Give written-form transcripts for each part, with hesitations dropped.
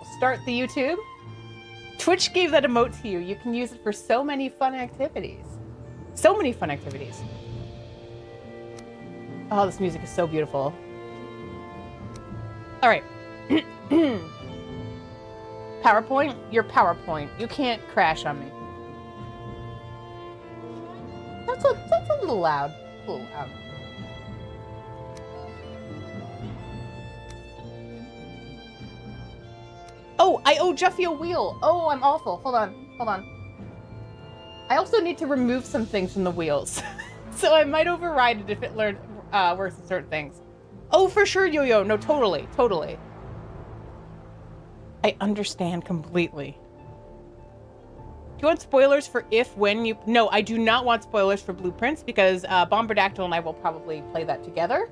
start the YouTube. Twitch gave that emote to you. You can use it for so many fun activities. So many fun activities. Oh, this music is so beautiful. All right. PowerPoint? Your PowerPoint. You can't crash on me. That's a little loud. A little loud. Oh, I owe Jeffy a wheel. Oh, I'm awful. Hold on. I also need to remove some things from the wheels. So I might override it if it works with certain things. Oh, for sure, Yo-Yo. No, totally. I understand completely. Do you want spoilers for when you... No, I do not want spoilers for Blueprints because Bombardactyl and I will probably play that together.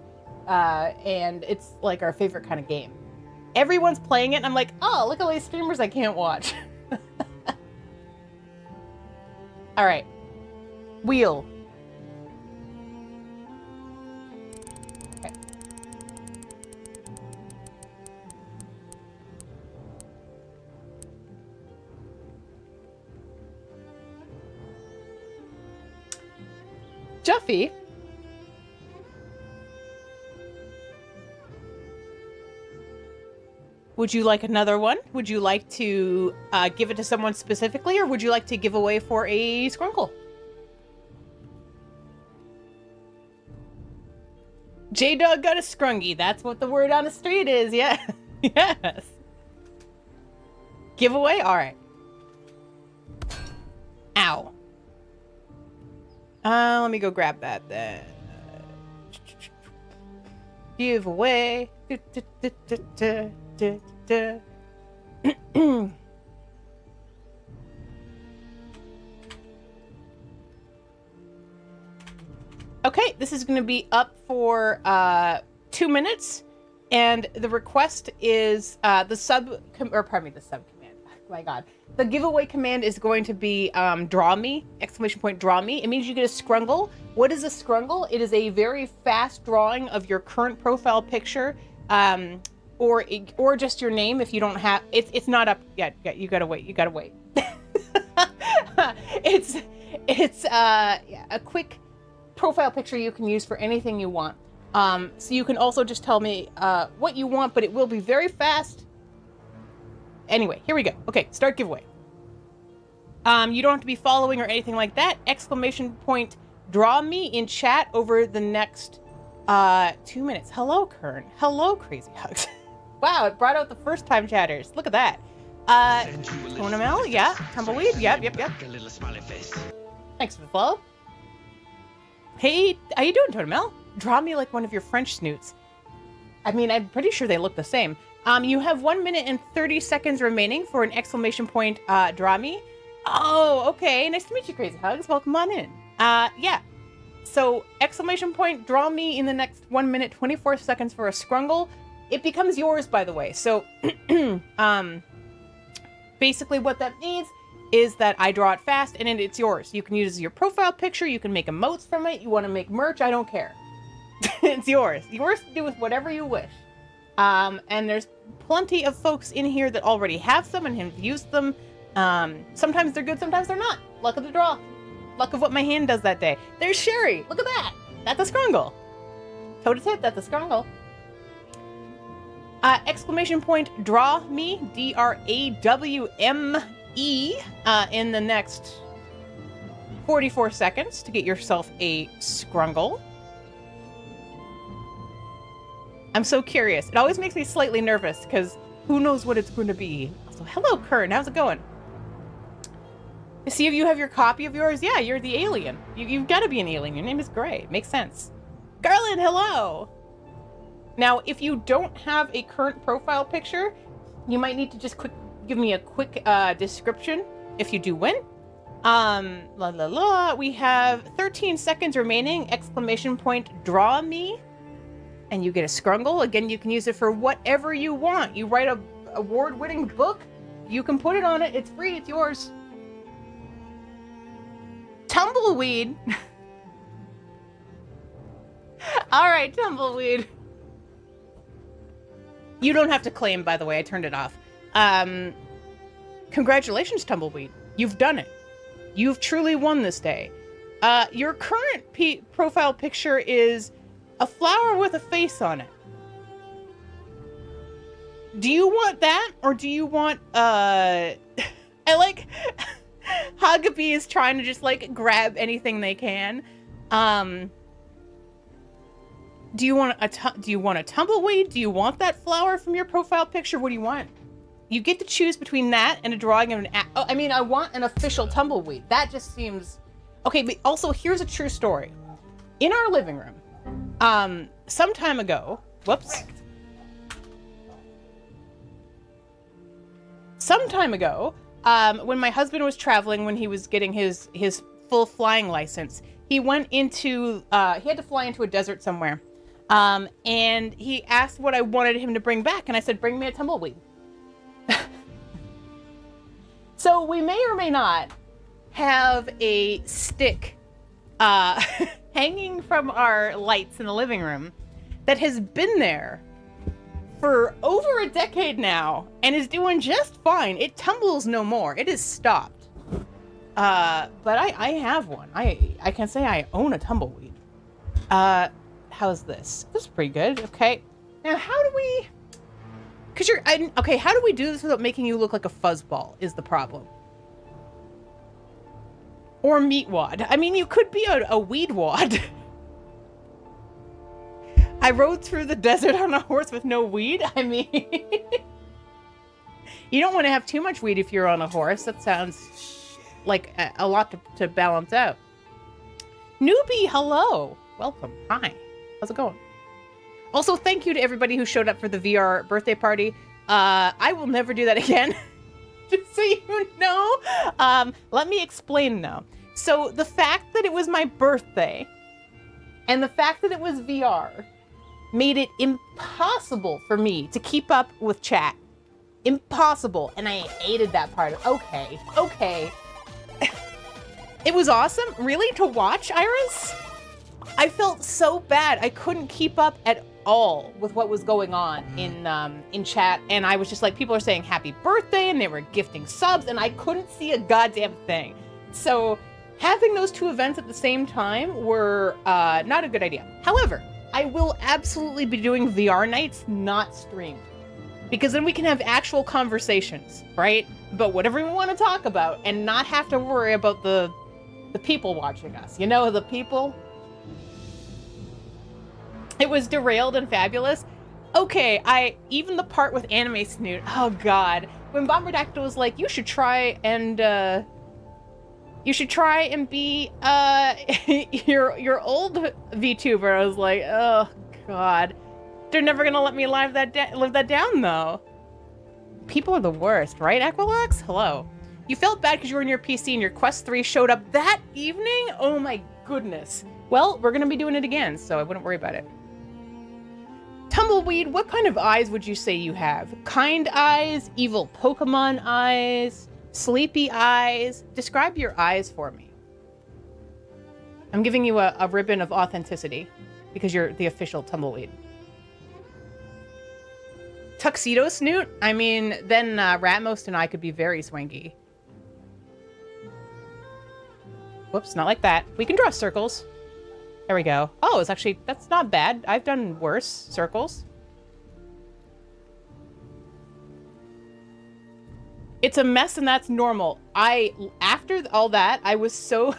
And it's like our favorite kind of game. Everyone's playing it and I'm like, oh, look at all these streamers I can't watch. All right. Wheel. Okay. Juffy. Would you like another one? Would you like to give it to someone specifically, or would you like to give away for a Scrunkle? J-Dog got a Scrungy. That's what the word on the street is. Yeah. Yes. Giveaway? All right. Ow. Let me go grab that then. Giveaway. Okay, this is going to be up for 2 minutes, and the request is the sub command. My God, the giveaway command is going to be draw me ! Draw me. It means you get a Scrungle. What is a Scrungle? It is a very fast drawing of your current profile picture. Or just your name if you don't have it's not up yet. You gotta wait. It's a quick profile picture you can use for anything you want. So you can also just tell me what you want, but it will be very fast. Anyway, here we go. Okay, start giveaway. You don't have to be following or anything like that. ! Draw me in chat over the next 2 minutes. Hello, Kern. Hello, Crazy Hugs. Wow, it brought out the first time chatters. Look at that. Tonamel, yeah. Tumbleweed, yep. Thanks for the follow. Hey, how you doing, Tonamel? Draw me like one of your French snoots. I mean, I'm pretty sure they look the same. You have 1 minute and 30 seconds remaining for an ! Draw me. Oh, okay. Nice to meet you, Crazy Hugs. Welcome on in. Yeah. So, ! Draw me in the next 1 minute, 24 seconds for a Scrungle. It becomes yours, by the way. So, basically what that means is that I draw it fast and then it's yours. You can use it as your profile picture. You can make emotes from it. You want to make merch. I don't care. It's yours. Yours to do with whatever you wish. And there's plenty of folks in here that already have some and have used them. Sometimes they're good, sometimes they're not. Luck of the draw. Luck of what my hand does that day. There's Sherry. Look at that. That's a Scrungle. Toe to tip, that's a Scrungle. ! Draw me, DRAWME, in the next 44 seconds to get yourself a Scrungle. I'm so curious. It always makes me slightly nervous because who knows what it's going to be. So, hello, Kern. How's it going? To see if you have your copy of yours. Yeah, you're the alien. You've got to be an alien. Your name is Gray. Makes sense. Garland, hello. Now, if you don't have a current profile picture, you might need to just give me a quick description if you do win. We have 13 seconds remaining. ! Draw me. And you get a Scrungle. Again, you can use it for whatever you want. You write a award-winning book, you can put it on it. It's free. It's yours. Tumbleweed. All right, Tumbleweed. You don't have to claim, by the way. I turned it off. Congratulations, Tumbleweed. You've done it. You've truly won this day. Your current profile picture is a flower with a face on it. Do you want that, or do you want, I like, Hagaby is trying to just, like, grab anything they can. Do you want a tumbleweed? Do you want that flower from your profile picture? What do you want? You get to choose between that and a drawing of an... I want an official tumbleweed. That just seems... Okay, but also, here's a true story. In our living room, some time ago... Whoops. Some time ago, when my husband was traveling, when he was getting his full flying license, he went into... he had to fly into a desert somewhere. And he asked what I wanted him to bring back, and I said, bring me a tumbleweed. So we may or may not have a stick hanging from our lights in the living room that has been there for over a decade now and is doing just fine. It tumbles no more. It is stopped. But I have one. I can say I own a tumbleweed. How's this? This is pretty good. Okay. Now, how do we... okay, how do we do this without making you look like a fuzzball is the problem. Or meatwad. I mean, you could be a weed wad. I rode through the desert on a horse with no weed? I mean... You don't want to have too much weed if you're on a horse. That sounds like a lot to balance out. Newbie, hello. Welcome. Hi. How's it going? Also, thank you to everybody who showed up for the VR birthday party. I will never do that again. Just so you know. Let me explain though. So the fact that it was my birthday and the fact that it was VR made it impossible for me to keep up with chat. Impossible. And I hated that part. Okay. It was awesome. Really? To watch, Iris? I felt so bad. I couldn't keep up at all with what was going on in chat, and I was just like, people are saying happy birthday, and they were gifting subs, and I couldn't see a goddamn thing. So having those two events at the same time were not a good idea. However, I will absolutely be doing VR nights, not streamed, because then we can have actual conversations, right? About whatever we want to talk about, and not have to worry about the people watching us. You know, the people. It was derailed and fabulous. Okay, even the part with Anime Snoot. Oh God, when Bombardactyl was like, you should try and be your old VTuber. I was like, oh God, they're never gonna let me live that down though. People are the worst, right? Aqualox, hello. You felt bad because you were in your PC and your Quest 3 showed up that evening. Oh my goodness. Well, we're gonna be doing it again, so I wouldn't worry about it. Tumbleweed, what kind of eyes would you say you have? Kind eyes, evil Pokemon eyes, sleepy eyes? Describe your eyes for me. I'm giving you a ribbon of authenticity because you're the official Tumbleweed. Tuxedo Snoot? I mean, then Ratmost and I could be very swanky. Whoops, not like that. We can draw circles. There we go. Oh, it's actually, that's not bad. I've done worse circles. It's a mess and that's normal. After all that, I was so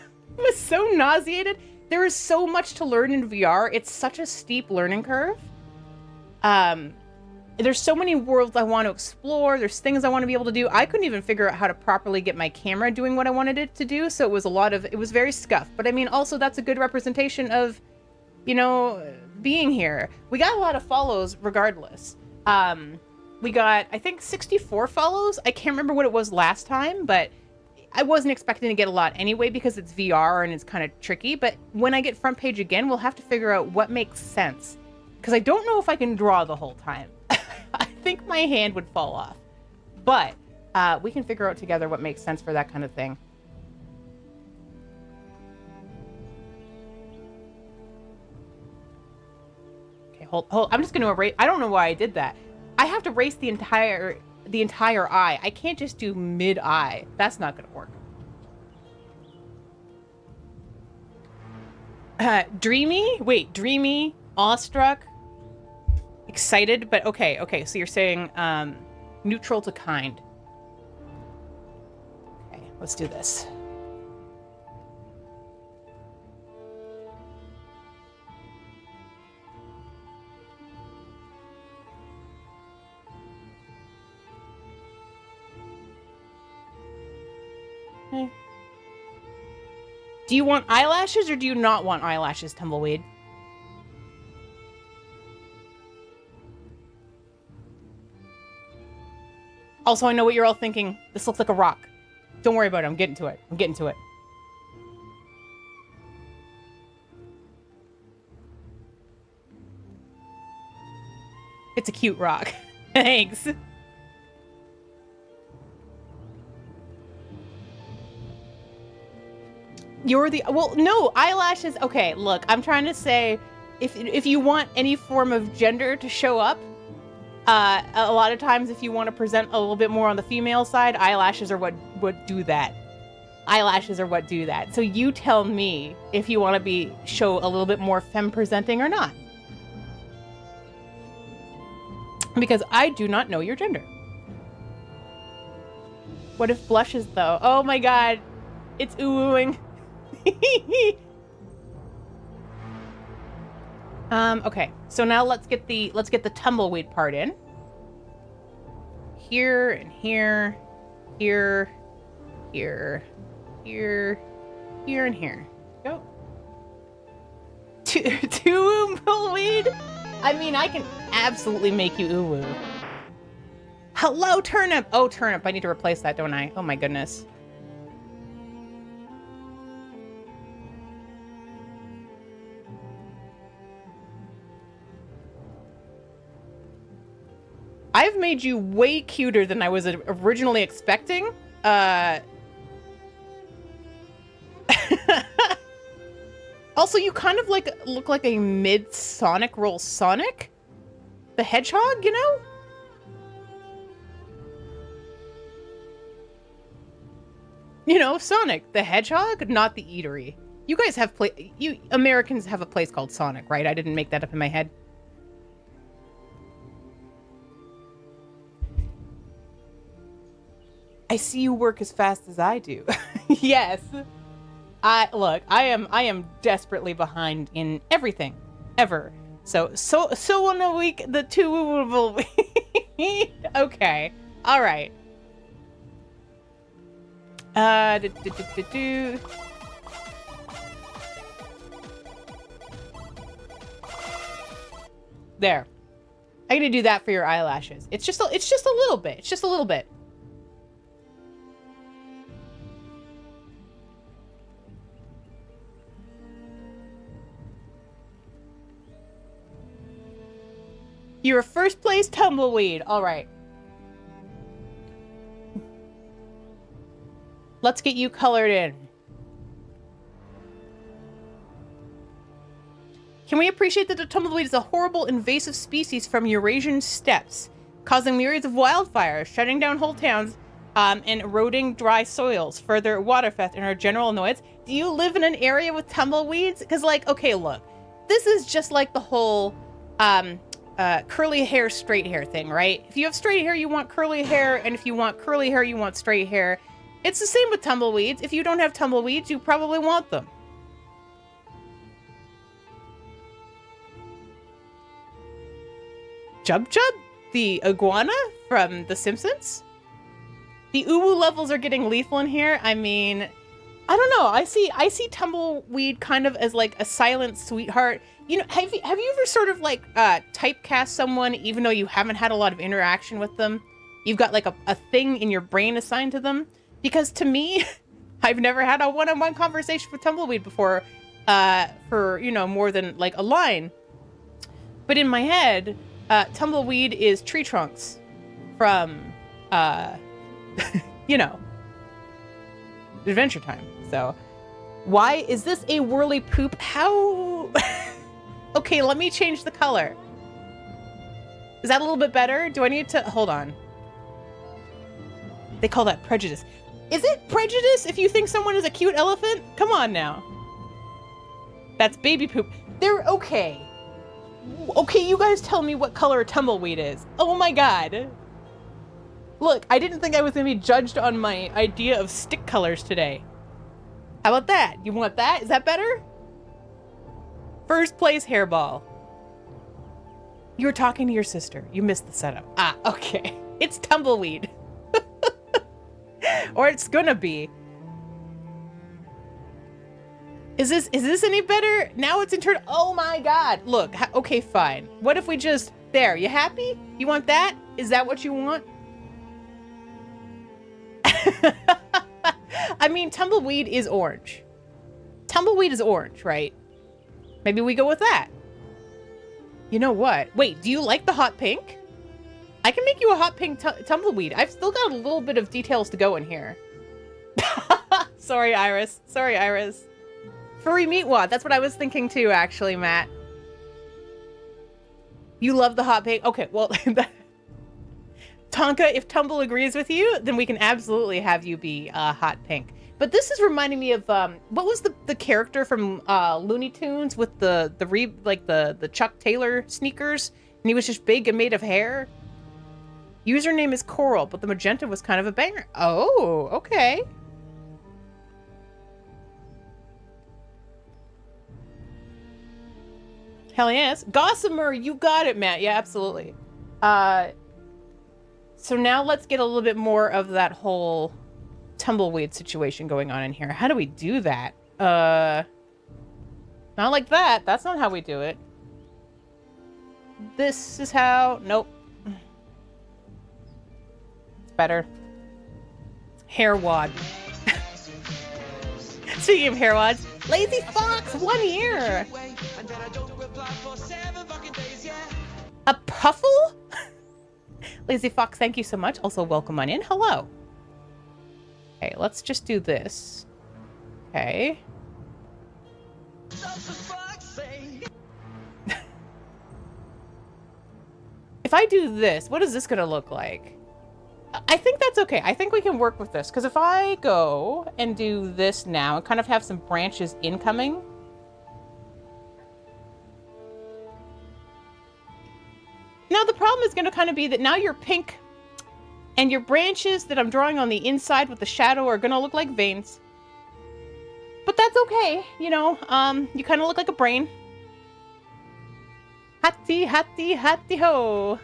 nauseated. There is so much to learn in VR. It's such a steep learning curve. There's so many worlds I want to explore. There's things I want to be able to do. I couldn't even figure out how to properly get my camera doing what I wanted it to do. So it was very scuffed. But I mean, also that's a good representation of, you know, being here. We got a lot of follows regardless. We got, I think 64 follows. I can't remember what it was last time, but I wasn't expecting to get a lot anyway because it's VR and it's kind of tricky. But when I get front page again, we'll have to figure out what makes sense. Because I don't know if I can draw the whole time. I think my hand would fall off. But we can figure out together what makes sense for that kind of thing. Okay, hold. I'm just going to erase. I don't know why I did that. I have to erase the entire the entire eye. I can't just do mid-eye. That's not going to work. Dreamy? Wait, dreamy, awestruck, excited, but okay, so you're saying neutral to kind. Okay, let's do this. Okay. Do you want eyelashes or do you not want eyelashes, Tumbleweed? Also, I know what you're all thinking. This looks like a rock. Don't worry about it. I'm getting to it. I'm getting to it. It's a cute rock. Thanks. You're the... Well, no, eyelashes... Okay, look, I'm trying to say, if you want any form of gender to show up, a lot of times if you want to present a little bit more on the female side, eyelashes are what do that. Eyelashes are what do that. So you tell me if you want to show a little bit more femme-presenting or not. Because I do not know your gender. What if blushes, though? Oh my god. It's ooh-ooing. Okay, so now let's get the tumbleweed part in. Here and here, here, here, here, here, and here. Go. Tumbleweed? I mean, I can absolutely make you ooh-woo. Hello, turnip! Oh, turnip, I need to replace that, don't I? Oh my goodness. I've made you way cuter than I was originally expecting. Also, you kind of look like a mid-Sonic roll Sonic the Hedgehog, you know? You know, Sonic the Hedgehog, not the Eatery. You guys have you Americans have a place called Sonic, right? I didn't make that up in my head. I see you work as fast as I do. Yes. Look, I am desperately behind in everything. Ever. So on a week, the two will be... Okay. Alright. There. I'm gonna do that for your eyelashes. It's just a little bit. It's just a little bit. You're a first place tumbleweed. All right. Let's get you colored in. Can we appreciate that the tumbleweed is a horrible invasive species from Eurasian steppes, causing myriads of wildfires, shutting down whole towns, and eroding dry soils, further water theft, and our general annoyance? Do you live in an area with tumbleweeds? Because, like, okay, look. This is just like the whole, curly hair, straight hair thing, right? If you have straight hair, you want curly hair, and if you want curly hair, you want straight hair. It's the same with tumbleweeds. If you don't have tumbleweeds, you probably want them. Jub Jub? The iguana from The Simpsons? The uwu levels are getting lethal in here. I mean, I don't know. I see tumbleweed kind of as like a silent sweetheart. You know, have you ever sort of like typecast someone even though you haven't had a lot of interaction with them? You've got like a thing in your brain assigned to them? Because to me, I've never had a one-on-one conversation with tumbleweed before for, you know, more than like a line. But in my head, tumbleweed is tree trunks from, you know, Adventure Time. So, why is this a whirly poop? How? Okay, let me change the color. Is that a little bit better? Do I need to, hold on. They call that prejudice. Is it prejudice if you think someone is a cute elephant? Come on now. That's baby poop. They're okay. Okay, you guys tell me what color a tumbleweed is. Oh my god. Look, I didn't think I was going to be judged on my idea of stick colors today. How about that? You want that? Is that better? First place hairball. You were talking to your sister. You missed the setup. Ah, okay. It's tumbleweed. Or it's gonna be. Is this any better? Now it's in turn. Oh my god. Look, okay, fine. What if we just, there, you happy? You want that? Is that what you want? I mean, tumbleweed is orange. Tumbleweed is orange, right? Maybe we go with that. You know what? Wait, do you like the hot pink? I can make you a hot pink tumbleweed. I've still got a little bit of details to go in here. Sorry, Iris. Sorry, Iris. Furry meatwad. That's what I was thinking too, actually, Matt. You love the hot pink? Okay, well, Tonka, if Tumble agrees with you, then we can absolutely have you be hot pink. But this is reminding me of what was the character from Looney Tunes with the Chuck Taylor sneakers, and he was just big and made of hair. Username is Coral, but the magenta was kind of a banger. Oh, okay. Hell yes. Gossamer, you got it, Matt. Yeah, absolutely. So now let's get a little bit more of that whole tumbleweed situation going on in here. How do we do that? Not like that. That's not how we do it. This is how... Nope. It's better. Hair wad. Speaking of hair wads, Lazy Fox, 1 year. A puffle? Lazy Fox, thank you so much. Also, welcome on in. Hello. Okay, let's just do this. Okay. If I do this, what is this gonna look like? I think that's okay. I think we can work with this, because if I go and do this now and kind of have some branches incoming. Now the problem is going to kind of be that now you're pink and your branches that I'm drawing on the inside with the shadow are going to look like veins. But that's okay. You know, you kind of look like a brain. Hattie, hattie, hattie ho.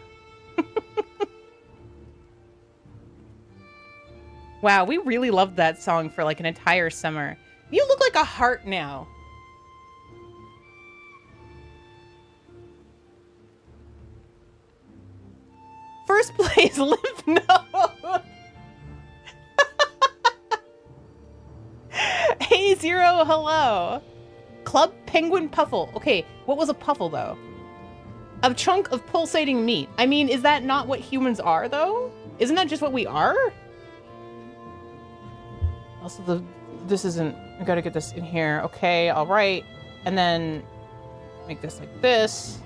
Wow, we really loved that song for like an entire summer. You look like a heart now. First place, lymph node. Hey, Zero, hello. Club Penguin Puffle. Okay, what was a puffle, though? A chunk of pulsating meat. I mean, is that not what humans are, though? Isn't that just what we are? Also, this isn't... I gotta get this in here. Okay, all right. And then make this like this.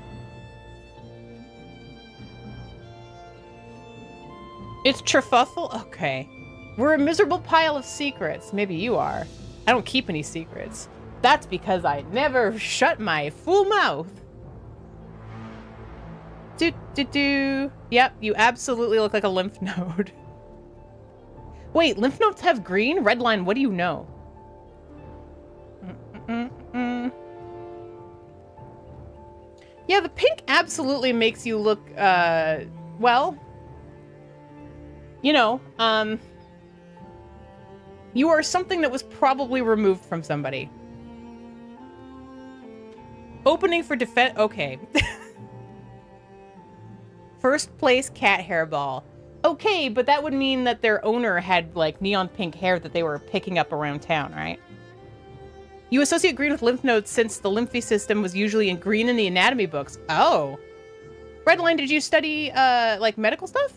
It's Trefuffle? Okay. We're a miserable pile of secrets. Maybe you are. I don't keep any secrets. That's because I never shut my full mouth. Do. Yep, you absolutely look like a lymph node. Wait, lymph nodes have green? Redline, what do you know? Yeah, the pink absolutely makes you look, well, you know, you are something that was probably removed from somebody. Opening for defense. Okay. First place cat hairball. Okay, but that would mean that their owner had like neon pink hair that they were picking up around town, right? You associate green with lymph nodes since the lymphy system was usually in green in the anatomy books. Oh. Redline, did you study like medical stuff?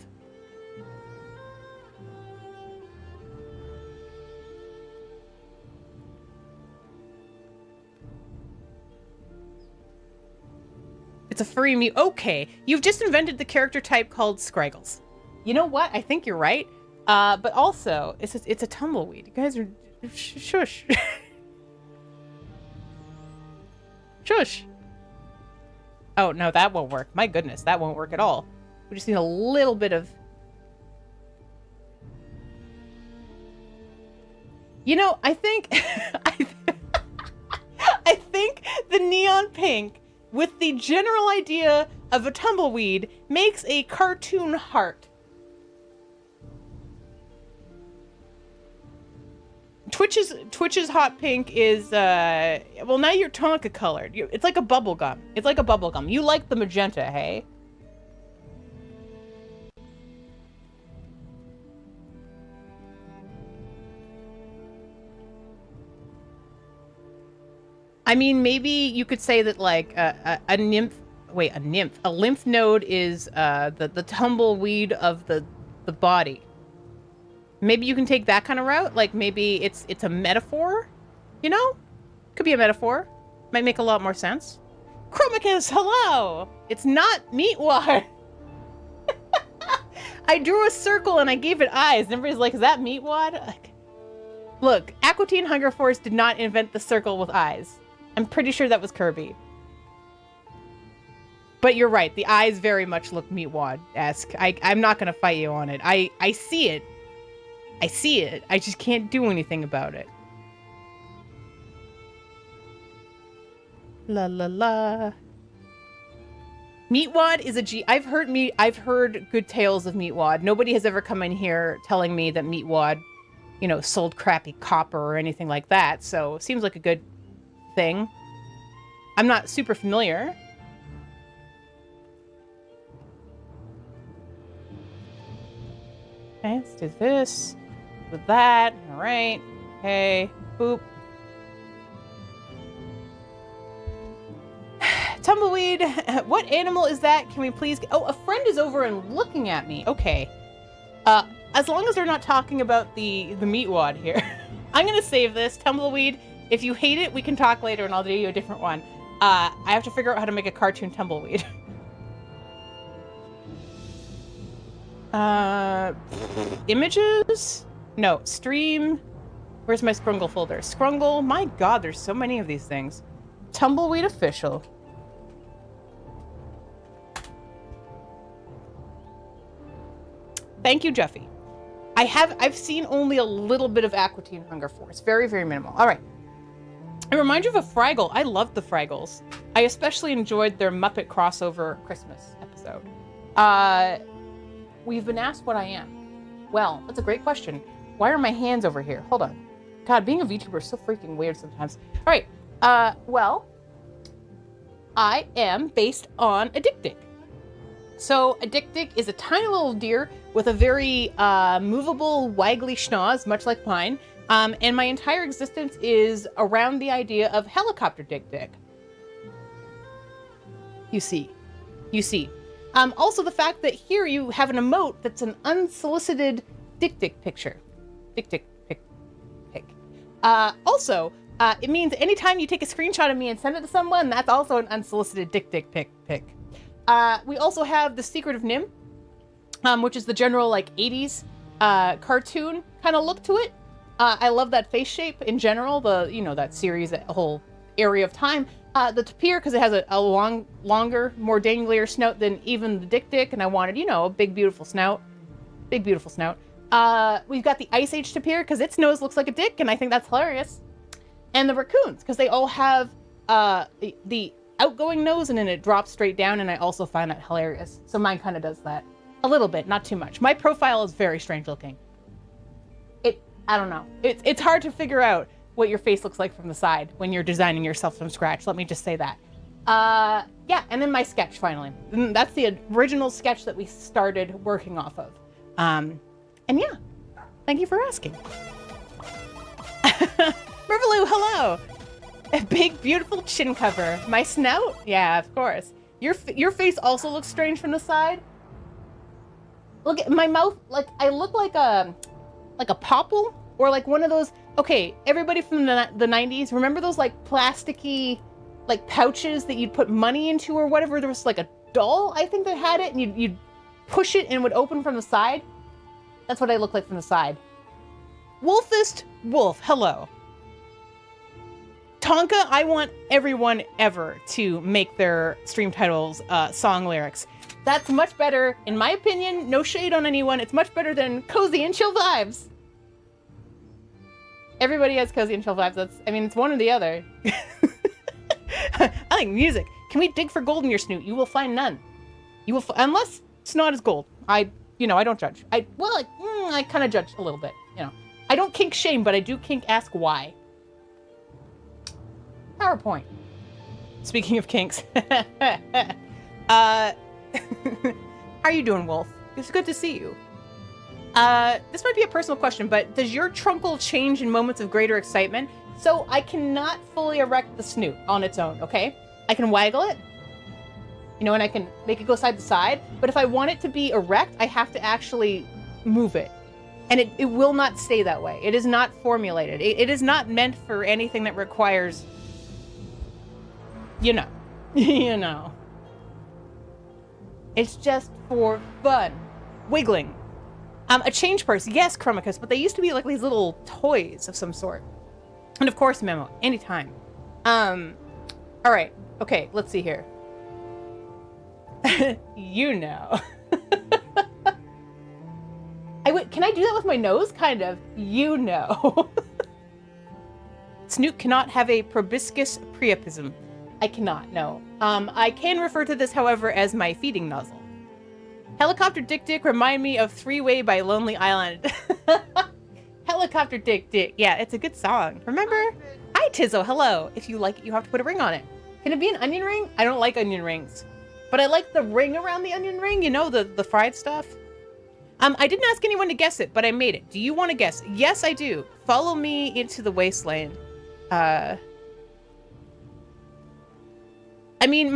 It's a furry mute. Okay, you've just invented the character type called Scraggles. You know what? I think you're right. But also, it's a tumbleweed. You guys are shush. Shush. Oh, no, that won't work. My goodness, that won't work at all. We just need a little bit of... You know, I think... I think the neon pink, with the general idea of a tumbleweed, makes a cartoon heart. Twitch's hot pink is, well, now you're Tonka colored. It's like a bubble gum. It's like a bubble gum. You like the magenta, hey? I mean, maybe you could say that, like, a nymph... Wait, a nymph. A lymph node is, the tumbleweed of the body. Maybe you can take that kind of route. Like, maybe it's a metaphor, you know? Could be a metaphor. Might make a lot more sense. Chromicus, hello! It's not Meatwad. I drew a circle and I gave it eyes. And everybody's like, is that Meatwad? Like, look, Aqua Teen Hunger Force did not invent the circle with eyes. I'm pretty sure that was Kirby. But you're right. The eyes very much look Meatwad-esque. I'm not going to fight you on it. I see it. I see it. I just can't do anything about it. La la la. Meatwad is a G. I've heard good tales of Meatwad. Nobody has ever come in here telling me that Meatwad, you know, sold crappy copper or anything like that. So seems like a good thing. I'm not super familiar. Okay, let's do this. With that. All right. Okay. Boop. Tumbleweed. What animal is that? Can we please... Oh, a friend is over and looking at me. Okay. As long as they're not talking about the Meatwad here. I'm going to save this. Tumbleweed. If you hate it, we can talk later and I'll do you a different one. I have to figure out how to make a cartoon tumbleweed. Images? No, stream. Where's my Scrungle folder? Scrungle. My god, there's so many of these things. Tumbleweed official. Thank you, Jeffy. I've seen only a little bit of Aqua Teen Hunger Force. Very, very minimal. All right. It reminds you of a Fraggle. I loved the Fraggles. I especially enjoyed their Muppet crossover Christmas episode. We've been asked what I am. Well, that's a great question. Why are my hands over here? Hold on. God, being a VTuber is so freaking weird sometimes. All right. Well, I am based on a Dik-Dik. So a Dik-Dik is a tiny little deer with a very movable, waggly schnoz, much like mine. And my entire existence is around the idea of helicopter Dik-Dik. You see. Also the fact that here you have an emote that's an unsolicited Dik-Dik picture. Dik-Dik pic. Also, it means anytime you take a screenshot of me and send it to someone, that's also an unsolicited Dik-Dik pic. We also have The Secret of Nim, which is the general, like, 80s cartoon kind of look to it. I love that face shape in general, that series, a whole area of time. The tapir, because it has a longer, more danglier snout than even the Dik-Dik, and I wanted, a big, beautiful snout. Big, beautiful snout. We've got the Ice Age tapir, because its nose looks like a dick, and I think that's hilarious. And the raccoons, because they all have the outgoing nose, and then it drops straight down, and I also find that hilarious. So mine kind of does that. A little bit, not too much. My profile is very strange looking. I don't know. It's hard to figure out what your face looks like from the side when you're designing yourself from scratch. Let me just say that. Yeah, and then my sketch, finally. That's the original sketch that we started working off of. And yeah, thank you for asking. Mervaloo, hello! A big, beautiful chin cover. My snout? Yeah, of course. Your face also looks strange from the side. Look at my mouth. Like, I look like a popple, or like one of those. Okay, everybody from the 90s, remember those like plasticky like pouches that you'd put money into or whatever? There was like a doll, I think, that had it, and you'd push it and it would open from the side. That's what I look like from the side. Wolfist Wolf, hello. Tonka, I want everyone ever to make their stream titles song lyrics. That's much better, in my opinion, no shade on anyone, it's much better than cozy and chill vibes. Everybody has cozy and chill vibes, it's one or the other. I like music. Can we dig for gold in your snoot? You will find none. You will, unless snot is gold. I don't judge. I kind of judge a little bit, I don't kink shame, but I do kink ask why. PowerPoint. Speaking of kinks. How are you doing, Wolf? It's good to see you. This might be a personal question, but does your trunkle change in moments of greater excitement? So I cannot fully erect the snoot on its own, okay? I can waggle it, and I can make it go side to side, but if I want it to be erect, I have to actually move it. And it will not stay that way. It is not formulated. It is not meant for anything that requires, you know. It's just for fun. Wiggling. A change purse. Yes, Chromicus, but they used to be like these little toys of some sort. And of course, Memo. Anytime. All right. Okay, let's see here. Can I do that with my nose? Kind of. Snoot cannot have a proboscis priapism. I cannot, no. I can refer to this, however, as my feeding nozzle. Helicopter Dick Dick remind me of Three-Way by Lonely Island. Helicopter Dick Dick. Yeah, it's a good song. Remember? Hi, Tizzo. Hello. If you like it, you have to put a ring on it. Can it be an onion ring? I don't like onion rings. But I like the ring around the onion ring. The fried stuff. I didn't ask anyone to guess it, but I made it. Do you want to guess? Yes, I do. Follow me into the wasteland. My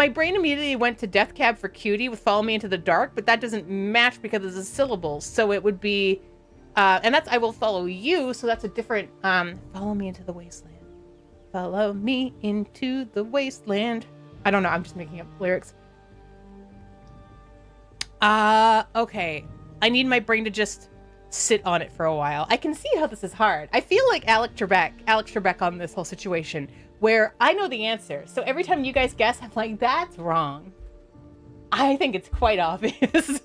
brain immediately went to Death Cab for Cutie with Follow Me Into the Dark, but that doesn't match because of the syllables. So it would be, and that's I Will Follow You, so that's a different, Follow Me Into the Wasteland. Follow me into the wasteland. I don't know, I'm just making up lyrics. Okay. I need my brain to just sit on it for a while. I can see how this is hard. I feel like Alex Trebek on this whole situation, where I know the answer. So every time you guys guess, I'm like, that's wrong. I think it's quite obvious.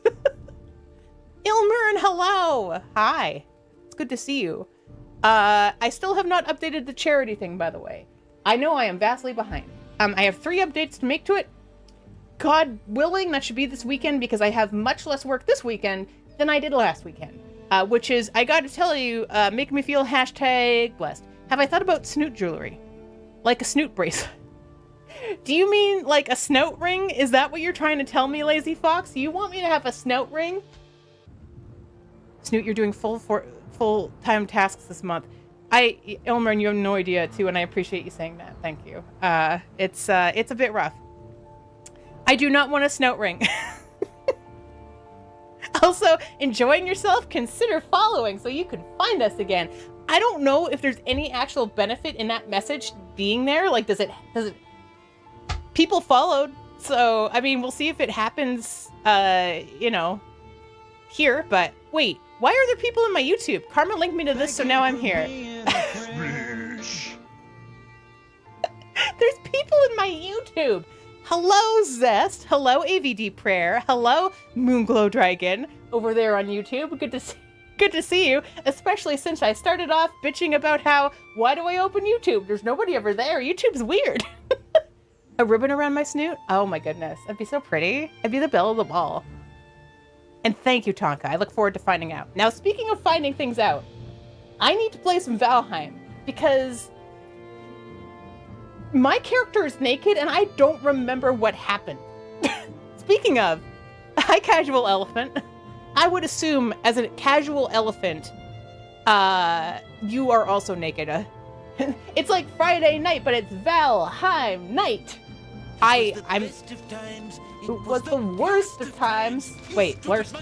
Ilmer, hello. Hi. It's good to see you. I still have not updated the charity thing, by the way. I know I am vastly behind. I have 3 updates to make to it. God willing, that should be this weekend because I have much less work this weekend than I did last weekend. Which is, I gotta tell you, make me feel #blessed. Have I thought about snoot jewelry? Like a snoot bracelet. Do you mean like a snout ring? Is that what you're trying to tell me, Lazy Fox? You want me to have a snout ring? Snoot, you're doing full-time tasks this month. Elmer, and you have no idea too, and I appreciate you saying that. Thank you. It's a bit rough. I do not want a snout ring. Also, enjoying yourself, consider following so you can find us again. I don't know if there's any actual benefit in that message being there. Like, does it, people followed. So, we'll see if it happens, here, but wait, why are there people in my YouTube? Karma linked me to this, so now I'm here. There's people in my YouTube. Hello, Zest. Hello, AVD Prayer. Hello, Moonglow Dragon over there on YouTube. Good to see you, especially since I started off bitching about why do I open YouTube? There's nobody ever there. YouTube's weird. A ribbon around my snoot? Oh my goodness. That'd be so pretty. I'd be the belle of the ball. And thank you, Tonka. I look forward to finding out. Now, speaking of finding things out, I need to play some Valheim because my character is naked and I don't remember what happened. Speaking of, hi, Casual Elephant. I would assume as a casual elephant, you are also naked. It's like Friday night, but it's Valheim night. It was the worst of times. Wait, worst.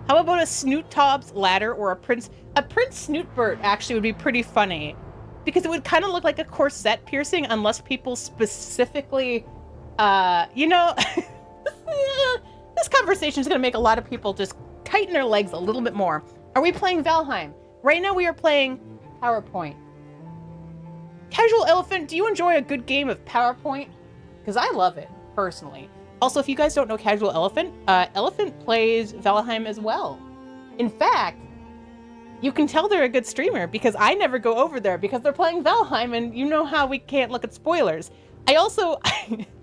How about a Snoot Tob's ladder or a Prince Snootbert actually would be pretty funny because it would kind of look like a corset piercing unless people specifically, This conversation is going to make a lot of people just tighten their legs a little bit more. Are we playing Valheim? Right now we are playing PowerPoint. Casual Elephant, do you enjoy a good game of PowerPoint? Because I love it, personally. Also, if you guys don't know Casual Elephant, Elephant plays Valheim as well. In fact, you can tell they're a good streamer because I never go over there because they're playing Valheim, and you know how we can't look at spoilers. I also,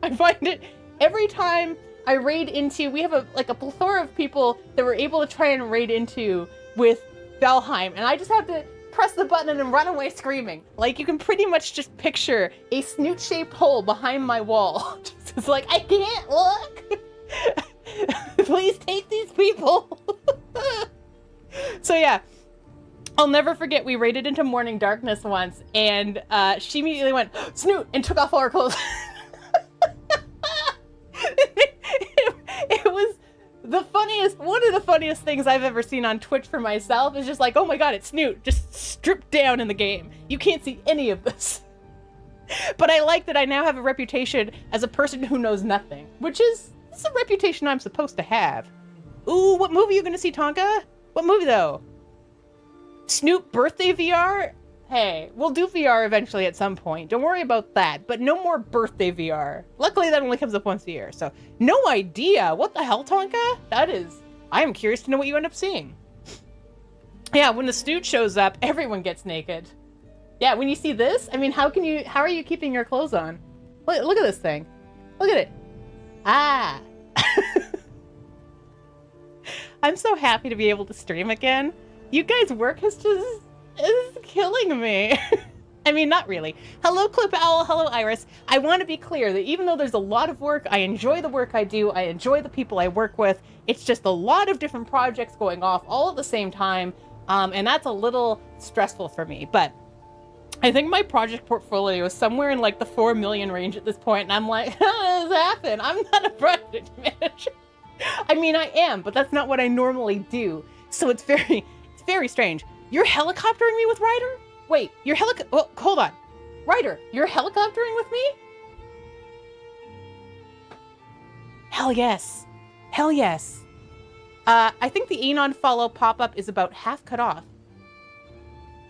I find it every time I raid into, we have a plethora of people that we're able to try and raid into with Valheim, and I just have to press the button and then run away screaming. Like, you can pretty much just picture a snoot-shaped hole behind my wall. It's like, I can't look! Please take these people! So yeah, I'll never forget, we raided into Morning Darkness once, and she immediately went, Snoot! And took off all her clothes. It was the funniest, one of the funniest things I've ever seen on Twitch for myself. Is just like, oh my god, it's Snoot, just stripped down in the game. You can't see any of this. But I like that I now have a reputation as a person who knows nothing, which is a reputation I'm supposed to have. Ooh, what movie are you gonna see, Tonka? What movie though? Snoot birthday VR? Hey, we'll do VR eventually at some point. Don't worry about that, but no more birthday VR. Luckily, that only comes up once a year, so no idea. What the hell, Tonka? That is... I am curious to know what you end up seeing. Yeah, when the Snoot shows up, everyone gets naked. Yeah, when you see this, I mean, how are you keeping your clothes on? Look at this thing. Look at it. Ah. I'm so happy to be able to stream again. You guys' work is killing me. I mean, not really. Hello, Clip Owl. Hello, Iris. I want to be clear that even though there's a lot of work, I enjoy the work I do. I enjoy the people I work with. It's just a lot of different projects going off all at the same time. And that's a little stressful for me. But I think my project portfolio is somewhere in like the 4 million range at this point. And I'm like, how does this happen? I'm not a project manager. I mean, I am, but that's not what I normally do. So it's very strange. You're helicoptering me with Ryder? Wait, well, hold on. Ryder, you're helicoptering with me? Hell yes. Hell yes. I think the Anon follow pop-up is about half cut off.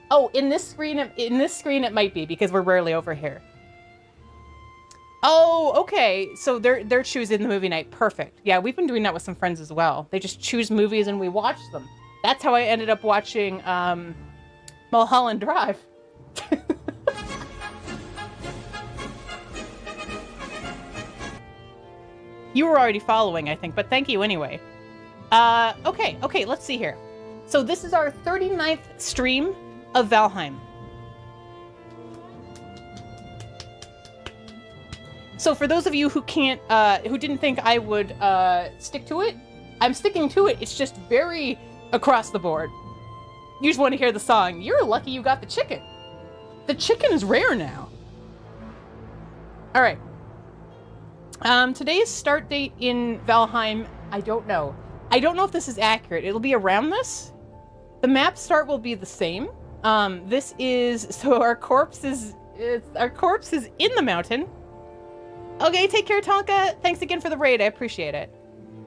Oh, in this screen it might be, because we're rarely over here. Oh, okay. So they're choosing the movie night. Perfect. Yeah, we've been doing that with some friends as well. They just choose movies and we watch them. That's how I ended up watching Mulholland Drive. You were already following, I think, but thank you anyway. Okay, let's see here. So this is our 39th stream of Valheim. So for those of you who didn't think I would stick to it, I'm sticking to it. It's just very across the board. You just want to hear the song. You're lucky you got the chicken. The chicken is rare now. All right. Today's start date in Valheim, I don't know. I don't know if this is accurate. It'll be around this. The map start will be the same. So our corpse is in the mountain. Okay, take care, Tonka. Thanks again for the raid. I appreciate it.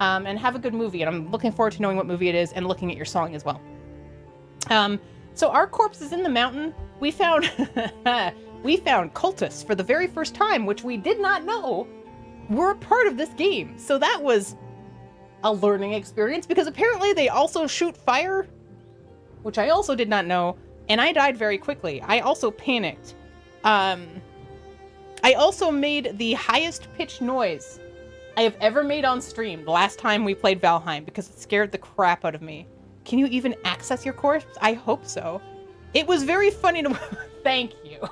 And have a good movie. And I'm looking forward to knowing what movie it is and looking at your song as well. So our corpse is in the mountain. We found cultists for the very first time, which we did not know were a part of this game. So that was a learning experience, because apparently they also shoot fire, which I also did not know. And I died very quickly. I also panicked. I also made the highest pitch noise I have ever made on stream the last time we played Valheim, because it scared the crap out of me. Can you even access your corpse? I hope so. It was very funny to... Thank you.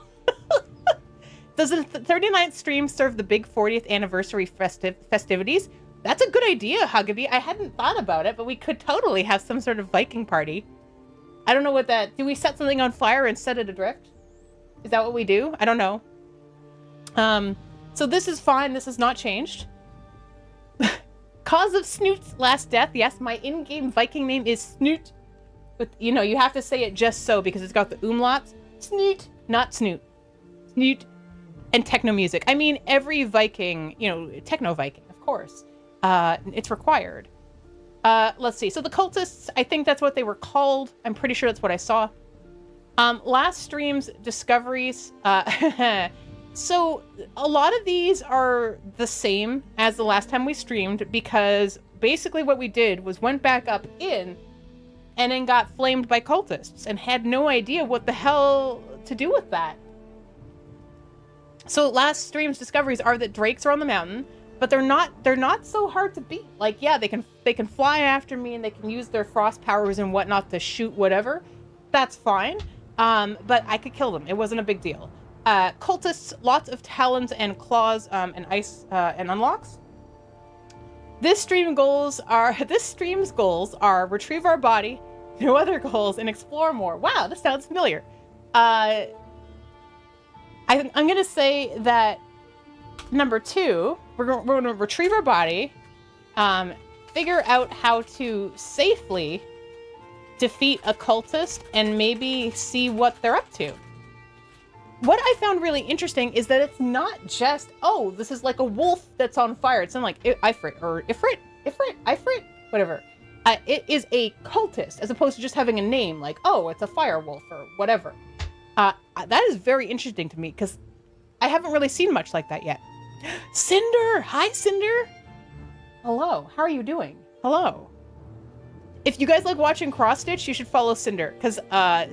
Does the 39th stream serve the big 40th anniversary festivities? That's a good idea, Huggabee. I hadn't thought about it, but we could totally have some sort of Viking party. I don't know what that... Do we set something on fire and set it adrift? Is that what we do? I don't know. So this is fine. This has not changed. Cause of Snoot's last death. Yes, my in-game Viking name is Snoot. But, you know, you have to say it just so, because it's got the umlauts. Snoot, not Snoot. Snoot. And techno music. I mean, every Viking, you know, techno Viking, of course. It's required. Let's see. So the cultists, I think that's what they were called. I'm pretty sure that's what I saw. Last stream's discoveries. So a lot of these are the same as the last time we streamed, because basically what we did was went back up in and then got flamed by cultists and had no idea what the hell to do with that. So last stream's discoveries are that drakes are on the mountain, but they're not so hard to beat. Like, yeah, they can fly after me and they can use their frost powers and whatnot to shoot whatever. That's fine. But I could kill them. It wasn't a big deal. Cultists, lots of talons and claws, and ice, and unlocks. This stream's goals are retrieve our body, no other goals, and explore more. Wow, this sounds familiar. I'm gonna say that number 2, we're gonna retrieve our body, figure out how to safely defeat a cultist, and maybe see what they're up to. What I found really interesting is that it's not just, oh, this is like a wolf that's on fire. It's not like Ifrit or Ifrit, whatever. It is a cultist, as opposed to just having a name like, oh, it's a fire wolf or whatever. That is very interesting to me, because I haven't really seen much like that yet. Cinder! Hi, Cinder! Hello, how are you doing? Hello. If you guys like watching cross-stitch, you should follow Cinder, because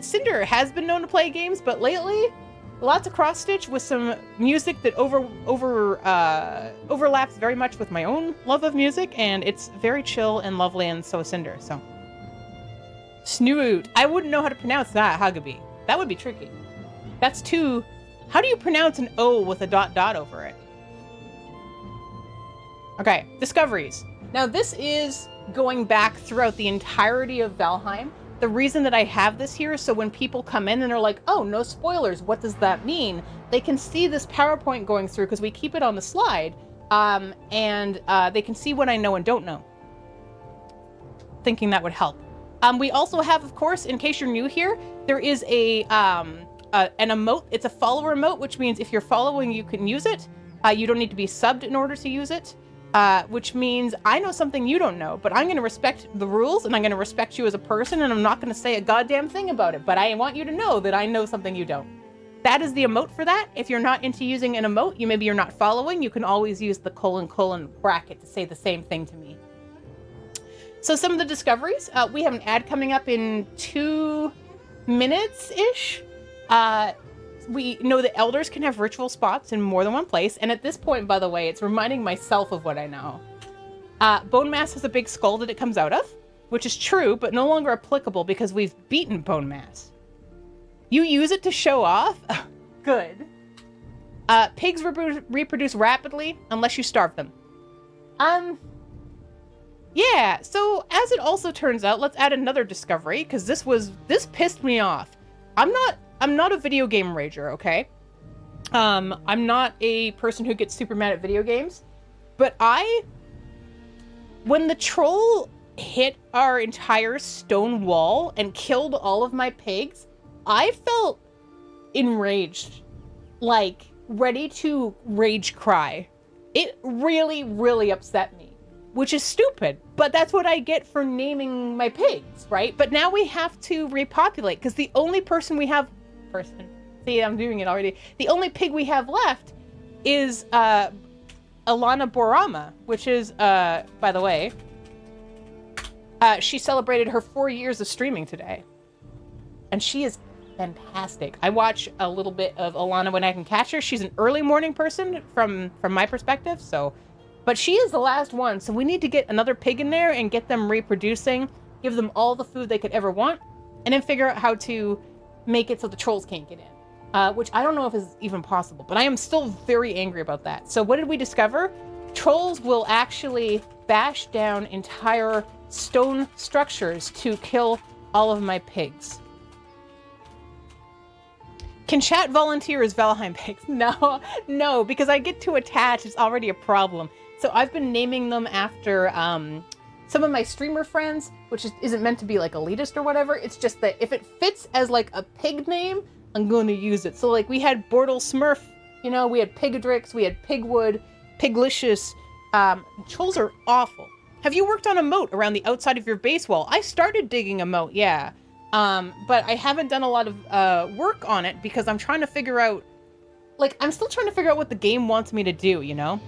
Cinder has been known to play games, but lately, lots of cross-stitch with some music that overlaps very much with my own love of music, and it's very chill and lovely, and so is Cinder, so. Snoot. I wouldn't know how to pronounce that, Hagabi. That would be tricky. That's too... How do you pronounce an O with a dot over it? Okay, discoveries. Now this is going back throughout the entirety of Valheim. The reason that I have this here is so when people come in and they're like, oh, no spoilers, what does that mean? They can see this PowerPoint going through, because we keep it on the slide, and they can see what I know and don't know. Thinking that would help. We also have, of course, in case you're new here, there is an emote. It's a follower emote, which means if you're following, you can use it. You don't need to be subbed in order to use it. Which means I know something you don't know, but I'm going to respect the rules, and I'm going to respect you as a person, and I'm not going to say a goddamn thing about it, but I want you to know that I know something you don't. That is the emote for that. If you're not into using an emote, maybe you're not following, you can always use the : bracket to say the same thing to me. So some of the discoveries, we have an ad coming up in 2 minutes-ish. We know that elders can have ritual spots in more than one place. And at this point, by the way, it's reminding myself of what I know. Bone mass has a big skull that it comes out of, which is true, but no longer applicable because we've beaten bone mass. You use it to show off? Good. Pigs reproduce rapidly unless you starve them. Yeah, so as it also turns out, let's add another discovery, because this pissed me off. I'm not a video game rager, okay? I'm not a person who gets super mad at video games, but when the troll hit our entire stone wall and killed all of my pigs, I felt enraged, like ready to rage cry. It really, really upset me, which is stupid, but that's what I get for naming my pigs, right? But now we have to repopulate, because the only see, I'm doing it already. The only pig we have left is Alana Borama, which is, by the way, she celebrated her 4 years of streaming today. And she is fantastic. I watch a little bit of Alana when I can catch her. She's an early morning person from my perspective, so... But she is the last one, so we need to get another pig in there and get them reproducing, give them all the food they could ever want, and then figure out how to make it so the trolls can't get in. Which I don't know if is even possible, but I am still very angry about that. So what did we discover? Trolls will actually bash down entire stone structures to kill all of my pigs. Can chat volunteer as Valheim pigs? No, because I get too attached. It's already a problem. So I've been naming them after some of my streamer friends, which isn't meant to be like elitist or whatever. It's just that if it fits as like a pig name, I'm going to use it. So like we had Bortle Smurf, you know, we had Pigadrix, we had Pigwood, Piglicious, Trolls are awful. Have you worked on a moat around the outside of your base wall? I started digging a moat, yeah. But I haven't done a lot of work on it because I'm trying to figure out, like, I'm still trying to figure out what the game wants me to do, you know?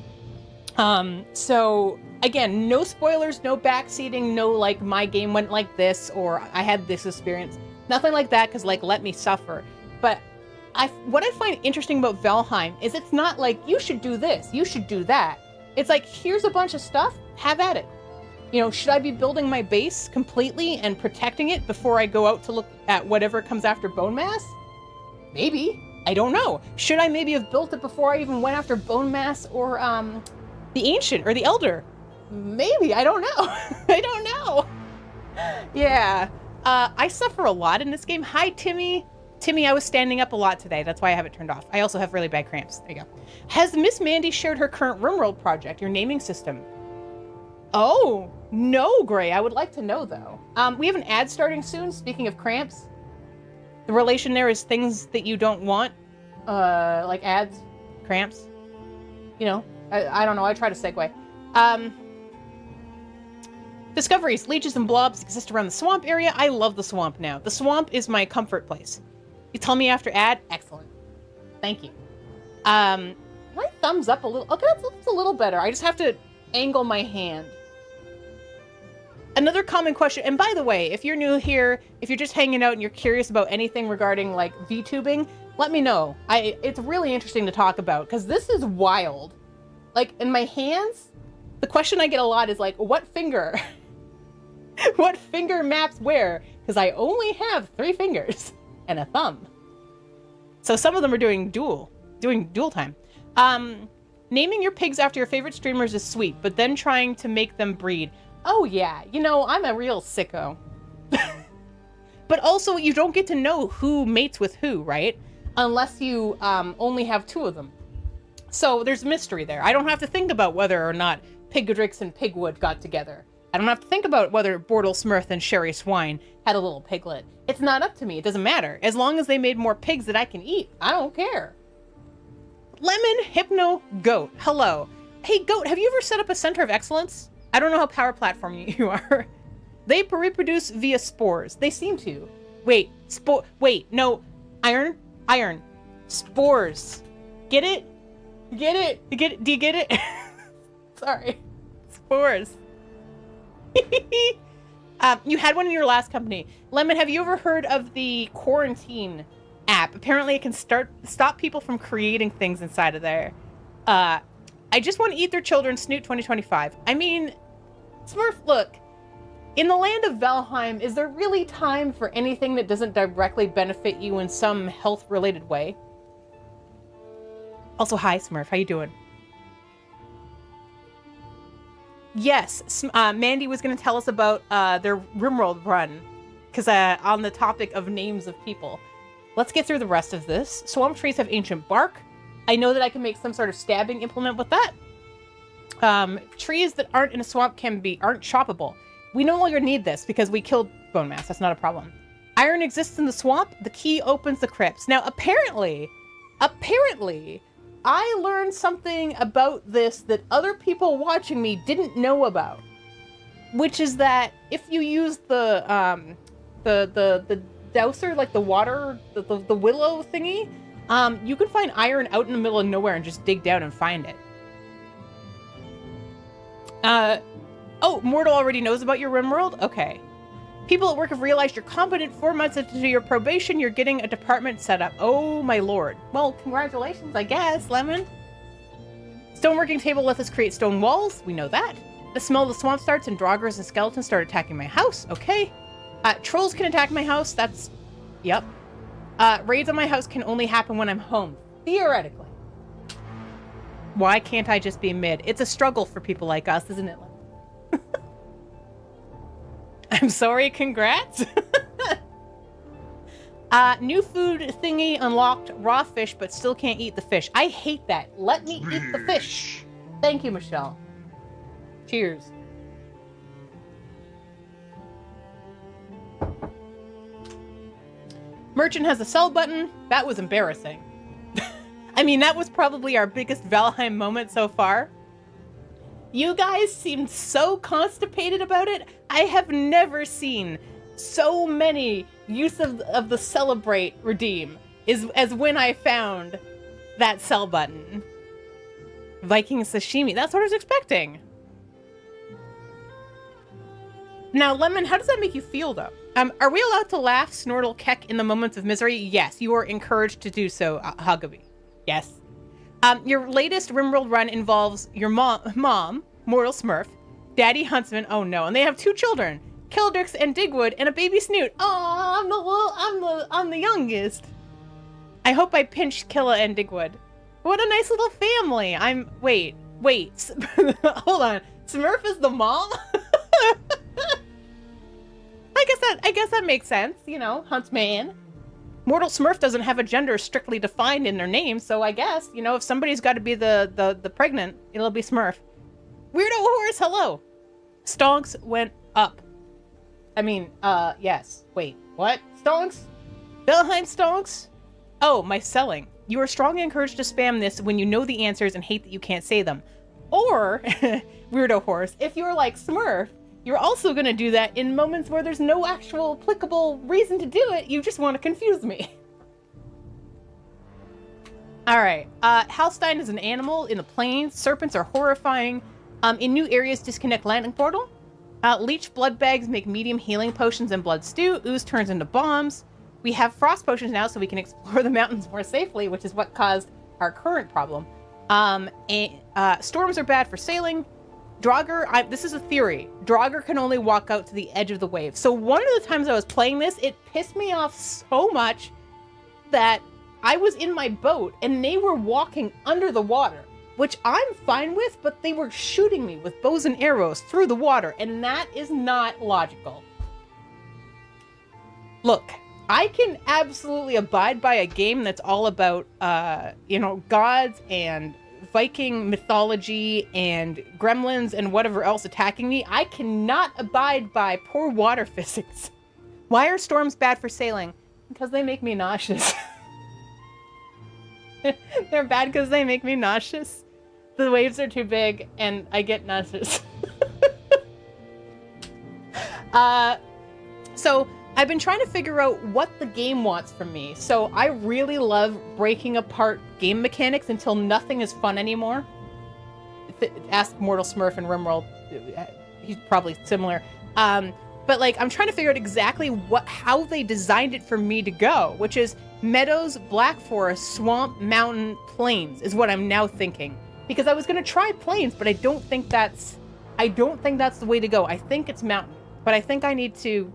So again, no spoilers, no backseating, no like my game went like this or I had this experience. Nothing like that, because like let me suffer. But what I find interesting about Valheim is it's not like you should do this, you should do that. It's like, here's a bunch of stuff, have at it. You know, should I be building my base completely and protecting it before I go out to look at whatever comes after bone mass? Maybe. I don't know. Should I maybe have built it before I even went after bone mass or the ancient or the elder? Maybe. I don't know. I don't know. Yeah. I suffer a lot in this game. Hi, Timmy. Timmy, I was standing up a lot today. That's why I have it turned off. I also have really bad cramps. There you go. Has Miss Mandy shared her current RimWorld project, your naming system? Oh, no, Gray. I would like to know, though. We have an ad starting soon. Speaking of cramps, the relation there is things that you don't want, like ads, cramps. You know, I don't know. I try to segue. Discoveries, leeches and blobs exist around the swamp area. I love the swamp now. The swamp is my comfort place. You tell me after ad? Excellent. Thank you. My thumbs up a little. Okay, that's a little better. I just have to angle my hand. Another common question, and by the way, if you're new here, if you're just hanging out and you're curious about anything regarding like VTubing, let me know. It's really interesting to talk about because this is wild. Like in my hands, the question I get a lot is like, what finger? What finger maps where? Because I only have 3 fingers and a thumb. So some of them are doing dual time. Naming your pigs after your favorite streamers is sweet, but then trying to make them breed. Oh yeah, you know, I'm a real sicko. But also, you don't get to know who mates with who, right? Unless you only have 2 of them. So there's mystery there. I don't have to think about whether or not Pigdrix and Pigwood got together. I don't have to think about whether Bortle Smurth and Sherry Swine had a little piglet. It's not up to me. It doesn't matter. As long as they made more pigs that I can eat, I don't care. Lemon Hypno Goat. Hello. Hey, Goat, have you ever set up a center of excellence? I don't know how power platform you are. They reproduce via spores. They seem to. Wait, no. Iron. Spores. Get it? Get it? Do you get it? Sorry. Spores. You had one in your last company. Lemon, have you ever heard of the quarantine app? Apparently it can stop people from creating things inside of there. I just want to eat their children, Snoot 2025. I mean, Smurf, look, in the land of Valheim, is there really time for anything that doesn't directly benefit you in some health-related way? Also, hi, Smurf. How you doing? Yes, Mandy was going to tell us about their RimWorld run, because on the topic of names of people. Let's get through the rest of this. Swamp trees have ancient bark. I know that I can make some sort of stabbing implement with that. Trees that aren't in a swamp aren't choppable. We no longer need this because we killed bone mass. That's not a problem. Iron exists in the swamp. The key opens the crypts. Now, apparently, I learned something about this that other people watching me didn't know about, which is that if you use the dowser, like the water, the willow thingy, you can find iron out in the middle of nowhere and just dig down and find it. Oh, Mortal already knows about your RimWorld? Okay. People at work have realized you're competent. 4 months into your probation, you're getting a department set up. Oh my lord. Well, congratulations, I guess, Lemon. Stoneworking table lets us create stone walls. We know that. The smell of the swamp starts and draugrs and skeletons start attacking my house. Okay. Trolls can attack my house. That's... Yep. Raids on my house can only happen when I'm home. Theoretically. Why can't I just be mid? It's a struggle for people like us, isn't it? I'm sorry, congrats. New food thingy unlocked. Raw fish, but still can't eat the fish. I hate that. Let me eat the fish. Thank you, Michelle. Cheers. Merchant has a sell button. That was embarrassing. I mean, that was probably our biggest Valheim moment so far. You guys seemed so constipated about it. I have never seen so many use of the celebrate redeem as when I found that sell button. Viking sashimi. That's what I was expecting. Now, Lemon, how does that make you feel, though? Are we allowed to laugh, snortle, keck in the moments of misery? Yes, you are encouraged to do so, Hugaby. Yes. Your latest RimWorld run involves your mom, Mortal Smurf, Daddy Huntsman, oh no, and they have 2 children, Kildrix and Digwood, and a baby Snoot. Oh, I'm the youngest. I hope I pinched Killa and Digwood. What a nice little family. Wait, hold on. Smurf is the mom? I guess that makes sense, you know, Huntsman. Mortal Smurf doesn't have a gender strictly defined in their name, so I guess, you know, if somebody's got to be the pregnant, it'll be Smurf. Weirdo Horse, hello. Stonks went up. I mean, yes. Wait, what? Stonks? Belheim Stonks? Oh, my selling. You are strongly encouraged to spam this when you know the answers and hate that you can't say them. Or, Weirdo Horse, if you're like Smurf, you're also going to do that in moments where there's no actual applicable reason to do it. You just want to confuse me. All right. Halstein is an animal in the plains. Serpents are horrifying. In new areas, disconnect landing portal. Leech blood bags make medium healing potions and blood stew. Ooze turns into bombs. We have frost potions now, so we can explore the mountains more safely, which is what caused our current problem. Storms are bad for sailing. Draugr, this is a theory. Draugr can only walk out to the edge of the wave. So one of the times I was playing this, it pissed me off so much that I was in my boat and they were walking under the water, which I'm fine with, but they were shooting me with bows and arrows through the water, and that is not logical. Look, I can absolutely abide by a game that's all about, you know, gods and Viking mythology and gremlins and whatever else attacking me. I cannot abide by poor water physics. Why are storms bad for sailing? Because they make me nauseous. They're bad because they make me nauseous. The waves are too big and I get nauseous. So I've been trying to figure out what the game wants from me. So I really love breaking apart game mechanics until nothing is fun anymore. Ask Mortal Smurf and RimWorld. He's probably similar. But like, I'm trying to figure out exactly how they designed it for me to go, which is meadows, black forest, swamp, mountain, plains is what I'm now thinking. Because I was going to try plains, but I don't think that's the way to go. I think it's mountain, but I think I need to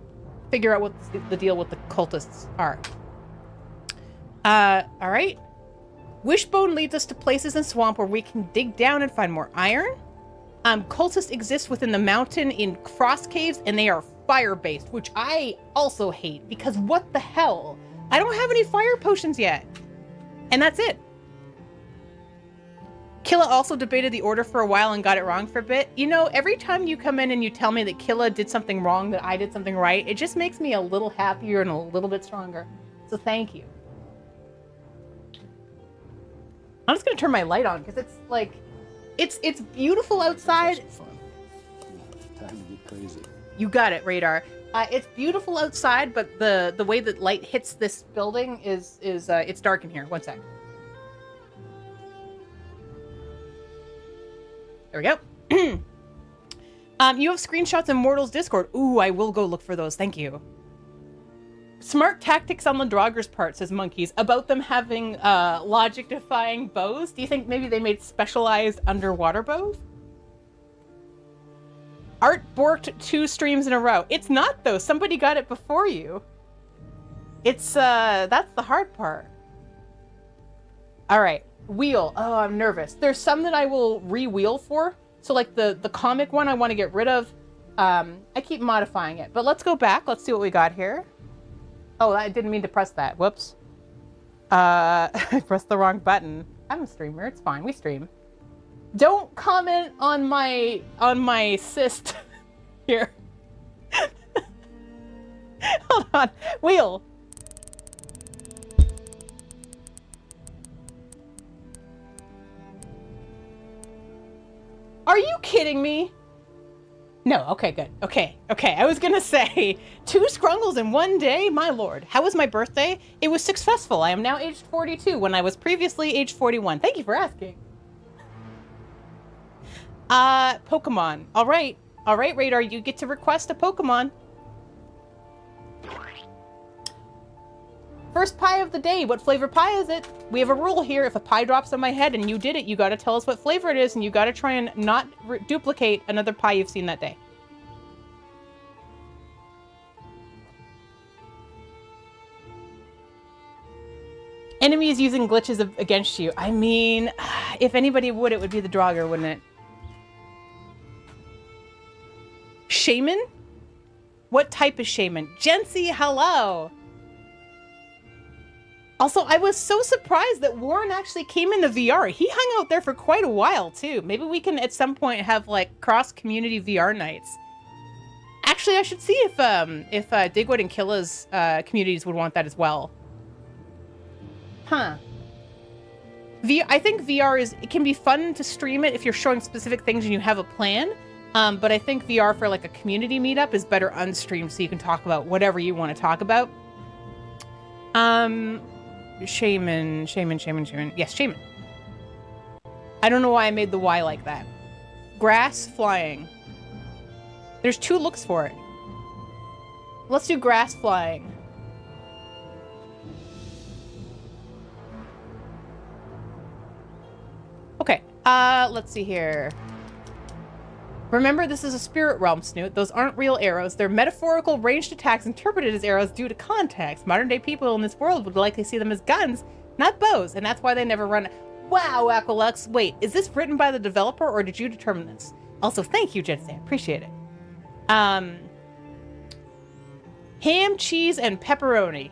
figure out what the deal with the cultists are. All right. Wishbone leads us to places in swamp where we can dig down and find more iron. Cultists exist within the mountain in frost caves, and they are fire-based, which I also hate, because what the hell? I don't have any fire potions yet. And that's it. Killa also debated the order for a while and got it wrong for a bit. You know, every time you come in and you tell me that Killa did something wrong, that I did something right, it just makes me a little happier and a little bit stronger. So thank you. I'm just gonna turn my light on because it's like, it's beautiful outside. Time to get crazy. You got it, Radar. It's beautiful outside, but the way that light hits this building is it's dark in here. One sec. There we go. You have screenshots in Mortal's Discord. Ooh, I will go look for those. Thank you. Smart tactics on the Draugr's part, says Monkeys, about them having logic-defying bows. Do you think maybe they made specialized underwater bows? Art borked 2 streams in a row. It's not, though. Somebody got it before you. It's, that's the hard part. All right. Wheel. Oh, I'm nervous. There's some that I will re-wheel for. So, like, the comic one I want to get rid of. I keep modifying it. But let's go back. Let's see what we got here. Oh, I didn't mean to press that. Whoops. I pressed the wrong button. I'm a streamer. It's fine. We stream. Don't comment on my cyst here. Hold on. Wheel. Are you kidding kidding me? No, okay, good. Okay. I was gonna say, 2 scrungles in one day? My lord. How was my birthday? It was successful. I am now aged 42 when I was previously aged 41. Thank you for asking. Pokemon. All right, Radar, you get to request a Pokemon. First pie of the day. What flavor pie is it? We have a rule here. If a pie drops on my head and you did it, you gotta tell us what flavor it is, and you gotta try and not duplicate another pie you've seen that day. Enemies using glitches against you. I mean, if anybody would, it would be the Draugr, wouldn't it? Shaman? What type is Shaman? Jency, hello! Also, I was so surprised that Warren actually came into VR. He hung out there for quite a while, too. Maybe we can, at some point, have, like, cross-community VR nights. Actually, I should see if Digwood and Killa's communities would want that as well. Huh. I think VR it can be fun to stream it if you're showing specific things and you have a plan. But I think VR for, like, a community meetup is better unstreamed so you can talk about whatever you want to talk about. Shaman. Yes, Shaman. I don't know why I made the Y like that. Grass flying. There's 2 looks for it. Let's do grass flying. Okay, let's see here. Remember, this is a spirit realm, Snoot. Those aren't real arrows. They're metaphorical ranged attacks interpreted as arrows due to context. Modern day people in this world would likely see them as guns, not bows, and that's why they never run. Wow, Aqualux. Wait, is this written by the developer or did you determine this? Also, thank you, Jetsam. Appreciate it. Ham, cheese, and pepperoni.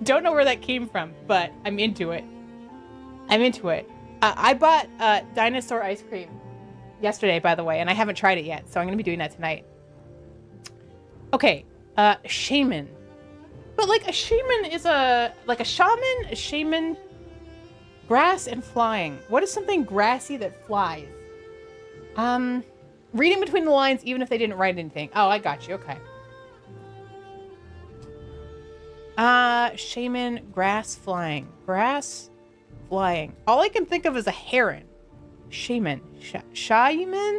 Don't know where that came from, but I'm into it. I bought dinosaur ice cream yesterday, by the way, and I haven't tried it yet, so I'm going to be doing that tonight. Okay, shaman. But, like, a shaman is a shaman, grass and flying. What is something grassy that flies? Reading between the lines, even if they didn't write anything. Oh, I got you, okay. Shaman, grass flying. Grass flying. All I can think of is a heron. Shaman. Shaman.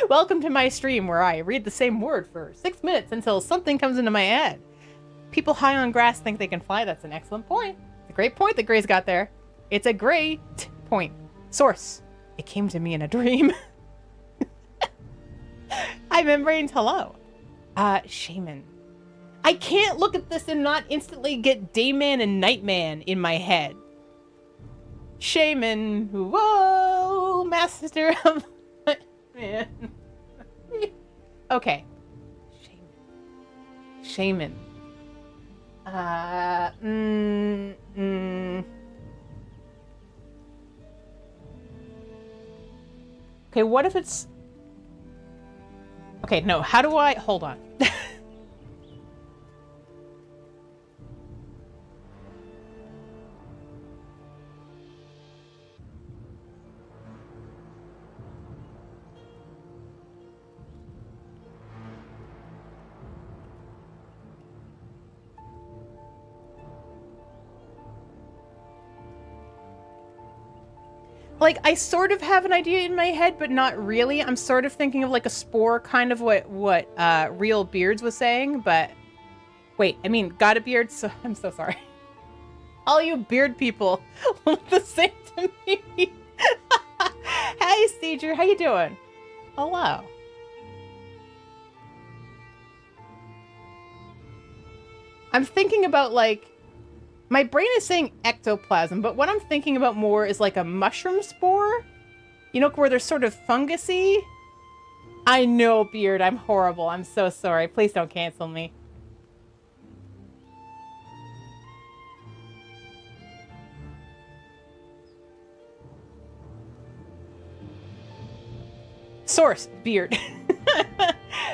Welcome to my stream where I read the same word for 6 minutes until something comes into my head. People high on grass think they can fly. That's an excellent point. It's a great point that Gray's got there. It's a great point. Source. It came to me in a dream. Hi, Membranes. Hello. Shaman. I can't look at this and not instantly get Dayman and Nightman in my head. Shaman. Whoa, master of man. Okay. Shaman. Okay, what if it's... Okay, no, how do I... Hold on. Like, I sort of have an idea in my head, but not really. I'm sort of thinking of like a spore, kind of what Real Beards was saying, but... Wait, I mean, got a beard, so I'm so sorry. All you beard people look the same to me. Hey, Steger, how you doing? Hello. I'm thinking about, like... My brain is saying ectoplasm, but what I'm thinking about more is like a mushroom spore. You know, where they're sort of fungusy? I know, Beard, I'm horrible. I'm so sorry. Please don't cancel me. Source, Beard.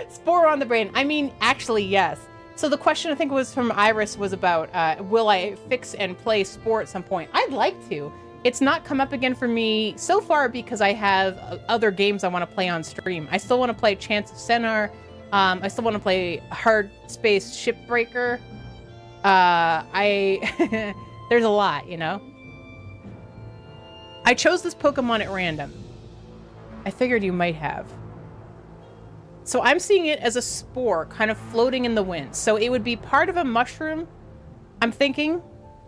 Spore on the brain. I mean, actually, yes. So the question I think was from Iris was about, will I fix and play spore at some point? I'd like to. It's not come up again for me so far because I have other games I want to play on stream. I still want to play Chance of Sennar. I still want to play Hard Space Shipbreaker. There's a lot, you know? I chose this Pokemon at random. I figured you might have. So I'm seeing it as a spore kind of floating in the wind. So it would be part of a mushroom, I'm thinking,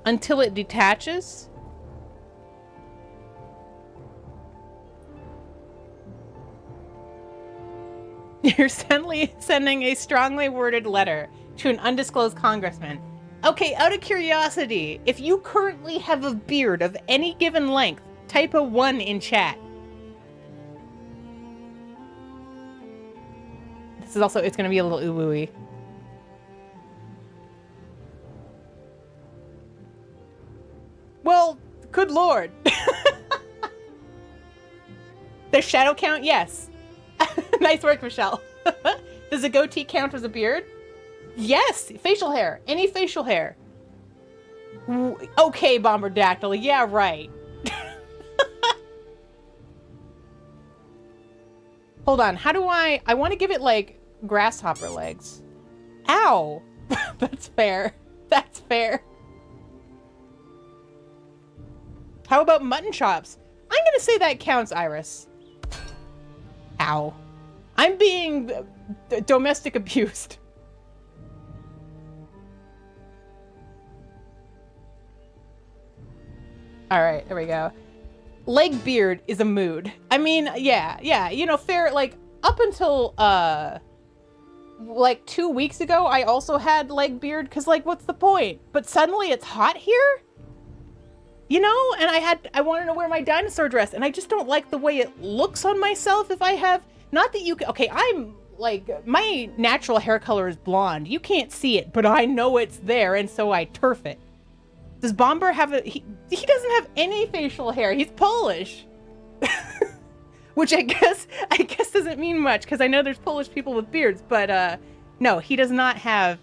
until it detaches. You're sending a strongly worded letter to an undisclosed congressman. Okay, out of curiosity, if you currently have a beard of any given length, type a 1 in chat. This is also, it's going to be a little ooh-wooey. Well, good lord. The shadow count? Yes. Nice work, Michelle. Does a goatee count as a beard? Yes. Facial hair. Any facial hair. Okay, Bomberdactyl. Yeah, right. Hold on. How do I want to give it, like, grasshopper legs. Ow. That's fair. That's fair. How about mutton chops? I'm going to say that counts, Iris. Ow. I'm being domestic abused. All right, there we go. Leg beard is a mood. I mean, yeah, you know, fair, like, up until, like, 2 weeks ago, I also had leg beard, because, like, what's the point? But suddenly it's hot here? You know, and I wanted to wear my dinosaur dress, and I just don't like the way it looks on myself if I have, not that you can, okay, I'm, like, my natural hair color is blonde. You can't see it, but I know it's there, and so I turf it. Does Bomber have a... He doesn't have any facial hair. He's Polish. Which I guess doesn't mean much, because I know there's Polish people with beards, but, no, he does not have...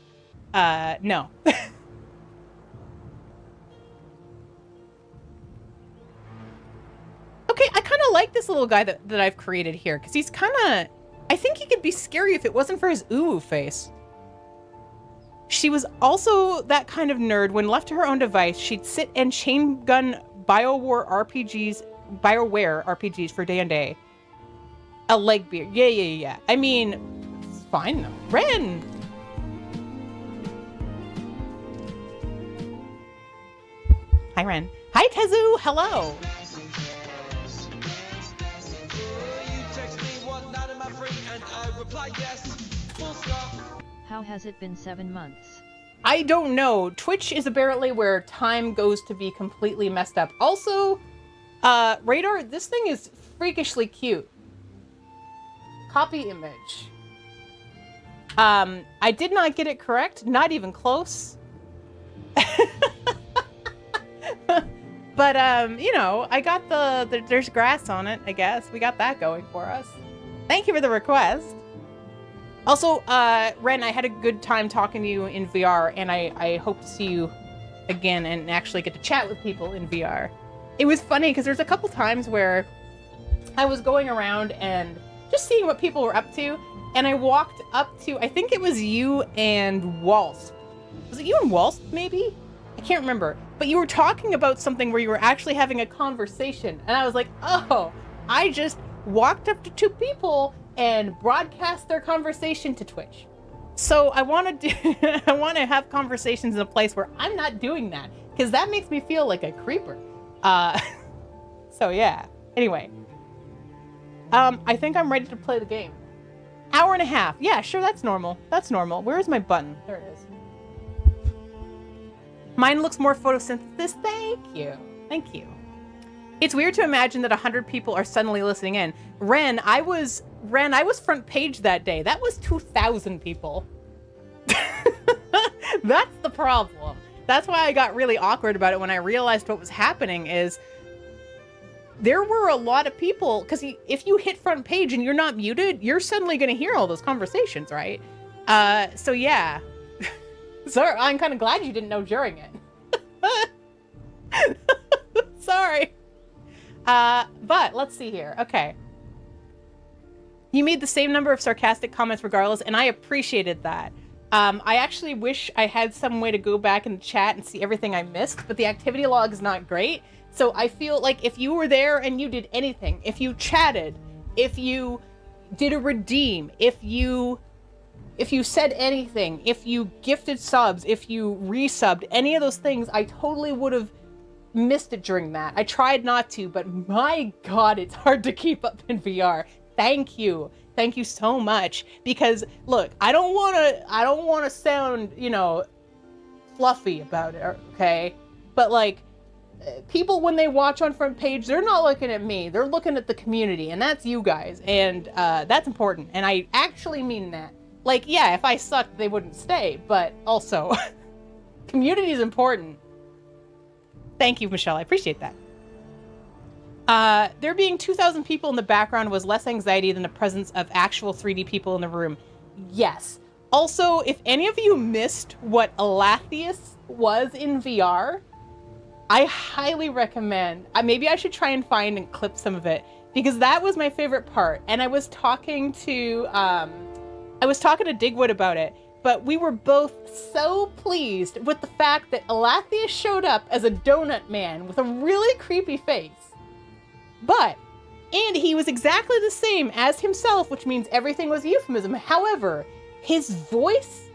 no. Okay, I kind of like this little guy that I've created here, because he's kind of... I think he could be scary if it wasn't for his ooh face. She was also that kind of nerd. When left to her own device, she'd sit and chain gun BioWare RPGs for day and day. A leg beard. Yeah. I mean, it's fine though. Ren! Hi, Ren. Hi, Tezu. Hello. How has it been 7 months? I don't know. Twitch is apparently where time goes to be completely messed up. Also, Radar, this thing is freakishly cute. Copy image. I did not get it correct. Not even close. But, you know, I got there's grass on it, I guess. We got that going for us. Thank you for the request. Also, Ren, I had a good time talking to you in VR, and I hope to see you again and actually get to chat with people in VR. It was funny, because there's a couple times where I was going around and just seeing what people were up to, and I walked up to, I think it was you and Waltz. Was it you and Waltz, maybe? I can't remember. But you were talking about something where you were actually having a conversation, and I was like, oh, I just walked up to two people and broadcast their conversation to Twitch. So I want to have conversations in a place where I'm not doing that, because that makes me feel like a creeper. So yeah. Anyway, I think I'm ready to play the game. Hour and a half. Yeah, sure, that's normal. That's normal. Where is my button? There it is. Mine looks more photosynthesis. Thank you. Thank you. It's weird to imagine that 100 people are suddenly listening in. Ren, I was front page that day. That was 2,000 people. That's the problem. That's why I got really awkward about it when I realized what was happening is there were a lot of people, because if you hit front page and you're not muted, you're suddenly going to hear all those conversations, right? So yeah. Sorry, I'm kind of glad you didn't know during it. Sorry. But let's see here. Okay. You made the same number of sarcastic comments regardless, and I appreciated that. I actually wish I had some way to go back in the chat and see everything I missed, but the activity log is not great. So I feel like if you were there and you did anything, if you chatted, if you did a redeem, if you said anything, if you gifted subs, if you resubbed, any of those things, I totally would have missed it during that. I tried not to, but my God, it's hard to keep up in VR. Thank you. Thank you so much. Because look, I don't want to sound, you know, fluffy about it, okay? But like, people, when they watch on front page, they're not looking at me. They're looking at the community, and that's you guys. And that's important. And I actually mean that. Like, yeah, if I sucked, they wouldn't stay. But also, community is important. Thank you, Michelle. I appreciate that. There being 2,000 people in the background was less anxiety than the presence of actual 3D people in the room. Yes. Also, if any of you missed what Alathius was in VR, I highly recommend. Maybe I should try and find and clip some of it, because that was my favorite part. And I was talking to Digwood about it, but we were both so pleased with the fact that Alathius showed up as a donut man with a really creepy face. And he was exactly the same as himself, which means everything was a euphemism. However, his voice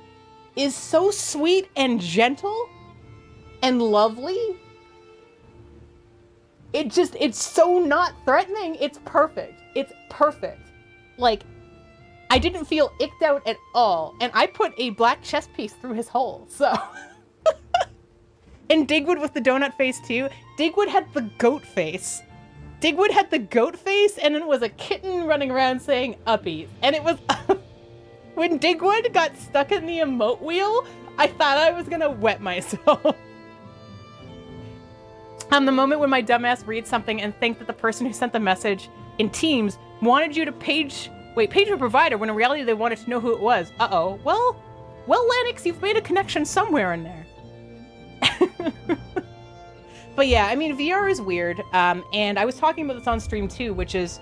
is so sweet and gentle and lovely. It's so not threatening. It's perfect. It's perfect. Like, I didn't feel icked out at all. And I put a black chess piece through his hole, so. And Digwood with the donut face too. Digwood had the goat face. Digwood had the goat face, and it was a kitten running around saying uppies. And it was, when Digwood got stuck in the emote wheel, I thought I was gonna wet myself. The moment when my dumbass reads something and think that the person who sent the message in Teams wanted you to page your provider, when in reality they wanted to know who it was. Uh-oh. Well, Lennox, you've made a connection somewhere in there. But yeah, I mean, VR is weird, and I was talking about this on stream too, which is,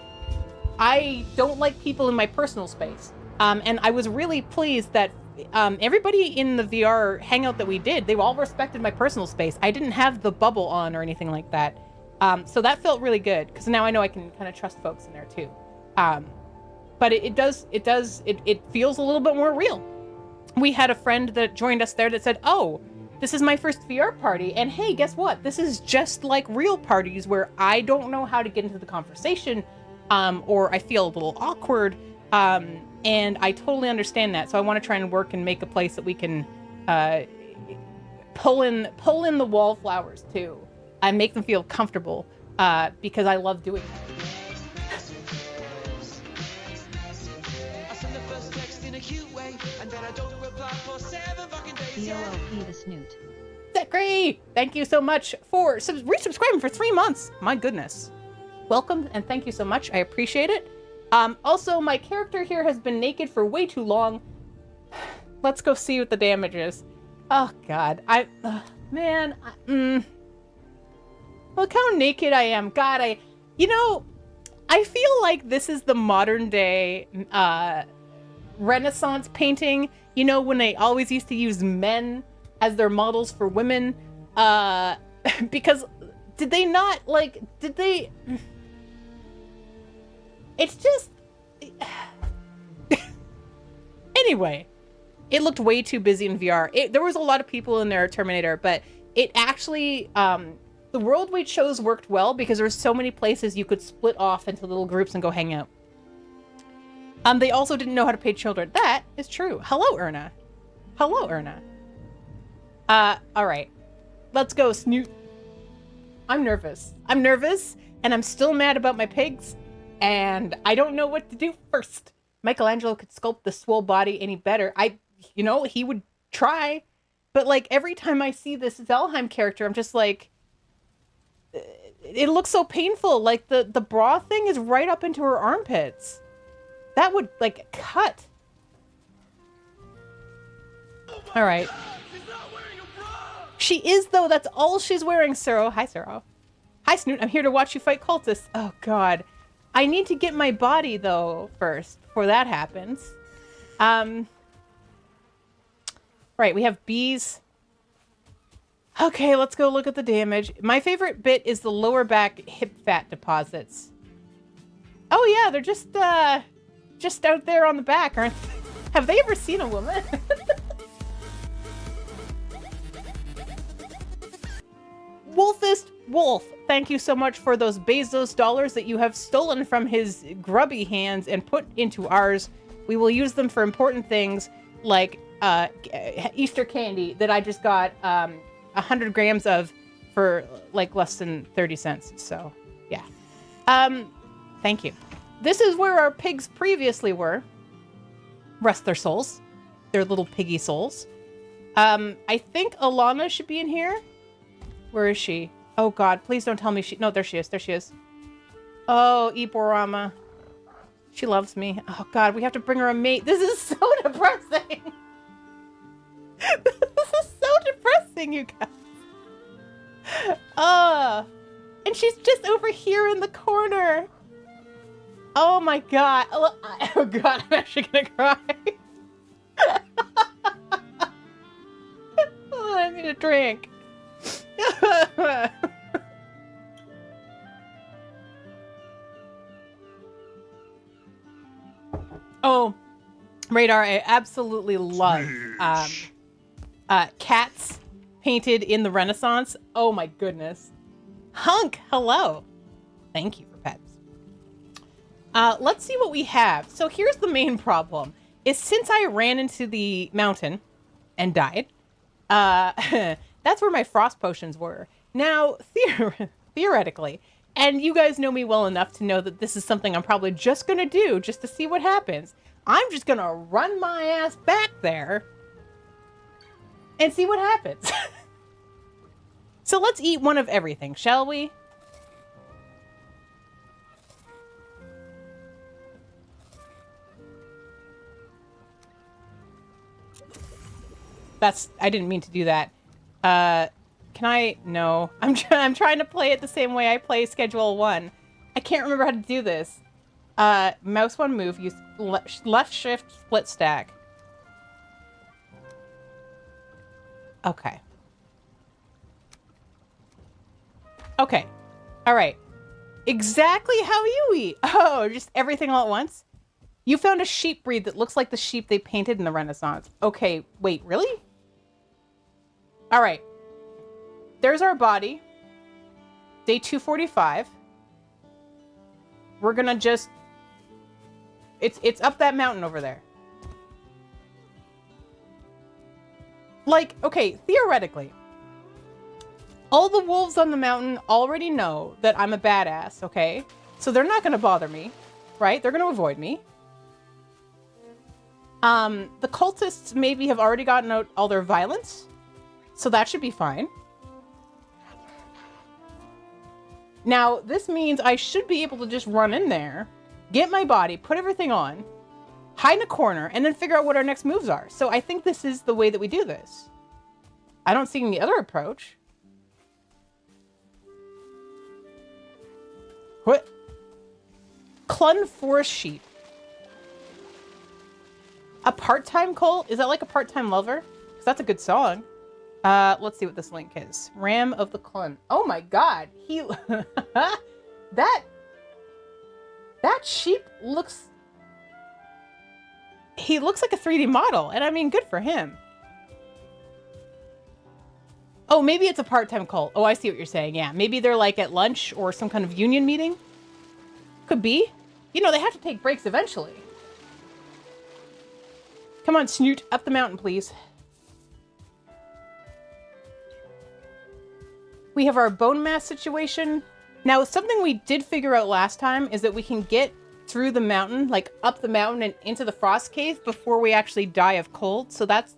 I don't like people in my personal space, and I was really pleased that everybody in the VR hangout that we did, they all respected my personal space. I didn't have the bubble on or anything like that, so that felt really good, because now I know I can kind of trust folks in there too. But it feels a little bit more real. We had a friend that joined us there that said, oh, this is my first VR party, and hey, guess what? This is just like real parties where I don't know how to get into the conversation, or I feel a little awkward, and I totally understand that. So I want to try and work and make a place that we can pull in the wallflowers too, and make them feel comfortable, because I love doing that. COLP the snoot. Zachary, thank you so much for resubscribing for 3 months. My goodness. Welcome, and thank you so much. I appreciate it. Also, my character here has been naked for way too long. Let's go see what the damage is. Oh, God. Look how naked I am. God, I feel like this is the modern day Renaissance painting. You know, when they always used to use men as their models for women, because it's just, anyway, it looked way too busy in VR. There was a lot of people in there, Terminator, but it actually, the worldwide shows worked well because there's so many places you could split off into little groups and go hang out. They also didn't know how to pay children. That is true. Hello, Erna. Hello, Erna. All right. Let's go, Snoot. I'm nervous. And I'm still mad about my pigs, and I don't know what to do first. Michelangelo could sculpt the swole body any better. He would try, but like every time I see this Valheim character, I'm just like, it looks so painful. Like the bra thing is right up into her armpits. That would, like, cut. All right. She is, though. That's all she's wearing, Suro. Hi, Suro. Hi, Snoot. I'm here to watch you fight cultists. Oh, God. I need to get my body, though, first, before that happens. Right, we have bees. Okay, let's go look at the damage. My favorite bit is the lower back hip fat deposits. Oh, yeah, they're just out there on the back, aren't they? Have they ever seen a woman? Wolfist Wolf, thank you so much for those Bezos dollars that you have stolen from his grubby hands and put into ours. We will use them for important things like Easter candy that I just got 100 grams of for like less than 30 cents. So, yeah. Thank you. This is where our pigs previously were. Rest their souls. Their little piggy souls. I think Alana should be in here. Where is she? Oh, God. Please don't tell me she... No, there she is. There she is. Oh, Iborama. She loves me. Oh, God. We have to bring her a mate. This is so depressing. This is so depressing, you guys. And she's just over here in the corner. Oh, my God. Oh, God. I'm actually going to cry. Oh, I need a drink. Oh, Radar, I absolutely love cats painted in the Renaissance. Oh my goodness. Hunk, hello. Thank you for pets. Let's see what we have. So here's the main problem, is since I ran into the mountain and died, that's where my frost potions were. Now, theoretically, and you guys know me well enough to know that this is something I'm probably just going to do just to see what happens. I'm just going to run my ass back there and see what happens. So let's eat one of everything, shall we? I didn't mean to do that. Can I? No. I'm trying to play it the same way I play Schedule 1. I can't remember how to do this. Mouse 1 move, use left shift split stack. Okay. Okay. All right. Exactly how you eat. Oh, just everything all at once? You found a sheep breed that looks like the sheep they painted in the Renaissance. Okay, wait, really? All right. There's our body. Day 245. We're gonna just... It's up that mountain over there. Like, okay, theoretically, all the wolves on the mountain already know that I'm a badass, okay? So they're not gonna bother me, right? They're gonna avoid me. The cultists maybe have already gotten out all their violence, so that should be fine. Now, this means I should be able to just run in there, get my body, put everything on, hide in a corner, and then figure out what our next moves are. So I think this is the way that we do this. I don't see any other approach. What? Clun Forest Sheep. A part-time cult? Is that like a part-time lover? Because that's a good song. Let's see what this link is. Ram of the Clun. Oh my god. He... that sheep looks... He looks like a 3D model. And I mean, good for him. Oh, maybe it's a part-time cult. Oh, I see what you're saying. Yeah, maybe they're like at lunch or some kind of union meeting. Could be. You know, they have to take breaks eventually. Come on, Snoot. Up the mountain, please. We have our bone mass situation. Now, something we did figure out last time is that we can get through the mountain, like up the mountain and into the frost cave before we actually die of cold. So that's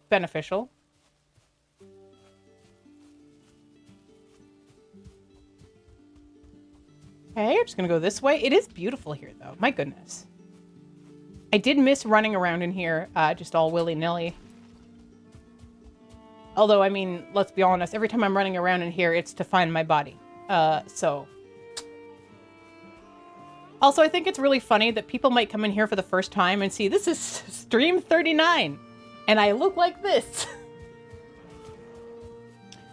beneficial. Okay, I'm just gonna go this way. It is beautiful here, though. My goodness. I did miss running around in here, just all willy-nilly. Although, I mean, let's be honest, every time I'm running around in here, it's to find my body. So. Also, I think it's really funny that people might come in here for the first time and see, this is stream 39, and I look like this.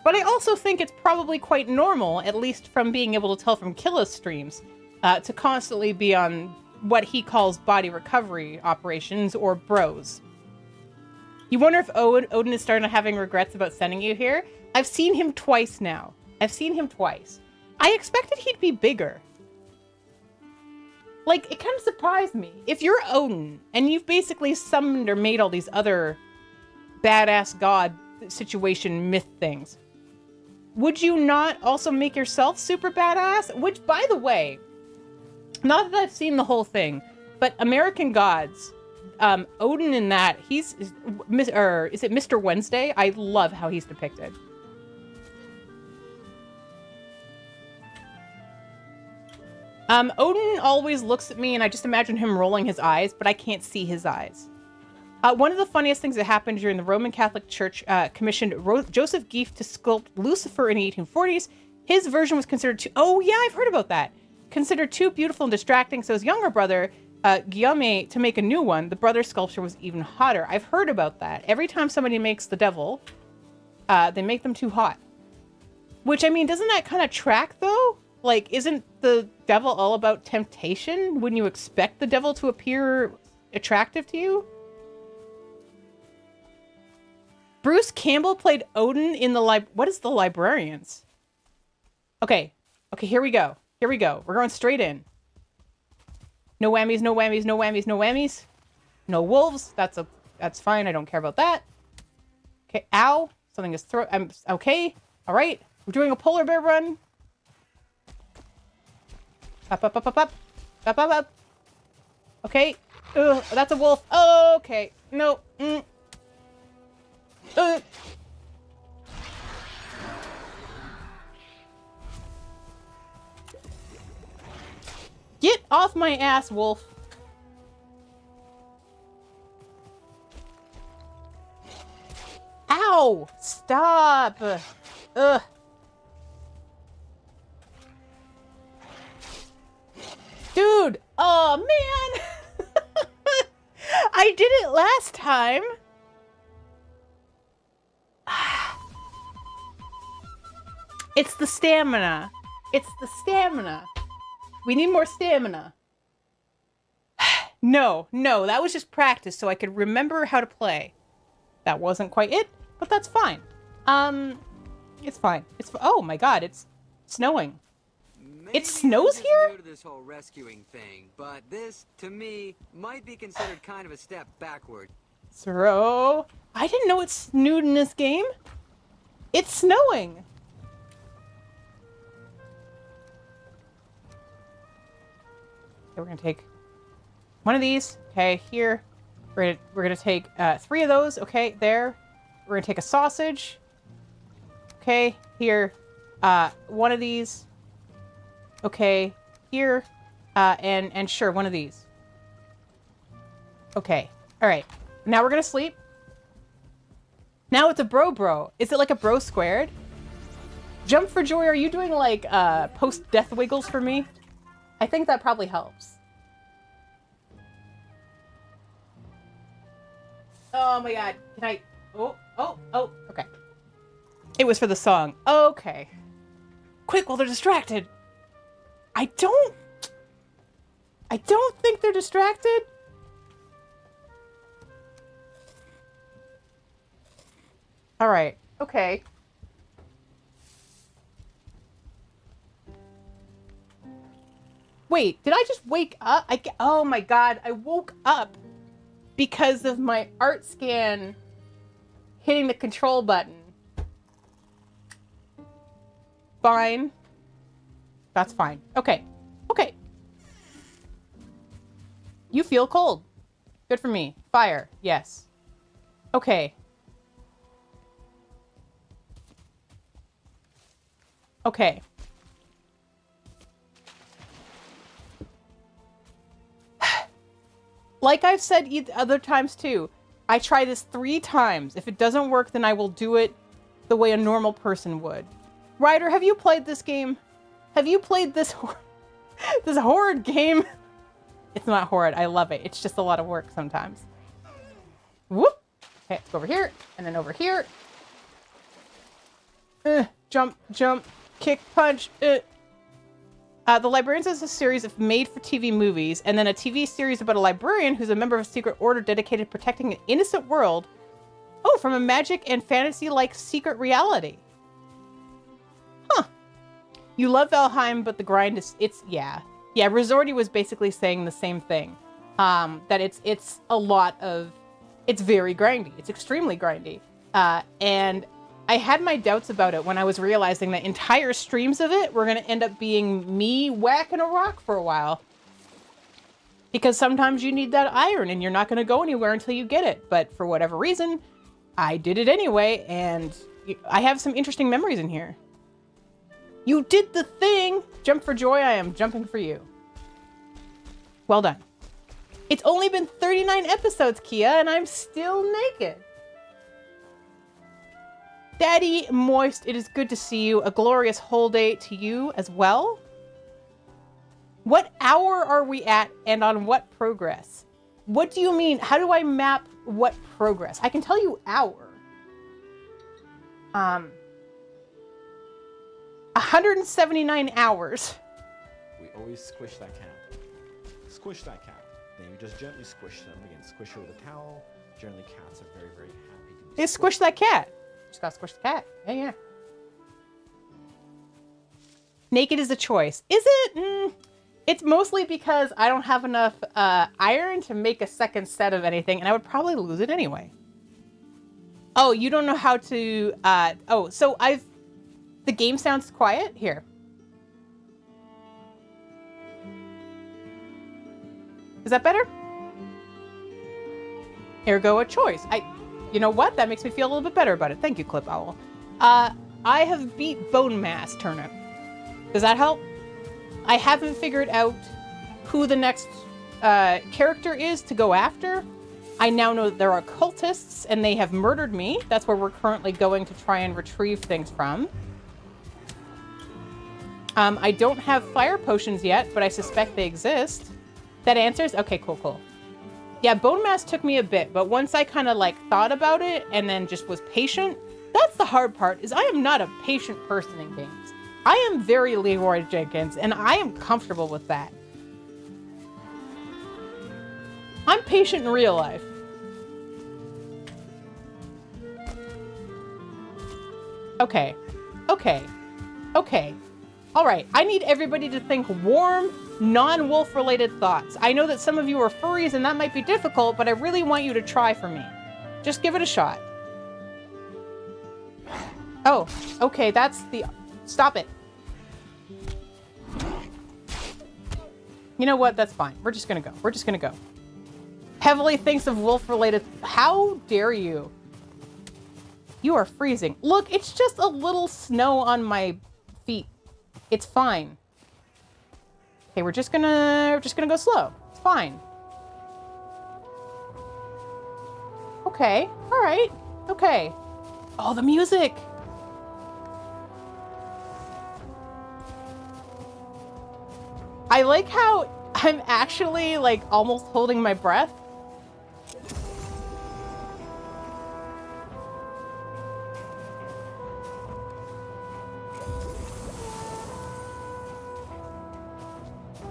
But I also think it's probably quite normal, at least from being able to tell from Killis streams, to constantly be on what he calls body recovery operations, or bros. You wonder if Odin is starting to having regrets about sending you here? I've seen him twice now. I've seen him twice. I expected he'd be bigger. Like, it kind of surprised me. If you're Odin, and you've basically summoned or made all these other badass god situation myth things, would you not also make yourself super badass? Which, by the way, not that I've seen the whole thing, but American Gods, Odin in that, is it Mr. Wednesday? I love how he's depicted. Odin always looks at me and I just imagine him rolling his eyes, but I can't see his eyes. One of the funniest things that happened during the Roman Catholic Church commissioned Joseph Gief to sculpt Lucifer in the 1840s. His version was considered too... Oh, yeah, I've heard about that. Considered too beautiful and distracting, so his younger brother, Guillaume, to make a new one, the brother's sculpture was even hotter. I've heard about that. Every time somebody makes the devil, they make them too hot. Which, I mean, doesn't that kind of track, though? Like, isn't the devil all about temptation? Wouldn't you expect the devil to appear attractive to you? Bruce Campbell played Odin in the What is the Librarians? Okay. Okay, here we go. Here we go. We're going straight in. No whammies, no whammies, no whammies, no whammies. No wolves. That's fine. I don't care about that. Okay, ow. Something is I'm okay. All right. We're doing a polar bear run. Up, up, up, up, up. Up, up, up. Okay. Ugh, that's a wolf. Oh, okay. No. Get off my ass, wolf. Ow! Stop! Ugh. Dude! Oh, man! I did it last time. It's the stamina. It's the stamina. We need more stamina. No, that was just practice so I could remember how to play. That wasn't quite it, but that's fine. It's fine. Oh my god, it's snowing. Maybe It snows I'm just here? new to this whole rescuing thing, but this, to me, might be considered kind of a step backward. So, I didn't know it snowed in this game. It's snowing. Okay, we're gonna take one of these. Okay, here. We're gonna take 3 of those. Okay, there. We're gonna take a sausage. Okay, here. 1 of these. Okay, here. And sure, 1 of these. Okay. All right. Now we're gonna sleep. Now it's a bro. Is it like a bro squared? Jump for joy. Are you doing like post-death wiggles for me? I think that probably helps. Oh my god. Can I... Oh. Okay. It was for the song. Okay. Quick, while they're distracted. I don't think they're distracted. All right. Okay. Wait, did I just wake up? Oh my god, I woke up because of my art scan hitting the control button. Fine. That's fine. Okay. Okay. You feel cold. Good for me. Fire. Yes. Okay. Okay. Like I've said other times too, I try this 3 times. If it doesn't work, then I will do it the way a normal person would. Ryder, have you played this game? have you played this this horrid game? It's not horrid. I love it. It's just a lot of work sometimes. Whoop. Okay, let's go over here and then over here. Jump, jump, kick, punch. The Librarians is a series of made-for-TV movies, and then a TV series about a librarian who's a member of a secret order dedicated to protecting an innocent world. Oh, from a magic and fantasy-like secret reality. Huh. You love Valheim, but the grind is, yeah. Yeah, Resorty was basically saying the same thing. That it's a lot of, it's very grindy. It's extremely grindy. And I had my doubts about it when I was realizing that entire streams of it were going to end up being me whacking a rock for a while. Because sometimes you need that iron and you're not going to go anywhere until you get it. But for whatever reason, I did it anyway, and I have some interesting memories in here. You did the thing! Jump for joy, I am jumping for you. Well done. It's only been 39 episodes, Kia, and I'm still naked. Daddy Moist, it is good to see you. A glorious whole day to you as well. What hour are we at and on what progress? What do you mean? How do I map what progress? I can tell you hour. 179 hours. We always squish that cat. Squish that cat. Then you just gently squish them. Again, squish her with a towel. Generally, cats are very, very happy to be Hey, squish that cat. Just gotta squish the cat. Yeah, yeah. Naked is a choice. Is it? It's mostly because I don't have enough iron to make a second set of anything, and I would probably lose it anyway. Oh, you don't know how to... so the game sounds quiet? Here. Is that better? Ergo a choice. You know what? That makes me feel a little bit better about it. Thank you, Clip Owl. I have beat Bone Mass Turnip. Does that help? I haven't figured out who the next character is to go after. I now know that there are cultists, and they have murdered me. That's where we're currently going to try and retrieve things from. I don't have fire potions yet, but I suspect they exist. That answers? Okay, cool, cool. Yeah, Bone Mass took me a bit, but once I kind of like thought about it and then just was patient, that's the hard part, is I am not a patient person in games. I am very Leroy Jenkins, and I am comfortable with that. I'm patient in real life. Okay. Okay. Okay. All right. I need everybody to think warm, non-wolf related thoughts. I know that some of you are furries and that might be difficult, but I really want you to try for me. Just give it a shot. Oh, okay. That's the... Stop it. You know what? That's fine. We're just gonna go. We're just gonna go. Heavily thinks of wolf-related... How dare you? You are freezing. Look, it's just a little snow on my feet. It's fine. Okay, we're just gonna go slow. It's fine. Okay. All right. Okay. Oh, the music. I like how I'm actually like almost holding my breath.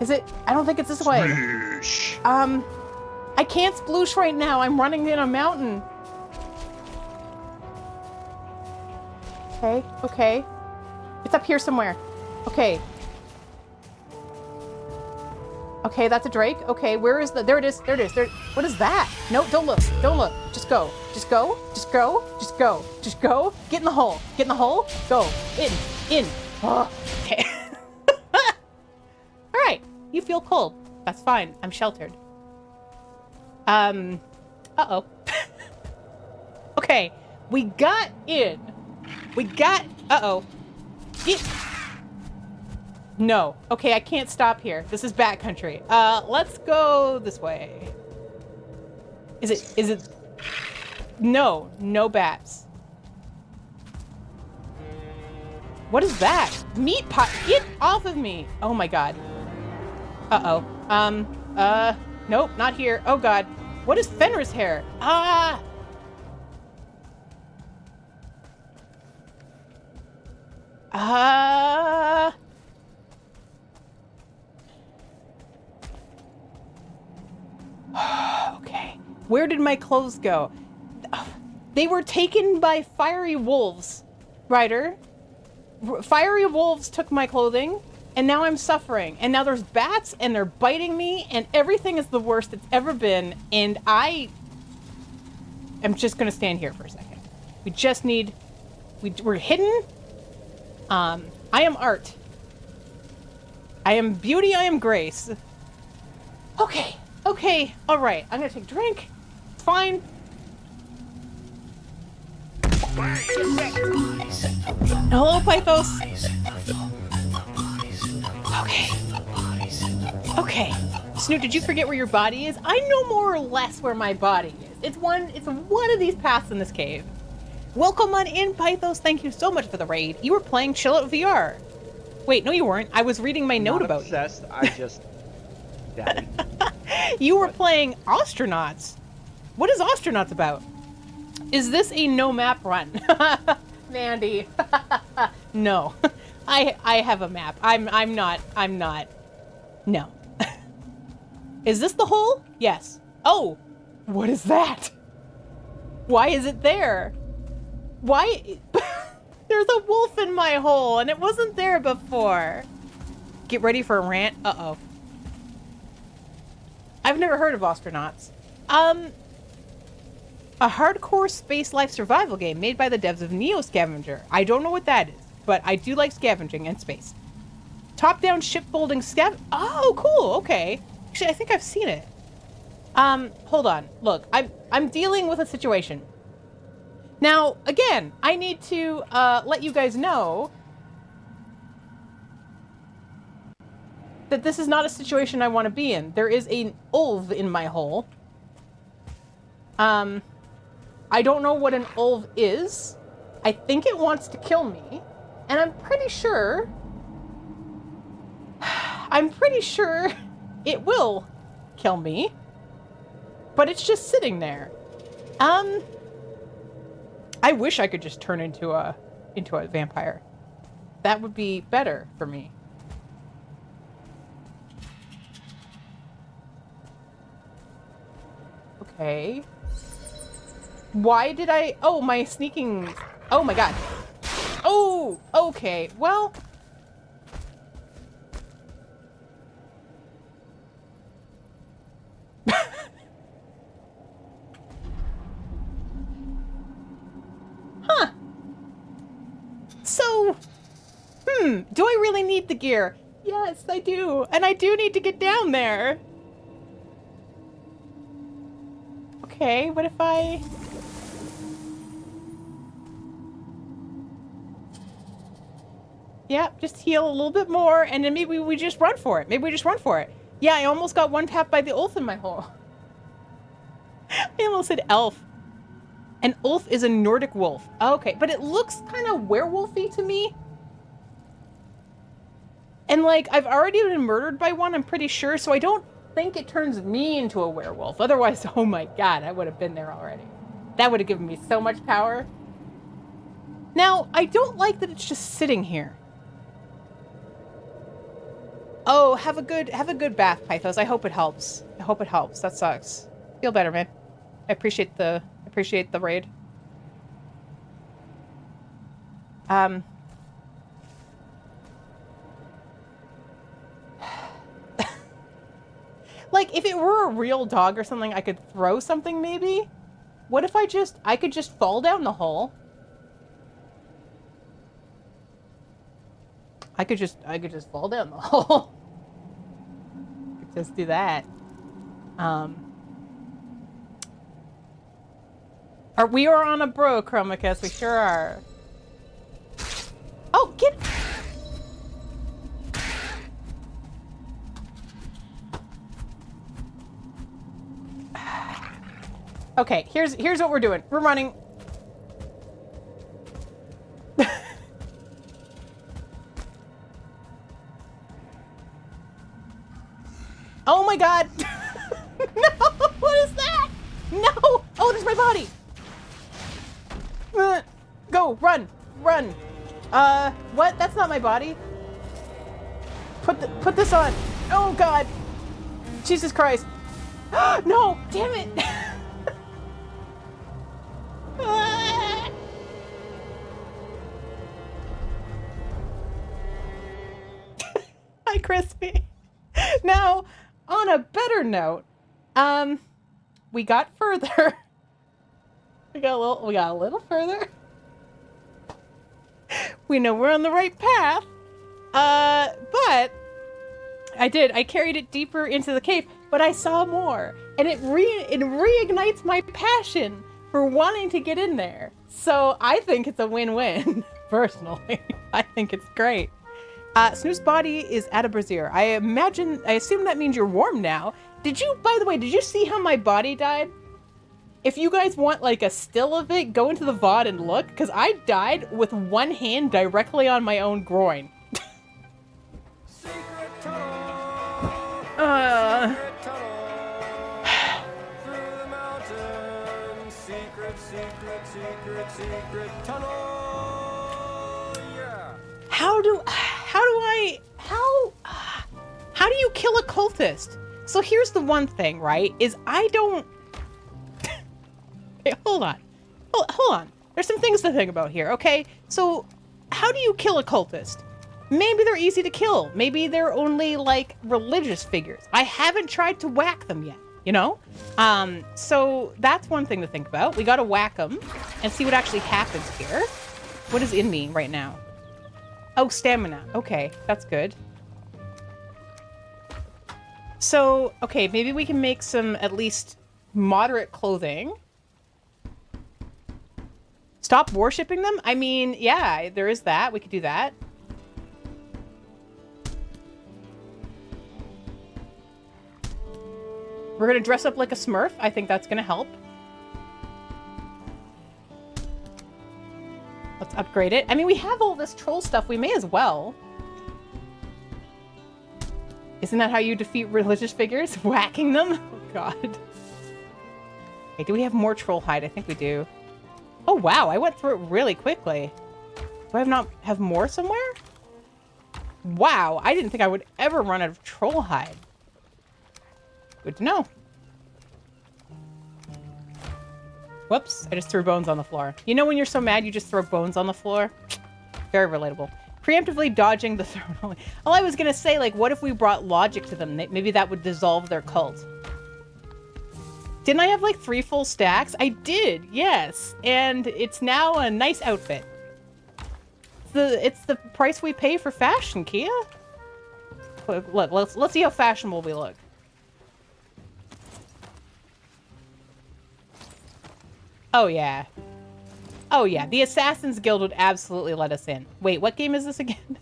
Is it? I don't think it's this way. Sploosh. I can't sploosh right now. I'm running in a mountain. Okay, okay. It's up here somewhere. Okay. Okay, that's a drake. Okay, where is the... There it is. There it is. There... What is that? No, don't look. Don't look. Just go. Just go. Just go. Just go. Just go. Get in the hole. Get in the hole. Go. In. In. Oh, okay. All right. You feel cold. That's fine. I'm sheltered. Uh-oh. Okay. We got in. We got... Uh-oh. No. Okay, I can't stop here. This is backcountry. Let's go this way. Is it... No. No bats. What is that? Meat pie. Get off of me. Oh my god. Uh-oh. Nope, not here. Oh god. What is Fenris hair? Ah! Okay. Where did my clothes go? They were taken by fiery wolves, Ryder. Fiery wolves took my clothing, and now I'm suffering. And now there's bats, and they're biting me, and everything is the worst it's ever been. And I am just going to stand here for a second. We just need... We're hidden. I am art. I am beauty, I am grace. Okay. Okay. All right. I'm going to take a drink. It's fine. Hello, Pythos. Okay. Okay. Snoot, did you forget where your body is? I know more or less where my body is. It's one of these paths in this cave. Welcome on in, Pythos. Thank you so much for the raid. You were playing Chill Out VR. Wait, no you weren't. I was reading my note about obsessed. I just... Daddy. You were playing Astronauts. What is Astronauts about? Is this a no map run? Mandy. No. I have a map. I'm not. No. Is this the hole? Yes. Oh, what is that? Why is it there? Why? There's a wolf in my hole and it wasn't there before. Get ready for a rant. Uh-oh. I've never heard of Astronauts. A hardcore space life survival game made by the devs of Neo Scavenger. I don't know what that is, but I do like scavenging and space. Top-down ship-folding Oh, cool. Okay. Actually, I think I've seen it. Hold on. Look, I'm dealing with a situation. Now, again, I need to let you guys know that this is not a situation I want to be in. There is an ulv in my hole. I don't know what an ulv is. I think it wants to kill me. And I'm pretty sure it will kill me. But it's just sitting there. I wish I could just turn into a vampire. That would be better for me. Okay. Why did I... Oh, my sneaking... Oh, my God. Oh, okay. Well... Huh. So... Do I really need the gear? Yes, I do. And I do need to get down there. Okay, what if I... Yeah, just heal a little bit more, and then maybe we just run for it. Yeah, I almost got one tap by the ulf in my hole. I almost said elf. An ulf is a Nordic wolf. Okay, but it looks kind of werewolfy to me. And, like, I've already been murdered by one, I'm pretty sure, so I don't think it turns me into a werewolf. Otherwise, oh my god, I would have been there already. That would have given me so much power. Now, I don't like that it's just sitting here. Oh, have a good bath, Pythos. I hope it helps. That sucks. Feel better, man. I appreciate the raid. Like, if it were a real dog or something, I could throw something, maybe? What if I could just fall down the hole? I could just fall down the hole. Just do that. We are on a bro, Chromicus. We sure are. Oh, get... Okay, here's what we're doing. We're running. my god! No! What is that? No! Oh, there's my body! Go! Run! Run! What? That's not my body. Put this on. Oh god! Jesus Christ! No! Damn it! Hi, Crispy. Now, on a better note, we got further. We got a little further. We know we're on the right path. But I carried it deeper into the cave, but I saw more, and it reignites my passion for wanting to get in there. So I think it's a win-win, personally. I think it's great. Snoop's body is at a brazier. I assume that means you're warm now. By the way, did you see how my body died? If you guys want like a still of it, go into the VOD and look, because I died with one hand directly on my own groin. Secret tunnel. Secret tunnel. Through the mountains. Secret tunnel. Yeah. How do you kill a cultist? So here's the one thing, right? Is I don't... Okay, hold on. Hold on. There's some things to think about here, okay? So, how do you kill a cultist? Maybe they're easy to kill. Maybe they're only, like, religious figures. I haven't tried to whack them yet, you know? So that's one thing to think about. We gotta whack them and see what actually happens here. What is in me right now? Oh, stamina. Okay, that's good. So, okay, maybe we can make some, at least, moderate clothing. Stop worshipping them? I mean, yeah, there is that. We could do that. We're gonna dress up like a Smurf. I think that's gonna help. Let's upgrade it. I mean, we have all this troll stuff. We may as well. Isn't that how you defeat religious figures? Whacking them? Oh, God. Okay, do we have more troll hide? I think we do. Oh, wow. I went through it really quickly. Do I not have more somewhere? Wow. I didn't think I would ever run out of troll hide. Good to know. Whoops. I just threw bones on the floor. You know when you're so mad you just throw bones on the floor? Very relatable. Preemptively dodging the throne. All I was going to say, like, what if we brought logic to them? Maybe that would dissolve their cult. Didn't I have, like, 3 full stacks? I did, yes. And it's now a nice outfit. It's the price we pay for fashion, Kia. Look, let's see how fashionable we look. Oh, yeah. Oh, yeah. The Assassin's Guild would absolutely let us in. Wait, what game is this again?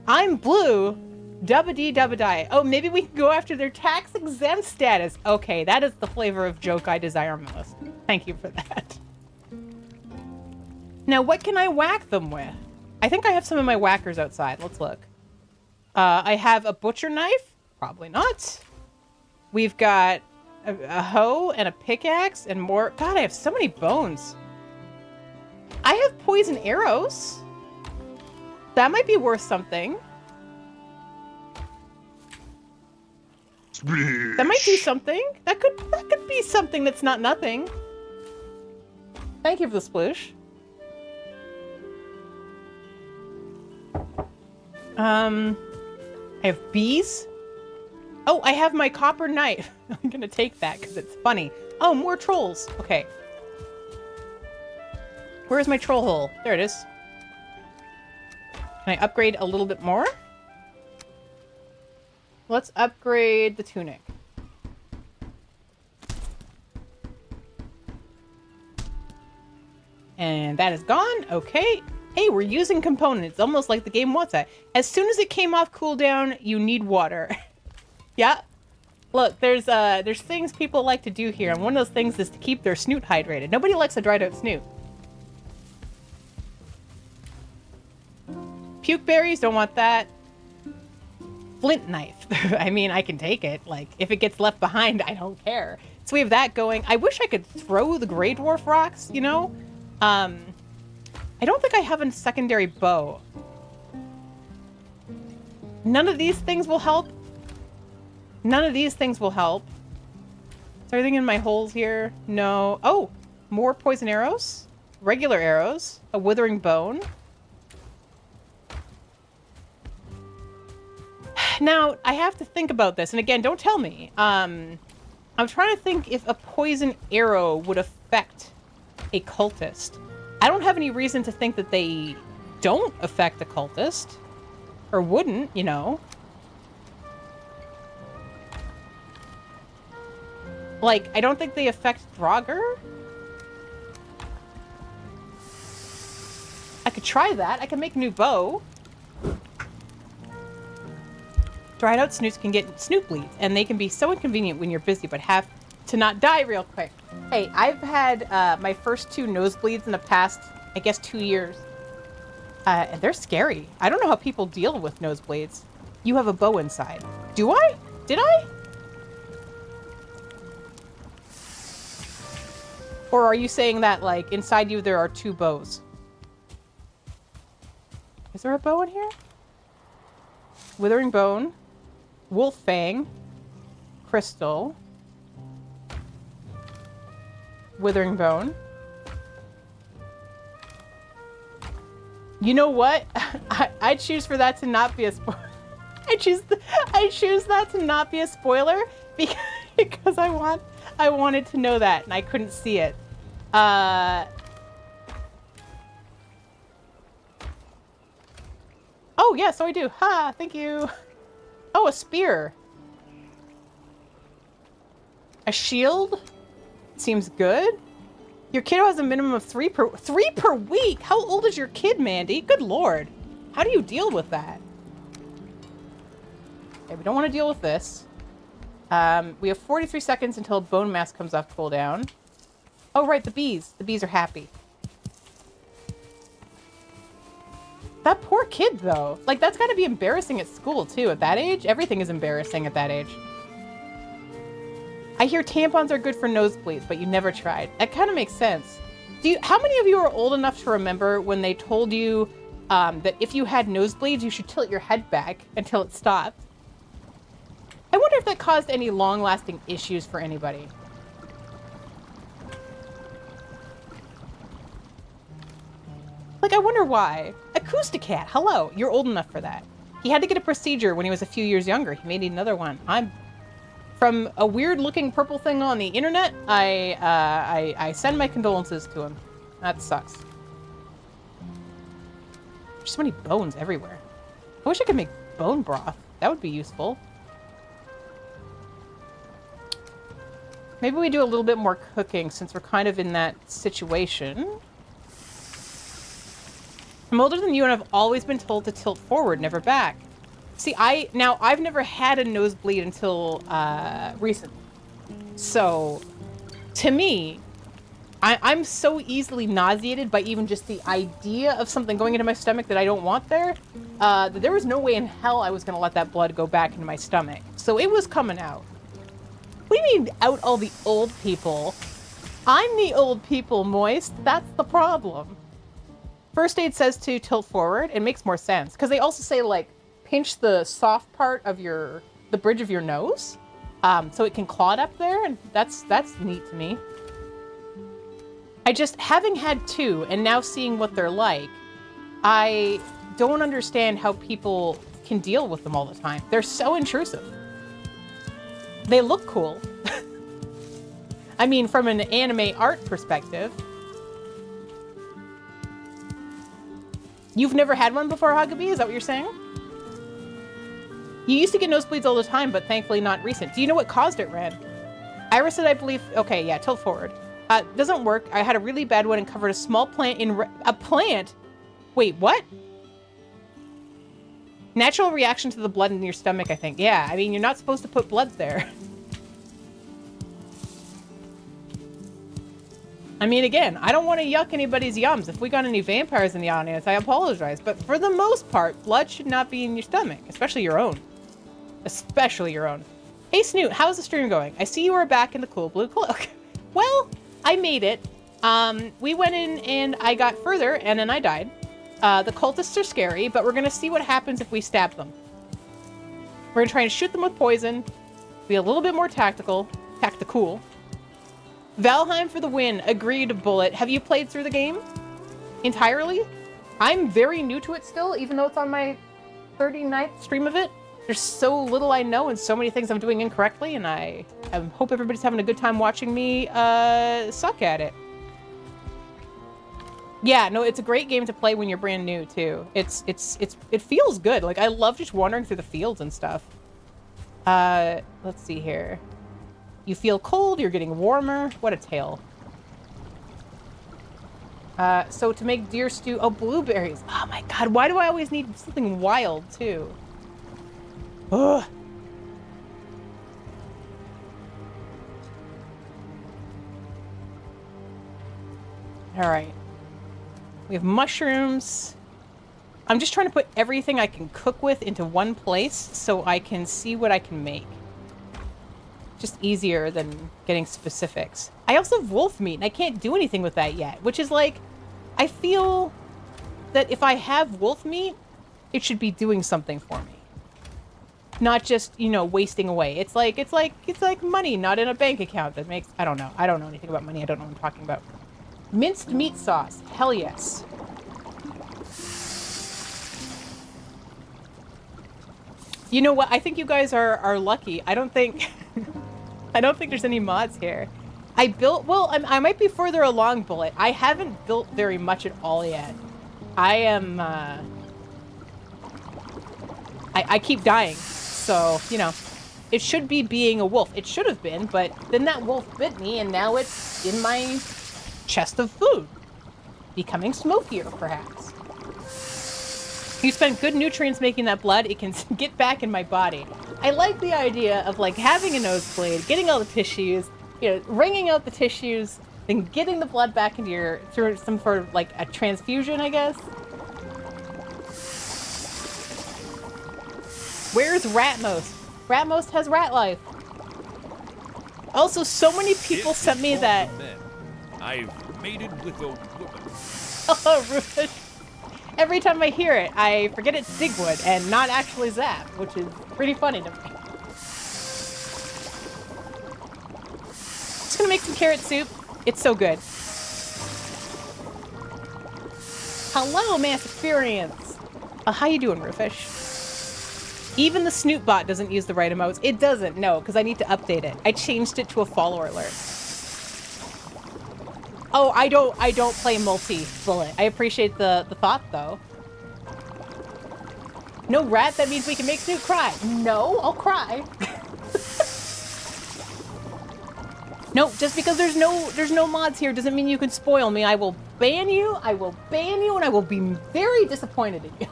I'm blue. Dubba-dee-dubba-die. Oh, maybe we can go after their tax-exempt status. Okay, that is the flavor of joke I desire most. Thank you for that. Now, what can I whack them with? I think I have some of my whackers outside. Let's look. I have a butcher knife. Probably not. We've got a hoe and a pickaxe and more. God, I have so many bones. I have poison arrows. That might be worth something. That might do something. That could be something that's not nothing. Thank you for the sploosh. I have bees. Oh, I have my copper knife. I'm gonna take that because it's funny. Oh, more trolls. Okay. Where's my troll hole? There it is. Can I upgrade a little bit more? Let's upgrade the tunic. And that is gone. Okay. Hey, we're using components. Almost like the game wants that. As soon as it came off cooldown, you need water. Yeah. Look, there's things people like to do here, and one of those things is to keep their snoot hydrated. Nobody likes a dried out snoot. Puke berries, don't want that. flint knife. I mean, I can take it. Like, if it gets left behind, I don't care. So we have that going. I wish I could throw the Grey Dwarf rocks, you know? I don't think I have a secondary bow. None of these things will help. None of these things will help. Is there anything in my holes here? No. Oh, more poison arrows. Regular arrows. A withering bone. Now, I have to think about this. And again, don't tell me. I'm trying to think if a poison arrow would affect a cultist. I don't have any reason to think that they don't affect a cultist. Or wouldn't, you know. Like, I don't think they affect Draugr. I could try that. I could make a new bow. Dried out snoots can get snoot bleeds, and they can be so inconvenient when you're busy, but have to not die real quick. Hey, I've had my first 2 nosebleeds in the past, I guess, 2 years. And they're scary. I don't know how people deal with nosebleeds. You have a bow inside. Do I? Did I? Or are you saying that, like, inside you there are 2 bows? Is there a bow in here? Withering Bone. Wolf Fang. Crystal. Withering Bone. You know what? I choose for that to not be a spoiler. I choose that to not be a spoiler because I wanted to know that and I couldn't see it. Oh yeah, so I do. Ha! Thank you. Oh, a spear. A shield? Seems good. Your kiddo has a minimum of 3 per week. How old is your kid, Mandy? Good lord. How do you deal with that? Okay, we don't want to deal with this. We have 43 seconds until bone mass comes off cooldown. Oh, right, the bees. The bees are happy. That poor kid, though. Like, that's got to be embarrassing at school, too. At that age, everything is embarrassing at that age. I hear tampons are good for nosebleeds, but you never tried. That kind of makes sense. How many of you are old enough to remember when they told you that if you had nosebleeds, you should tilt your head back until it stopped? I wonder if that caused any long-lasting issues for anybody. Like, I wonder why. Acousticat, hello. You're old enough for that. He had to get a procedure when he was a few years younger. He may need another one. From a weird-looking purple thing on the internet, I send my condolences to him. That sucks. There's so many bones everywhere. I wish I could make bone broth. That would be useful. Maybe we do a little bit more cooking since we're kind of in that situation. I'm older than you and I've always been told to tilt forward, never back. See, I've never had a nosebleed until recently. So, to me, I'm so easily nauseated by even just the idea of something going into my stomach that I don't want there, that there was no way in hell I was going to let that blood go back into my stomach. So it was coming out. What do you mean, out all the old people? I'm the old people, Moist. That's the problem. First aid says to tilt forward. It makes more sense. Because they also say, like, pinch the soft part of the bridge of your nose. So it can clot up there. And that's neat to me. I just, having had 2 and now seeing what they're like, I don't understand how people can deal with them all the time. They're so intrusive. They look cool. I mean, from an anime art perspective. You've never had one before, Huckabee? Is that what you're saying? You used to get nosebleeds all the time, but thankfully not recent. Do you know what caused it, Red? Iris said, I believe... Okay, yeah, tilt forward. Doesn't work. I had a really bad one and covered a small plant in... A plant? Wait, what? Natural reaction to the blood in your stomach, I think. Yeah, I mean, you're not supposed to put blood there. I mean, again, I don't want to yuck anybody's yums. If we got any vampires in the audience, I apologize. But for the most part, blood should not be in your stomach, especially your own. Especially your own. Hey Snoot, how's the stream going? I see you are back in the cool blue cloak. Well, I made it. We went in and I got further and then I died. The cultists are scary, but we're gonna see what happens if we stab them. We're gonna try and shoot them with poison. Be a little bit more tactical. Tactical. Valheim for the win. Agreed, Bullet. Have you played through the game entirely? I'm very new to it still, even though it's on my 39th stream of it. There's so little I know and so many things I'm doing incorrectly, and I hope everybody's having a good time watching me suck at it. Yeah, no, it's a great game to play when you're brand new too. It feels good. Like, I love just wandering through the fields and stuff. Let's see here. You feel cold, you're getting warmer. What a tale. So to make deer stew, oh, blueberries. Oh my god, why do I always need something wild too? Ugh. All right. We have mushrooms. I'm just trying to put everything I can cook with into one place so I can see what I can make. Just easier than getting specifics. I also have wolf meat, and I can't do anything with that yet, which is like, I feel that if I have wolf meat, it should be doing something for me. Not just, you know, wasting away. It's like money not in a bank account that makes, I don't know. I don't know anything about money. I don't know what I'm talking about. Minced meat sauce. Hell yes. You know what? I think you guys are lucky. I don't think I don't think there's any mods here. I built, well, I might be further along, Bullet. I haven't built very much at all yet. I am I keep dying. So, you know, it should be being a wolf. It should have been, but then that wolf bit me and now it's in my chest of food. Becoming smokier, perhaps. You spent good nutrients making that blood. It can get back in my body. I like the idea of like having a nosebleed, getting all the tissues, you know, wringing out the tissues, then getting the blood back into your, through some sort of like a transfusion, I guess. Where's Ratmost? Ratmost has rat life. Also, so many people sent me that. I've mated with a woman. Oh, Rufus. Every time I hear it, I forget it's Digwood and not actually Zap, which is pretty funny to me. Just gonna make some carrot soup. It's so good. Hello, Mass Experience. How you doing, Rufus? Even the Snoot bot doesn't use the right emotes. It doesn't, no, because I need to update it. I changed it to a follower alert. Oh, I don't play multi-bullet. I appreciate the thought, though. No rat, that means we can make Snoot cry. No, I'll cry. No, just because there's no mods here doesn't mean you can spoil me. I will ban you, and I will be very disappointed in you.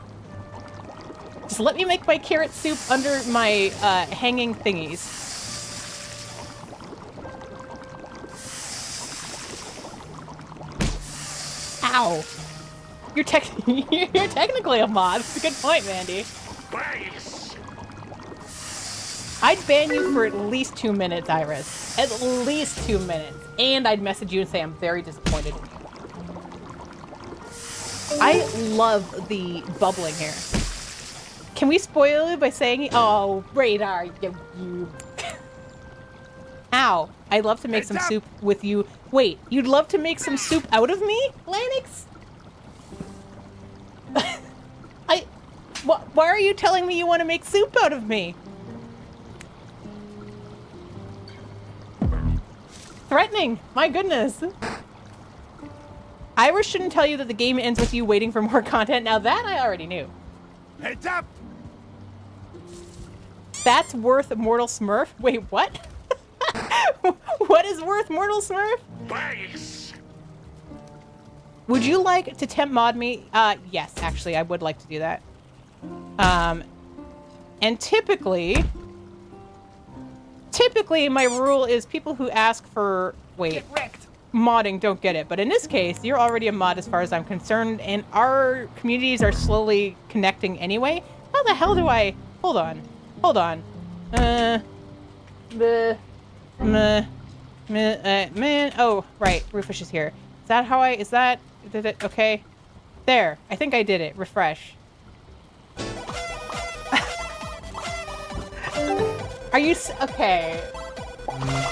Just let me make my carrot soup under my hanging thingies. Ow! You're technically a mod. That's a good point, Mandy. I'd ban you for at least 2 minutes, Iris. At least 2 minutes. And I'd message you and say I'm very disappointed in you. I love the bubbling here. Can we spoil it by saying, oh, radar, you. Ow. I'd love to make some soup with you. Wait, you'd love to make some soup out of me, Lanix? Why are you telling me you want to make soup out of me? Threatening, my goodness. Iris shouldn't tell you that the game ends with you waiting for more content. Now that I already knew. Heads up! That's worth Mortal Smurf? Wait, what? What is worth Mortal Smurf? Base! Would you like to temp mod me? Yes, actually, I would like to do that. And typically my rule is people who ask for, wait, modding don't get it. But in this case, you're already a mod as far as I'm concerned, and our communities are slowly connecting anyway. How the hell do I, hold on. Man. Oh, right. Rufus is here. Is that how did it? Okay. There. I think I did it. Refresh. Are you okay?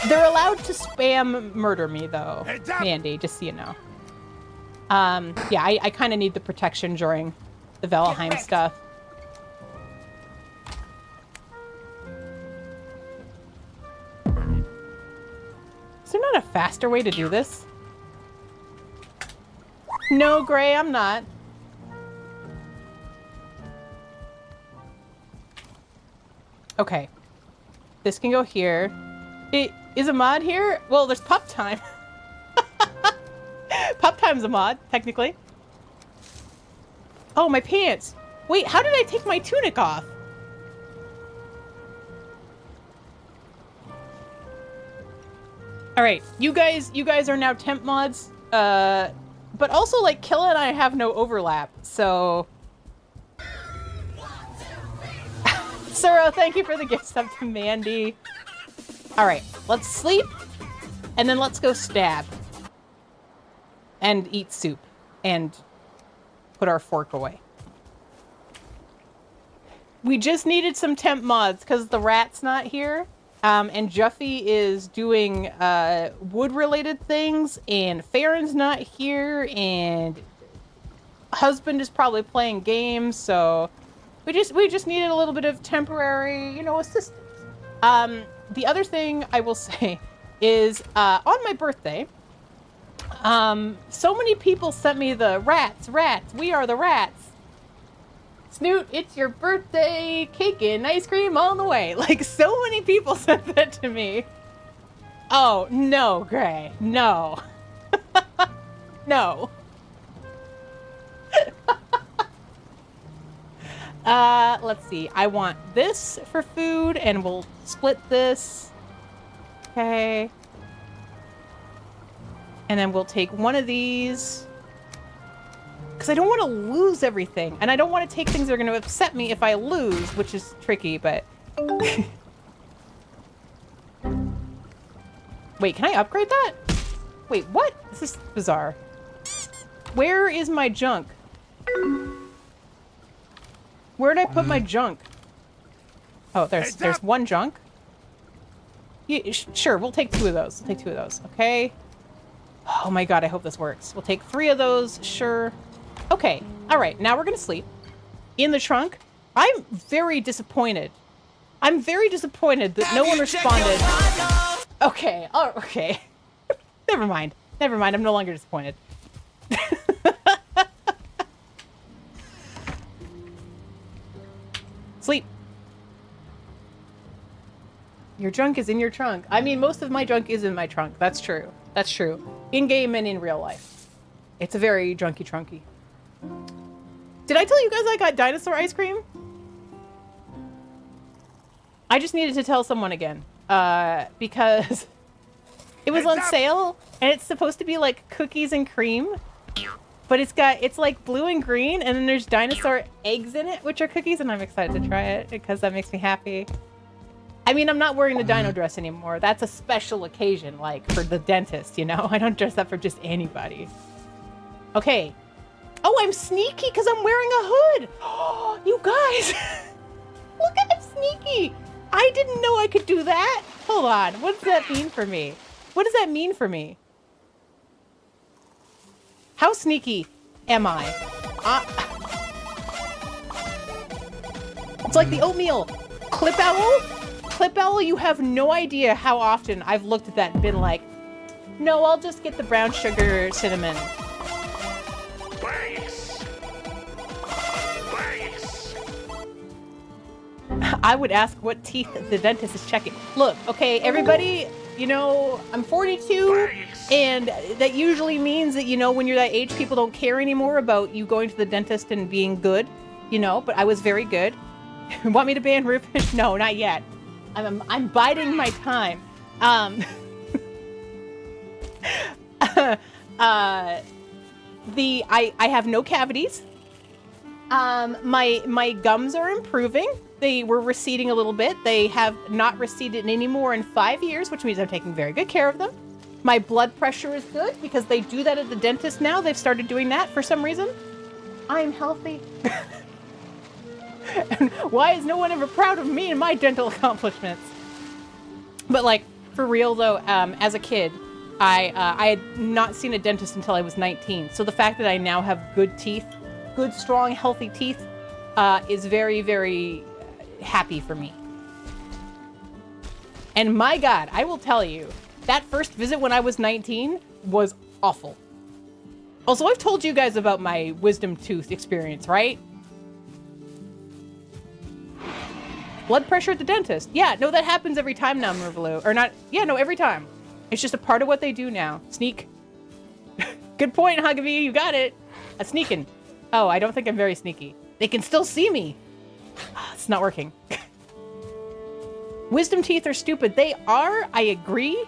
They're allowed to spam murder me though, Mandy, just so you know. Yeah, I kind of need the protection during the Valheim stuff. Is there not a faster way to do this? No, Gray, I'm not. Okay. This can go here. Is a mod here? Well, there's Pup Time. Pup Time's a mod, technically. Oh, my pants. Wait, how did I take my tunic off? All right, you guys are now temp mods. But also, like, Killa and I have no overlap, so... Suro, thank you for the gift sub to Mandy. All right, let's sleep, and then let's go stab. And eat soup, and put our fork away. We just needed some temp mods, because the rat's not here. And Juffy is doing wood-related things, and Farron's not here, and husband is probably playing games, so we just needed a little bit of temporary, assistance. The other thing I will say is on my birthday, so many people sent me the rats, we are the rats. Snoot, it's your birthday, cake and ice cream on the way. Like, so many people sent that to me. Oh, no, Gray. No. No. Let's see. I want this for food, and we'll split this. Okay. And then we'll take one of these. Because I don't want to lose everything. And I don't want to take things that are going to upset me if I lose, which is tricky, but... Wait, can I upgrade that? Wait, what? This is bizarre. Where is my junk? Where did I put my junk? Oh, there's one junk. Yeah, sure, we'll take two of those. We'll take two of those, okay? Oh my god, I hope this works. We'll take 3 of those, sure. Okay, alright, now we're gonna sleep. In the trunk. I'm very disappointed. I'm very disappointed that no one responded. Okay, oh, okay. Never mind, I'm no longer disappointed. Sleep. Your junk is in your trunk. I mean, most of my junk is in my trunk. That's true. That's true. In-game and in real life. It's a very junky trunky. Did I tell you guys I got dinosaur ice cream? I just needed to tell someone again. Because it was on sale, and it's supposed to be like cookies and cream. But it's like blue and green, and then there's dinosaur eggs in it, which are cookies, and I'm excited to try it because that makes me happy. I mean, I'm not wearing the dino dress anymore. That's a special occasion, like for the dentist, I don't dress up for just anybody. Okay. Oh, I'm sneaky because I'm wearing a hood. Oh, you guys. Look, I'm sneaky. I didn't know I could do that. Hold on. What does that mean for me? What does that mean for me? How sneaky am I? It's like the oatmeal. Clip owl? Clip owl, you have no idea how often I've looked at that and been like, no, I'll just get the brown sugar cinnamon. I would ask what teeth the dentist is checking. Look, okay, everybody, I'm 42, and that usually means that, when you're that age, people don't care anymore about you going to the dentist and being good, but I was very good. Want me to ban Rufus? No, not yet. I'm biding my time. I have no cavities. My gums are improving. they were receding a little bit. They have not receded anymore in 5 years, which means I'm taking very good care of them. My blood pressure is good because they do that at the dentist now. They've started doing that for some reason. I'm healthy. And why is no one ever proud of me and my dental accomplishments? But like, for real though, as a kid, I had not seen a dentist until I was 19. So the fact that I now have good teeth, good, strong, healthy teeth, is very, very happy for me. And my God, I will tell you, that first visit when I was 19 was awful. Also, I've told you guys about my wisdom tooth experience, right? Blood pressure at the dentist. Yeah, no, that happens every time now, Mervaloo. Or not, yeah, no, every time. It's just a part of what they do now. Sneak. Good point, Huggabee, you got it. A sneaking. Oh, I don't think I'm very sneaky. They can still see me. It's not working. Wisdom teeth are stupid. They are, I agree.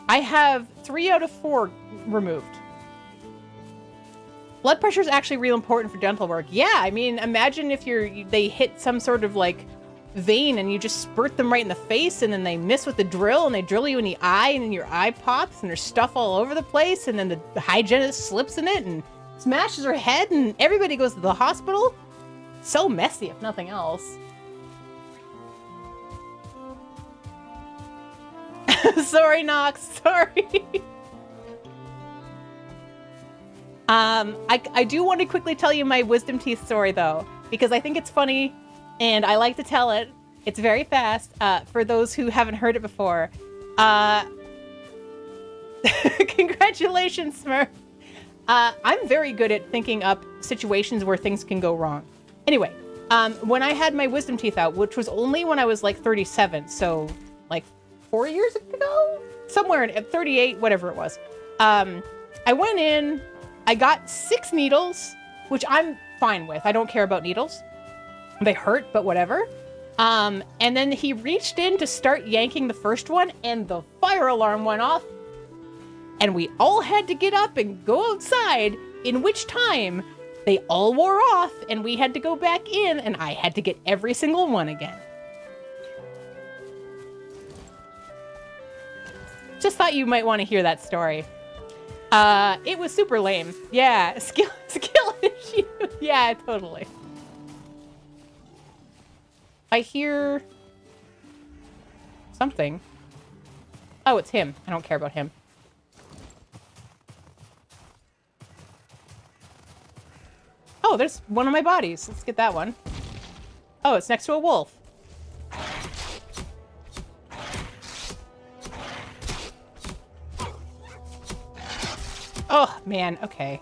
I have 3 out of 4 removed. Blood pressure is actually real important for dental work. Yeah, I mean, imagine if they hit some sort of like vein and you just spurt them right in the face and then they miss with the drill and they drill you in the eye and then your eye pops and there's stuff all over the place and then the hygienist slips in it and smashes her head and everybody goes to the hospital. So messy, if nothing else. Sorry, Nox. Sorry. I do want to quickly tell you my wisdom teeth story, though, because I think it's funny, and I like to tell it. It's very fast, for those who haven't heard it before. Congratulations, Smurf. I'm very good at thinking up situations where things can go wrong. Anyway, when I had my wisdom teeth out, which was only when I was like 37, so like 4 years ago? Somewhere in 38, whatever it was. I went in, I got 6 needles, which I'm fine with. I don't care about needles. They hurt, but whatever. And then he reached in to start yanking the first one, and the fire alarm went off. And we all had to get up and go outside, in which time they all wore off, and we had to go back in, and I had to get every single one again. Just thought you might want to hear that story. It was super lame. Yeah, skill issue. Yeah, totally. I hear something. Oh, it's him. I don't care about him. Oh, there's one of my bodies. Let's get that one. Oh, it's next to a wolf. Oh, man. Okay.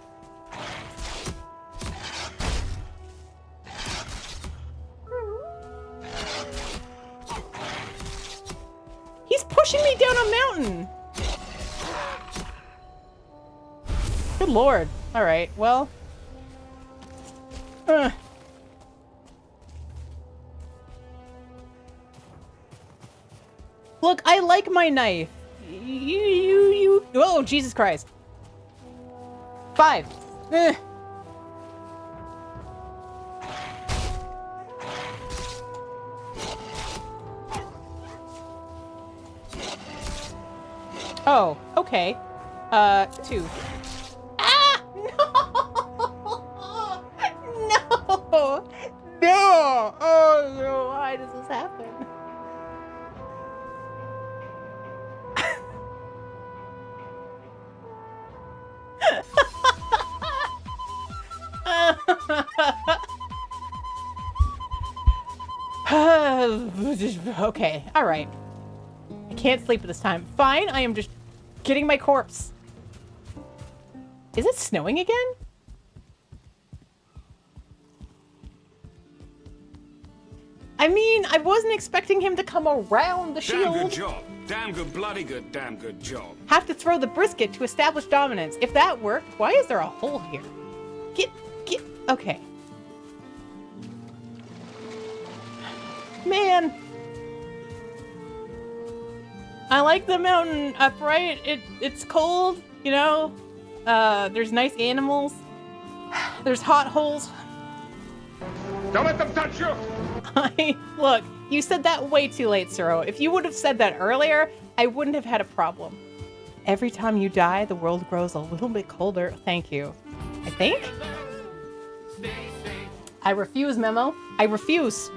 He's pushing me down a mountain. Good lord. All right. Well. Look, I like my knife. You. Oh, Jesus Christ. 5. Oh, okay. 2. Ah! No! No! Oh, no. Why does this happen? Okay, alright. I can't sleep at this time. Fine, I am just getting my corpse. Is it snowing again? I mean, I wasn't expecting him to come around the shield. Damn good job. Damn good, bloody good, damn good job. Have to throw the brisket to establish dominance. If that worked, why is there a hole here? Get, okay. Man. I like the mountain upright. It's cold, you know? There's nice animals. There's hot holes. Don't let them touch you! Look, you said that way too late, Suro. If you would have said that earlier, I wouldn't have had a problem. Every time you die, the world grows a little bit colder. Thank you. I think? I refuse, Memo. I refuse.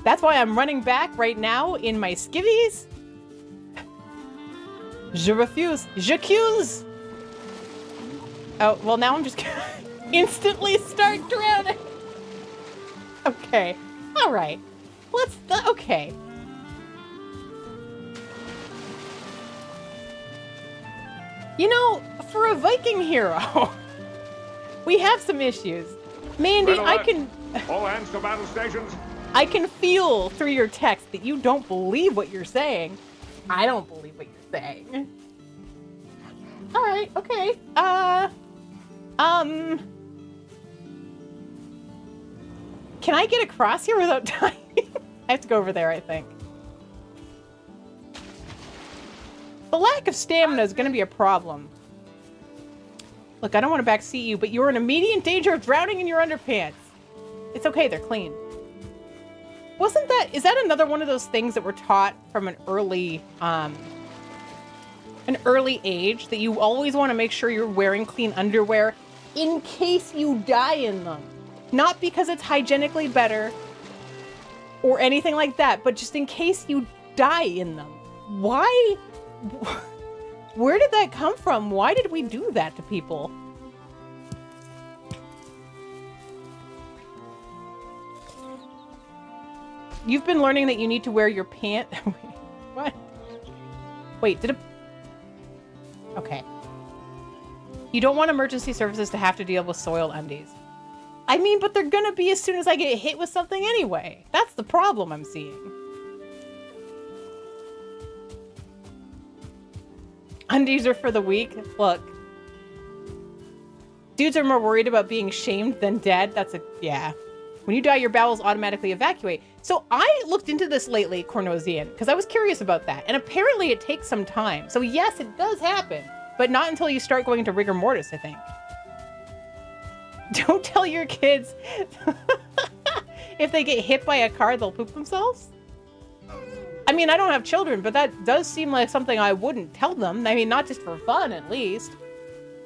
That's why I'm running back right now in my skivvies. Je refuse. J'accuse. Oh, well, now I'm just gonna instantly start drowning. Okay. All right. Let's... okay. You know, for a Viking hero, we have some issues. Mandy, I can... All hands to battle stations. I can feel through your text that you don't believe what you're saying. I don't believe what you're saying. All right, okay. Can I get across here without dying? I have to go over there, I think. The lack of stamina is going to be a problem. Look, I don't want to backseat you, but you're in immediate danger of drowning in your underpants. It's okay, they're clean. Is that another one of those things that were taught from an early age, that you always want to make sure you're wearing clean underwear in case you die in them? Not because it's hygienically better or anything like that, but just in case you die in them. Why? Where did that come from? Why did we do that to people? You've been learning that you need to wear your pants. What? Wait, did it... Okay. You don't want emergency services to have to deal with soiled undies. I mean, but they're gonna be as soon as I get hit with something anyway. That's the problem I'm seeing. Undies are for the weak. Look. Dudes are more worried about being shamed than dead. That's a... yeah. When you die, your bowels automatically evacuate. So I looked into this lately, Cornosian, because I was curious about that. And apparently it takes some time. So yes, it does happen. But not until you start going into rigor mortis, I think. Don't tell your kids if they get hit by a car, they'll poop themselves. I mean, I don't have children, but that does seem like something I wouldn't tell them. I mean, not just for fun, at least.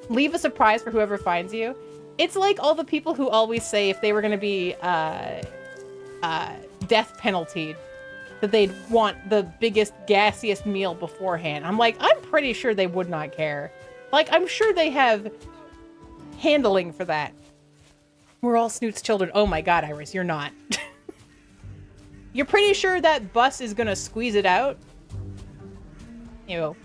Leave a surprise for whoever finds you. It's like all the people who always say if they were going to be death penaltied, that they'd want the biggest, gassiest meal beforehand. I'm like, I'm pretty sure they would not care. Like, I'm sure they have handling for that. We're all Snoot's children. Oh my god, Iris, you're not. You're pretty sure that bus is gonna squeeze it out? Ew.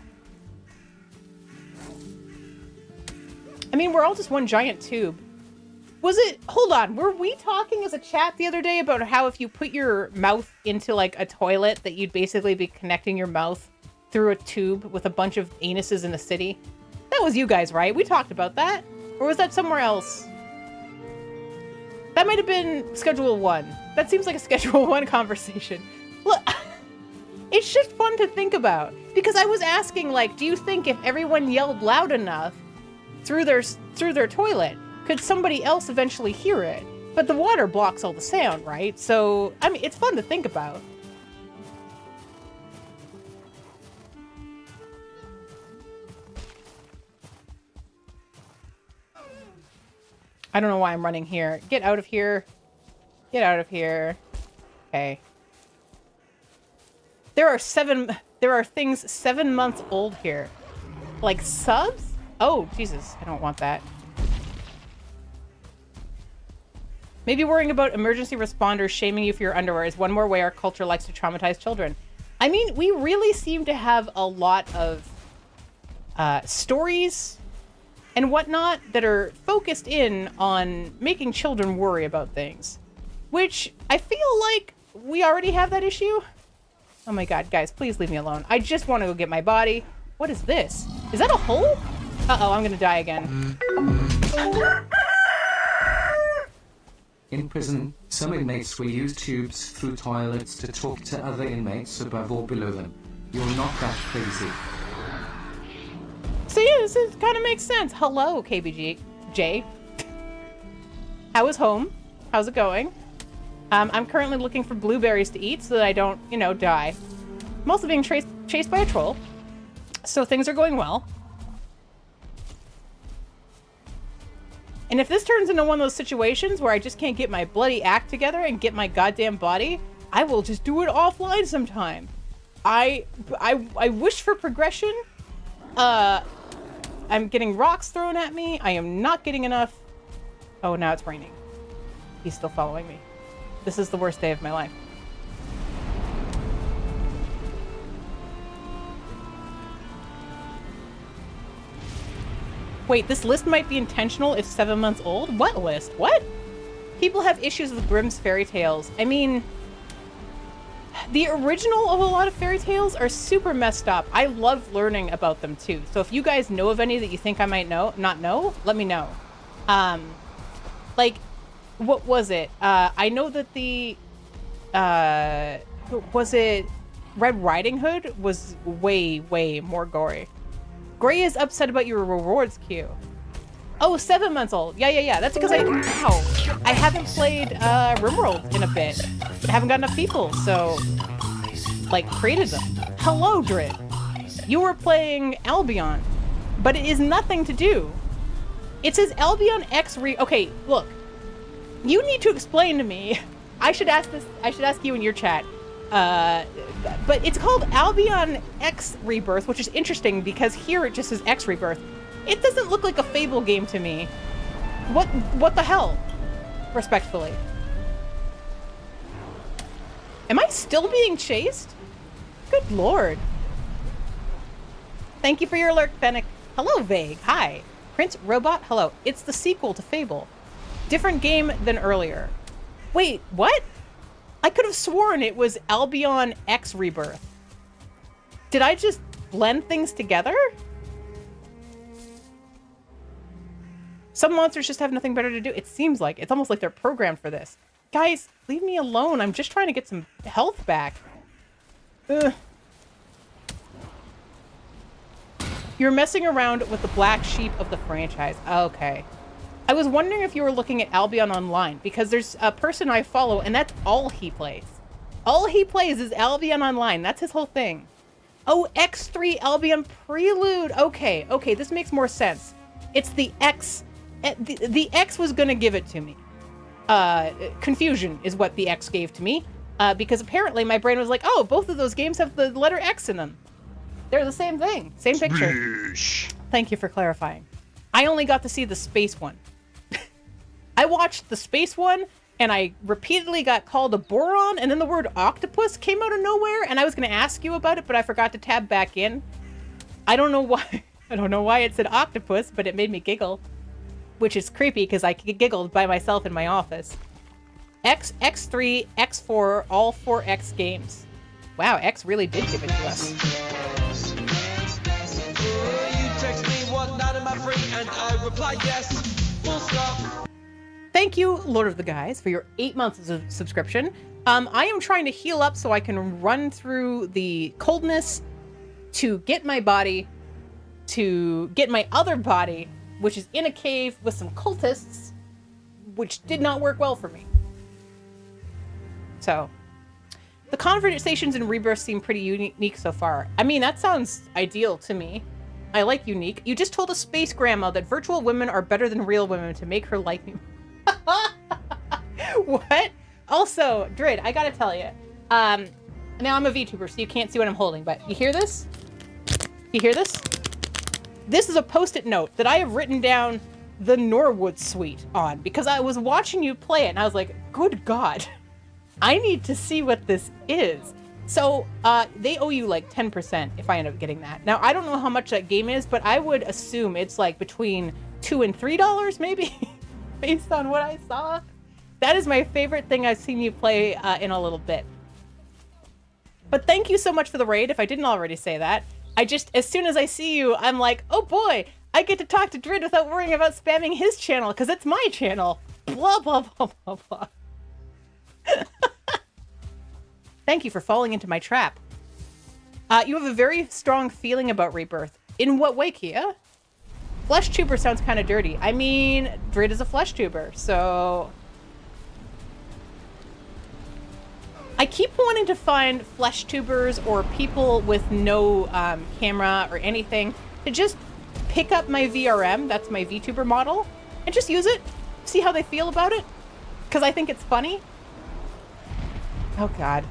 I mean, we're all just one giant tube. Was it... hold on, were we talking as a chat the other day about how if you put your mouth into, like, a toilet, that you'd basically be connecting your mouth through a tube with a bunch of anuses in a city? That was you guys, right? We talked about that. Or was that somewhere else? That might have been Schedule 1. That seems like a Schedule 1 conversation. Look, it's just fun to think about. Because I was asking, like, do you think if everyone yelled loud enough through their toilet, could somebody else eventually hear it? But the water blocks all the sound, right? So, I mean, it's fun to think about. I don't know why I'm running here. Get out of here. Get out of here. Okay. There are things 7 months old here. Like subs? Oh, Jesus. I don't want that. Maybe worrying about emergency responders shaming you for your underwear is one more way our culture likes to traumatize children. I mean, we really seem to have a lot of stories and whatnot that are focused in on making children worry about things. Which, I feel like we already have that issue. Oh my god, guys, please leave me alone. I just want to go get my body. What is this? Is that a hole? Uh-oh, I'm gonna die again. In prison, some inmates will use tubes through toilets to talk to other inmates above or below them. You're not that crazy. So yeah, this kind of makes sense. Hello, KBG. Jay. How is home? How's it going? I'm currently looking for blueberries to eat so that I don't, you know, die. I'm also being chased by a troll, so things are going well. And if this turns into one of those situations where I just can't get my bloody act together and get my goddamn body, I will just do it offline sometime. I wish for progression. I'm getting rocks thrown at me. I am not getting enough. Oh, now it's raining. He's still following me. This is the worst day of my life. Wait, this list might be intentional if 7 months old? What list? What? People have issues with Grimm's fairy tales. I mean, the original of a lot of fairy tales are super messed up. I love learning about them too. So if you guys know of any that you think I might not know, let me know. Like, what was it? I know that the, was it Red Riding Hood was way, way more gory. Gray is upset about your rewards queue. Oh, 7 months old. Yeah. That's because I haven't played RimWorld in a bit. I haven't got enough people, so like created them. Hello, Drit. You were playing Albion, but it is nothing to do. It says Albion X Okay, look. You need to explain to me. I should ask you in your chat. But it's called Albion X Rebirth, which is interesting because here it just says X Rebirth. It doesn't look like a Fable game to me. What the hell? Respectfully. Am I still being chased? Good lord. Thank you for your alert, Fennec. Hello, Vague. Hi. Prince Robot, hello. It's the sequel to Fable. Different game than earlier. Wait, what? I could have sworn it was Albion X Rebirth. Did I just blend things together? Some monsters just have nothing better to do. It seems like. It's almost like they're programmed for this. Guys, leave me alone. I'm just trying to get some health back. Ugh. You're messing around with the black sheep of the franchise. Okay. I was wondering if you were looking at Albion Online, because there's a person I follow, and that's all he plays. All he plays is Albion Online. That's his whole thing. Oh, X3 Albion Prelude. Okay, this makes more sense. It's the X. The X was going to give it to me. Confusion is what the X gave to me, because apparently my brain was like, oh, both of those games have the letter X in them. They're the same thing. Same picture. Thank you for clarifying. I only got to see the space one. I watched the space one, and I repeatedly got called a boron, and then the word octopus came out of nowhere, and I was going to ask you about it, but I forgot to tab back in. I don't know why. I don't know why it said octopus, but it made me giggle, which is creepy because I giggled by myself in my office. X, X3, X4, all 4 X games. Wow, X really did give it to us. You text me what night am I free, and I reply yes. Full stop. Thank you, Lord of the Guys, for your 8 months of subscription. I am trying to heal up so I can run through the coldness to get my body, to get my other body, which is in a cave with some cultists, which did not work well for me. So, the conversations in Rebirth seem pretty unique so far. I mean, that sounds ideal to me. I like unique. You just told a space grandma that virtual women are better than real women to make her like me. What? Also, Drid, I gotta tell you. Now I'm a VTuber, so you can't see what I'm holding, but you hear this? You hear this? This is a post-it note that I have written down the Norwood Suite on because I was watching you play it and I was like, good God, I need to see what this is. So they owe you like 10% if I end up getting that. Now, I don't know how much that game is, but I would assume it's like between $2 and $3 maybe, based on what I saw. That is my favorite thing I've seen you play in a little bit. But thank you so much for the raid, if I didn't already say that. I just, as soon as I see you, I'm like, oh boy, I get to talk to Drid without worrying about spamming his channel, because it's my channel. Blah, blah, blah, blah, blah. Thank you for falling into my trap. You have a very strong feeling about Rebirth. In what way, Kia? Flesh tuber sounds kind of dirty. I mean, Drid is a flesh tuber, so... I keep wanting to find flesh tubers or people with no camera or anything to just pick up my VRM, that's my VTuber model, and just use it, see how they feel about it, because I think it's funny. Oh God.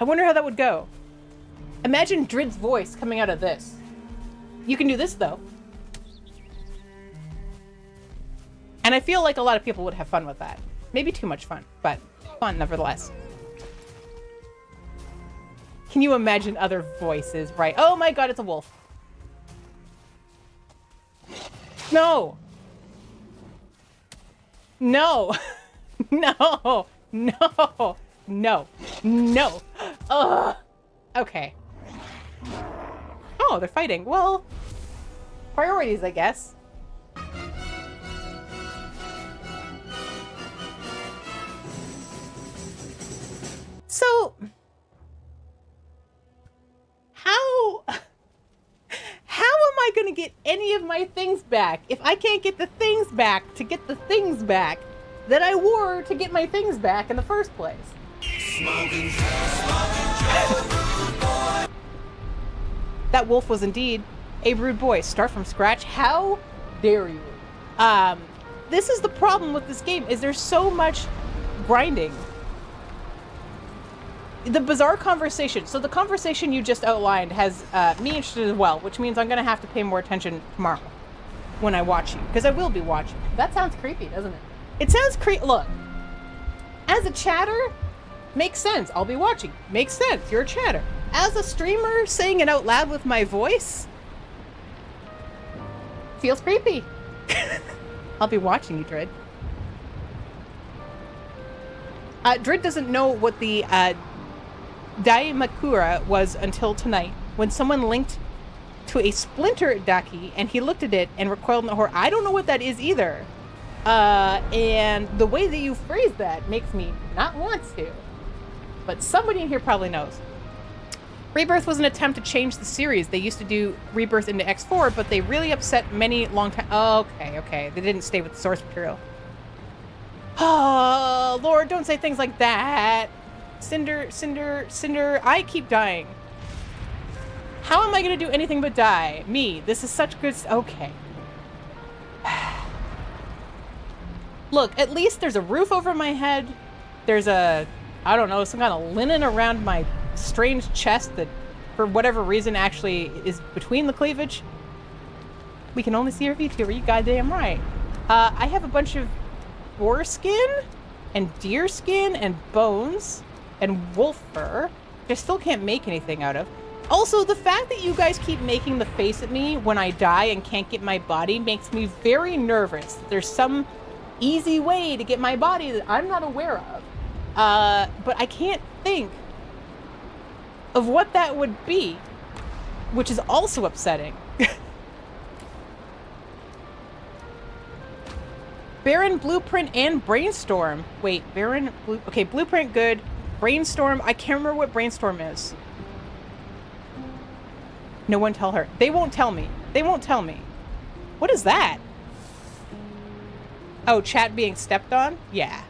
I wonder how that would go. Imagine Drid's voice coming out of this. You can do this though. And I feel like a lot of people would have fun with that. Maybe too much fun, but fun nevertheless. Can you imagine other voices, right? Oh my God, it's a wolf. No. No. No. No. No. No. Ugh. Okay. Oh, they're fighting. Well, priorities, I guess. So, how am I going to get any of my things back if I can't get the things back to get the things back that I wore to get my things back in the first place? That wolf was indeed a rude boy. Start from scratch. How dare you? This is the problem with this game, is there's so much grinding. The bizarre conversation. So the conversation you just outlined has me interested as well, which means I'm going to have to pay more attention tomorrow when I watch you, because I will be watching. That sounds creepy, doesn't it? It sounds creepy. Look, as a chatter, makes sense. I'll be watching. Makes sense. You're a chatter. As a streamer, saying it out loud with my voice feels creepy. I'll be watching you, Drid. Drid doesn't know what the Daimakura was until tonight, when someone linked to a splinter Daki, and he looked at it and recoiled in horror. I don't know what that is either. And the way that you phrase that makes me not want to. But somebody in here probably knows. Rebirth was an attempt to change the series. They used to do Rebirth into X4, but they really upset many long time. Oh, okay. They didn't stay with the source material. Oh, Lord, don't say things like that. Cinder, I keep dying. How am I going to do anything but die? Me, this is such good... Okay. Look, at least there's a roof over my head. There's a, I don't know, some kind of linen around my strange chest that, for whatever reason, actually is between the cleavage. We can only see our VTuber, you goddamn right. I have a bunch of boar skin and deer skin and bones and wolf fur, which I still can't make anything out of. Also, the fact that you guys keep making the face at me when I die and can't get my body makes me very nervous. There's some easy way to get my body that I'm not aware of. But I can't think of what that would be, which is also upsetting. Baron, Blueprint, and Brainstorm. Wait, Baron, okay, Blueprint, good. Brainstorm, I can't remember what Brainstorm is. No one tell her. They won't tell me. They won't tell me. What is that? Oh, chat being stepped on? Yeah.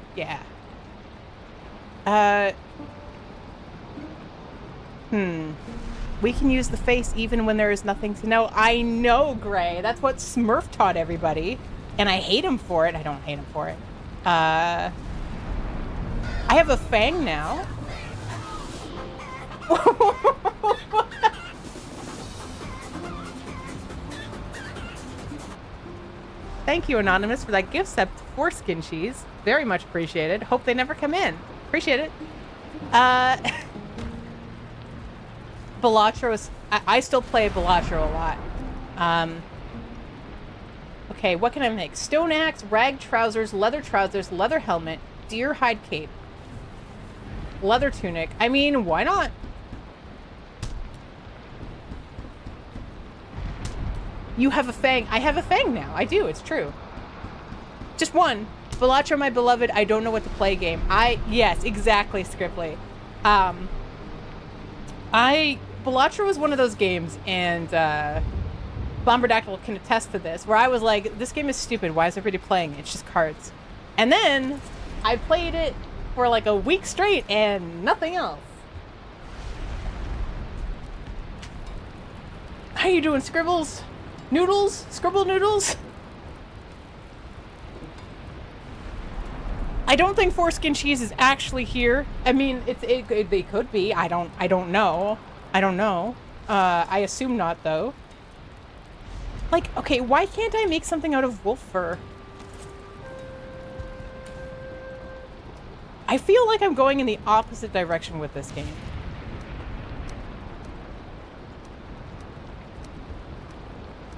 We can use the face even when there is nothing to know. I know, Gray. That's what Smurf taught everybody. And I hate him for it. I don't hate him for it. I have a fang now. Thank you, Anonymous, for that gift set for Skin Cheese. Very much appreciated. Hope they never come in. Appreciate it. Balatro is... I still play Balatro a lot. Okay, what can I make? Stone axe, rag trousers, leather helmet, deer hide cape, leather tunic. I mean, why not? You have a fang. I have a fang now. I do. It's true. Just one. Balatro, my beloved. I don't know what to play game. Yes, exactly, Scriptly. Balatro was one of those games, and Bomberdactyl can attest to this, where I was like, this game is stupid. Why is everybody playing it? It's just cards. And then I played it for like a week straight and nothing else. How you doing, Scribbles? Noodles? Scribble noodles? I don't think foreskin cheese is actually here. I mean, they could be. I don't know. I don't know. I assume not, though. Like, okay, why can't I make something out of wolf fur? I feel like I'm going in the opposite direction with this game.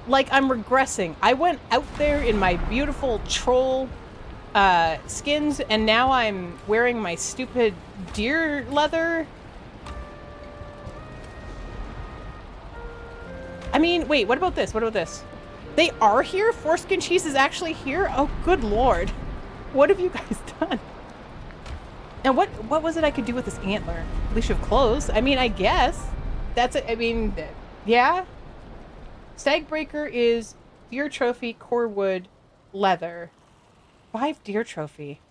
Like, I'm regressing. I went out there in my beautiful troll skins, and now I'm wearing my stupid deer leather. I mean, wait, what about this? What about this? They are here? Foreskin cheese is actually here? Oh, good lord. What have you guys done? And what was it I could do with this antler? Leash of clothes? I mean, I guess. That's it. I mean, yeah. Stagbreaker is deer trophy, core wood, leather. 5 deer trophy.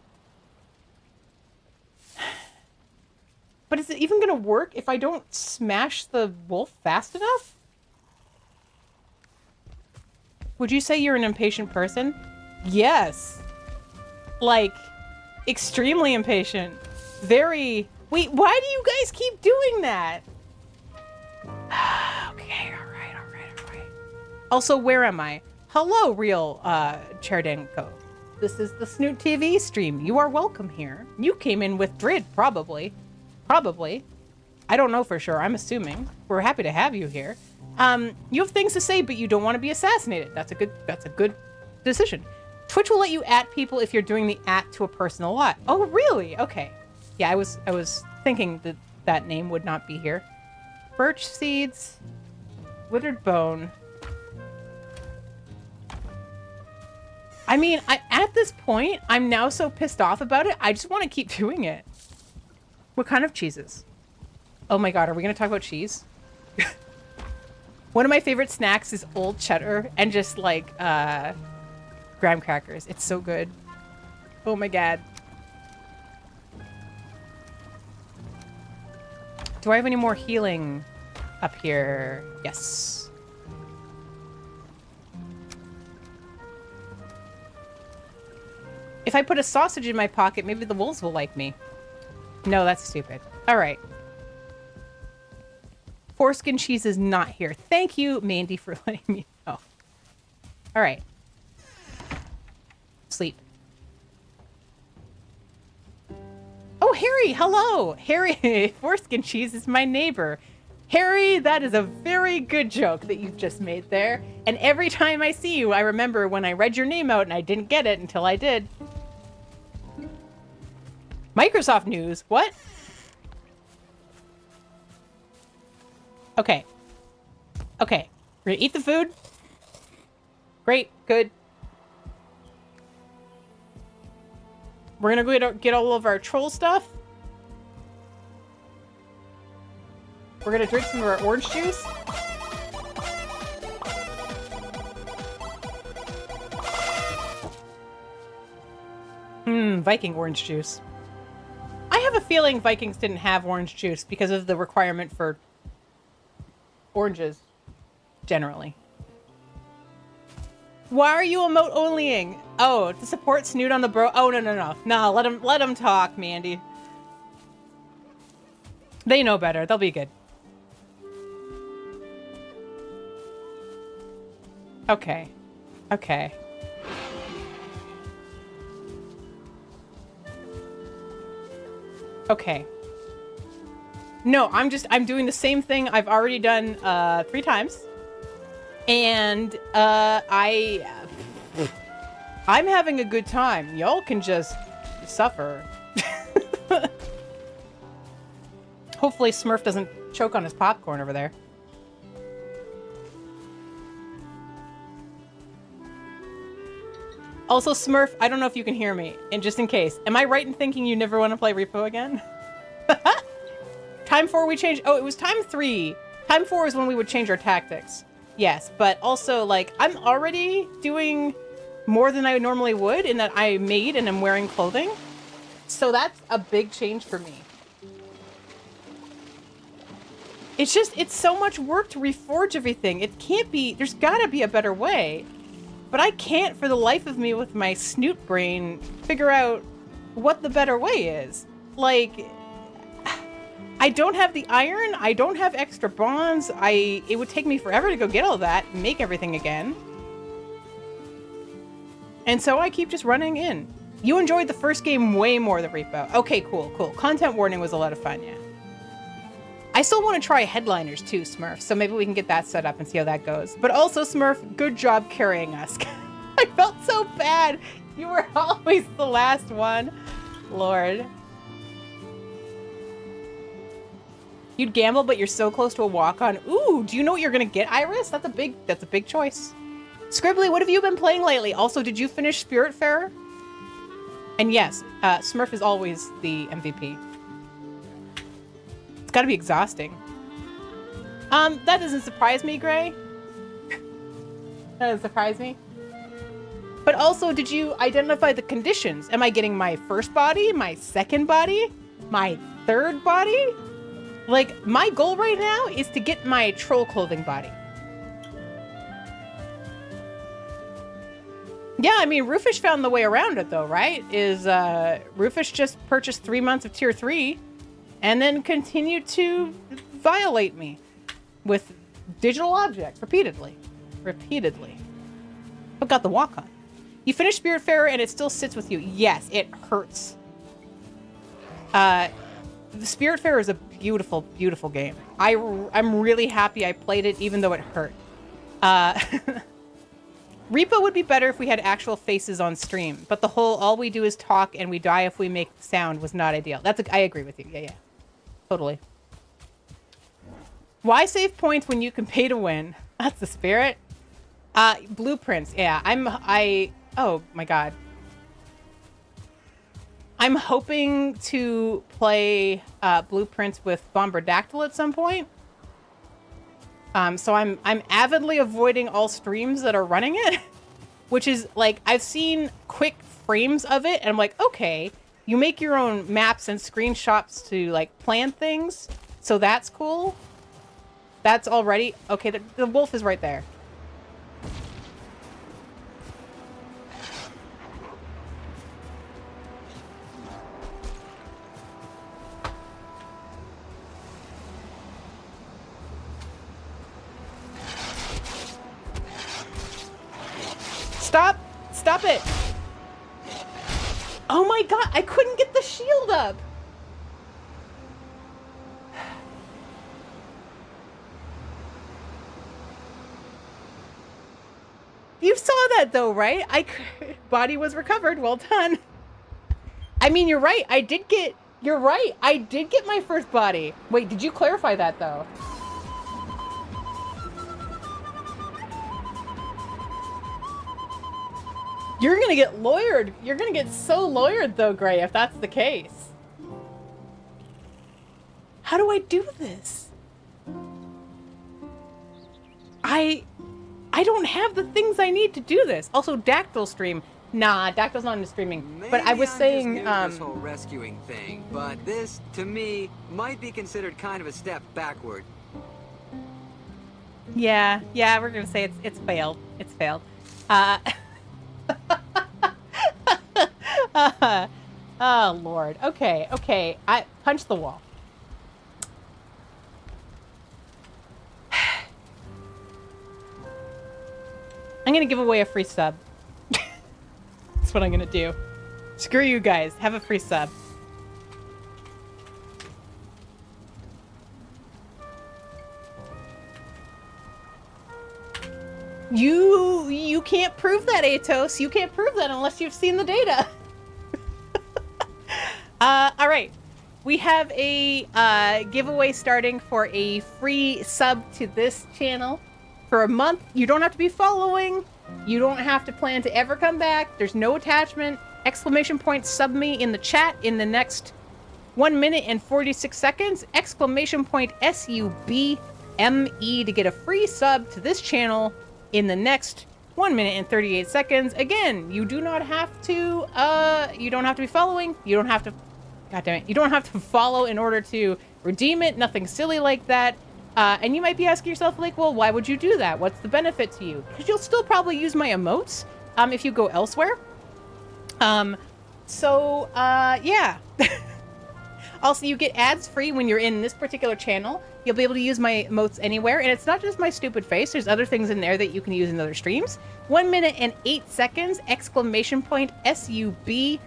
But is it even gonna work if I don't smash the wolf fast enough? Would you say you're an impatient person? Yes. Like, extremely impatient. Very... Wait, why do you guys keep doing that? Okay, alright. Also, where am I? Hello, real, Cherdenko. This is the Snoot TV stream. You are welcome here. You came in with Drid, probably. Probably. I don't know for sure. I'm assuming. We're happy to have you here. You have things to say, but you don't want to be assassinated. That's a good decision. Twitch will let you at people if you're doing the at to a person a lot. Oh, really? Okay. Yeah, I was thinking that that name would not be here. Birch seeds, withered bone. I mean, at this point, I'm now so pissed off about it, I just want to keep doing it. What kind of cheeses? Oh my god, are we going to talk about cheese? One of my favorite snacks is old cheddar and just like graham crackers. It's so good. Oh my god. Do I have any more healing up here? Yes. If I put a sausage in my pocket, maybe the wolves will like me. No, that's stupid. All right. Foreskin cheese is not here. Thank you, Mandy, for letting me know. All right. Sleep. Oh, Harry, hello. Harry, Foreskin cheese is my neighbor. Harry, that is a very good joke that you've just made there. And every time I see you, I remember when I read your name out and I didn't get it until I did. Microsoft news. What? Okay. Okay. We're gonna eat the food. Great. Good. We're gonna go get all of our troll stuff. We're gonna drink some of our orange juice. Viking orange juice. I have a feeling Vikings didn't have orange juice because of the requirement for oranges, generally. Why are you emote onlying? Oh, to support Snoot on the bro. Oh, no. No, let him talk, Mandy. They know better. They'll be good. Okay. Okay. Okay. No, I'm doing the same thing I've already done 3 times. And I'm having a good time. Y'all can just suffer. Hopefully Smurf doesn't choke on his popcorn over there. Also, Smurf, I don't know if you can hear me, and just in case, am I right in thinking you never want to play Repo again? Time 4 we changed. Oh, it was time 3. Time 4 is when we would change our tactics. Yes, but also, like, I'm already doing more than I normally would in that I made and am wearing clothing. So that's a big change for me. It's just, it's so much work to reforge everything. It can't be, there's gotta be a better way. But I can't for the life of me with my snoot brain figure out what the better way is. Like, I don't have the iron, I don't have extra bronze, it would take me forever to go get all that and make everything again. And so I keep just running in. You enjoyed the first game way more than Repo. Okay, cool, cool. Content warning was a lot of fun, yeah. I still want to try headliners too, Smurf, so maybe we can get that set up and see how that goes. But also, Smurf, good job carrying us. I felt so bad. You were always the last one. Lord. You'd gamble, but you're so close to a walk-on. Ooh, do you know what you're gonna get, Iris? That's a big choice. Scribbly, what have you been playing lately? Also, did you finish Spiritfarer? And yes, Smurf is always the MVP. It's gotta be exhausting. That doesn't surprise me, Gray. That doesn't surprise me. But also, did you identify the conditions? Am I getting my first body, my second body, my third body? Like, my goal right now is to get my troll clothing body. Yeah, I mean, Rufus found the way around it, though, right? Rufus just purchased 3 months of Tier 3 and then continued to violate me with digital objects repeatedly. But got the walk on. You finished Spiritfarer and it still sits with you. Yes, it hurts. The Spiritfarer is a beautiful, beautiful game. I'm really happy I played it, even though it hurt. Repo would be better if we had actual faces on stream, but the whole all we do is talk and we die if we make sound was not ideal. I agree with you. Yeah. Totally. Why save points when you can pay to win? That's the spirit. Blueprints. Yeah, oh my god. I'm hoping to play Blueprints with Bombardactyl at some point. So I'm avidly avoiding all streams that are running it, which is like, I've seen quick frames of it and I'm like, okay, you make your own maps and screenshots to like plan things. So that's cool. That's already, okay, the wolf is right there. Stop it. Oh my god, I couldn't get the shield up. You saw that though, right? Body was recovered. Well done. I mean, you're right. You're right. I did get my first body. Wait, did you clarify that though? You're gonna get lawyered. You're gonna get so lawyered though, Gray, if that's the case. How do I do this? I don't have the things I need to do this. Also, Dactyl stream. Nah, Dactyl's not into streaming. Maybe but I was saying, this whole rescuing thing, but this, to me, might be considered kind of a step backward. Yeah, we're gonna say it's failed. It's failed. Oh Lord. Okay. I punch the wall. I'm gonna give away a free sub. That's what I'm gonna do. Screw you guys. Have a free sub. You can't prove that, Atos. You can't prove that unless you've seen the data. All right. We have a giveaway starting for a free sub to this channel for a month. You don't have to be following. You don't have to plan to ever come back. There's no attachment. ! Sub me in the chat in the next 1 minute and 46 seconds. ! SUBME to get a free sub to this channel in the next 1 minute and 38 seconds. Again, you do not have to, you don't have to be following. You don't have to, God damn it, you don't have to follow in order to redeem it. Nothing silly like that. And you might be asking yourself, like, well, why would you do that? What's the benefit to you? Because you'll still probably use my emotes, if you go elsewhere. Yeah. Also, you get ads free when you're in this particular channel. You'll be able to use my emotes anywhere, and it's not just my stupid face. There's other things in there that you can use in other streams. 1 minute and 8 seconds, exclamation point, SUBME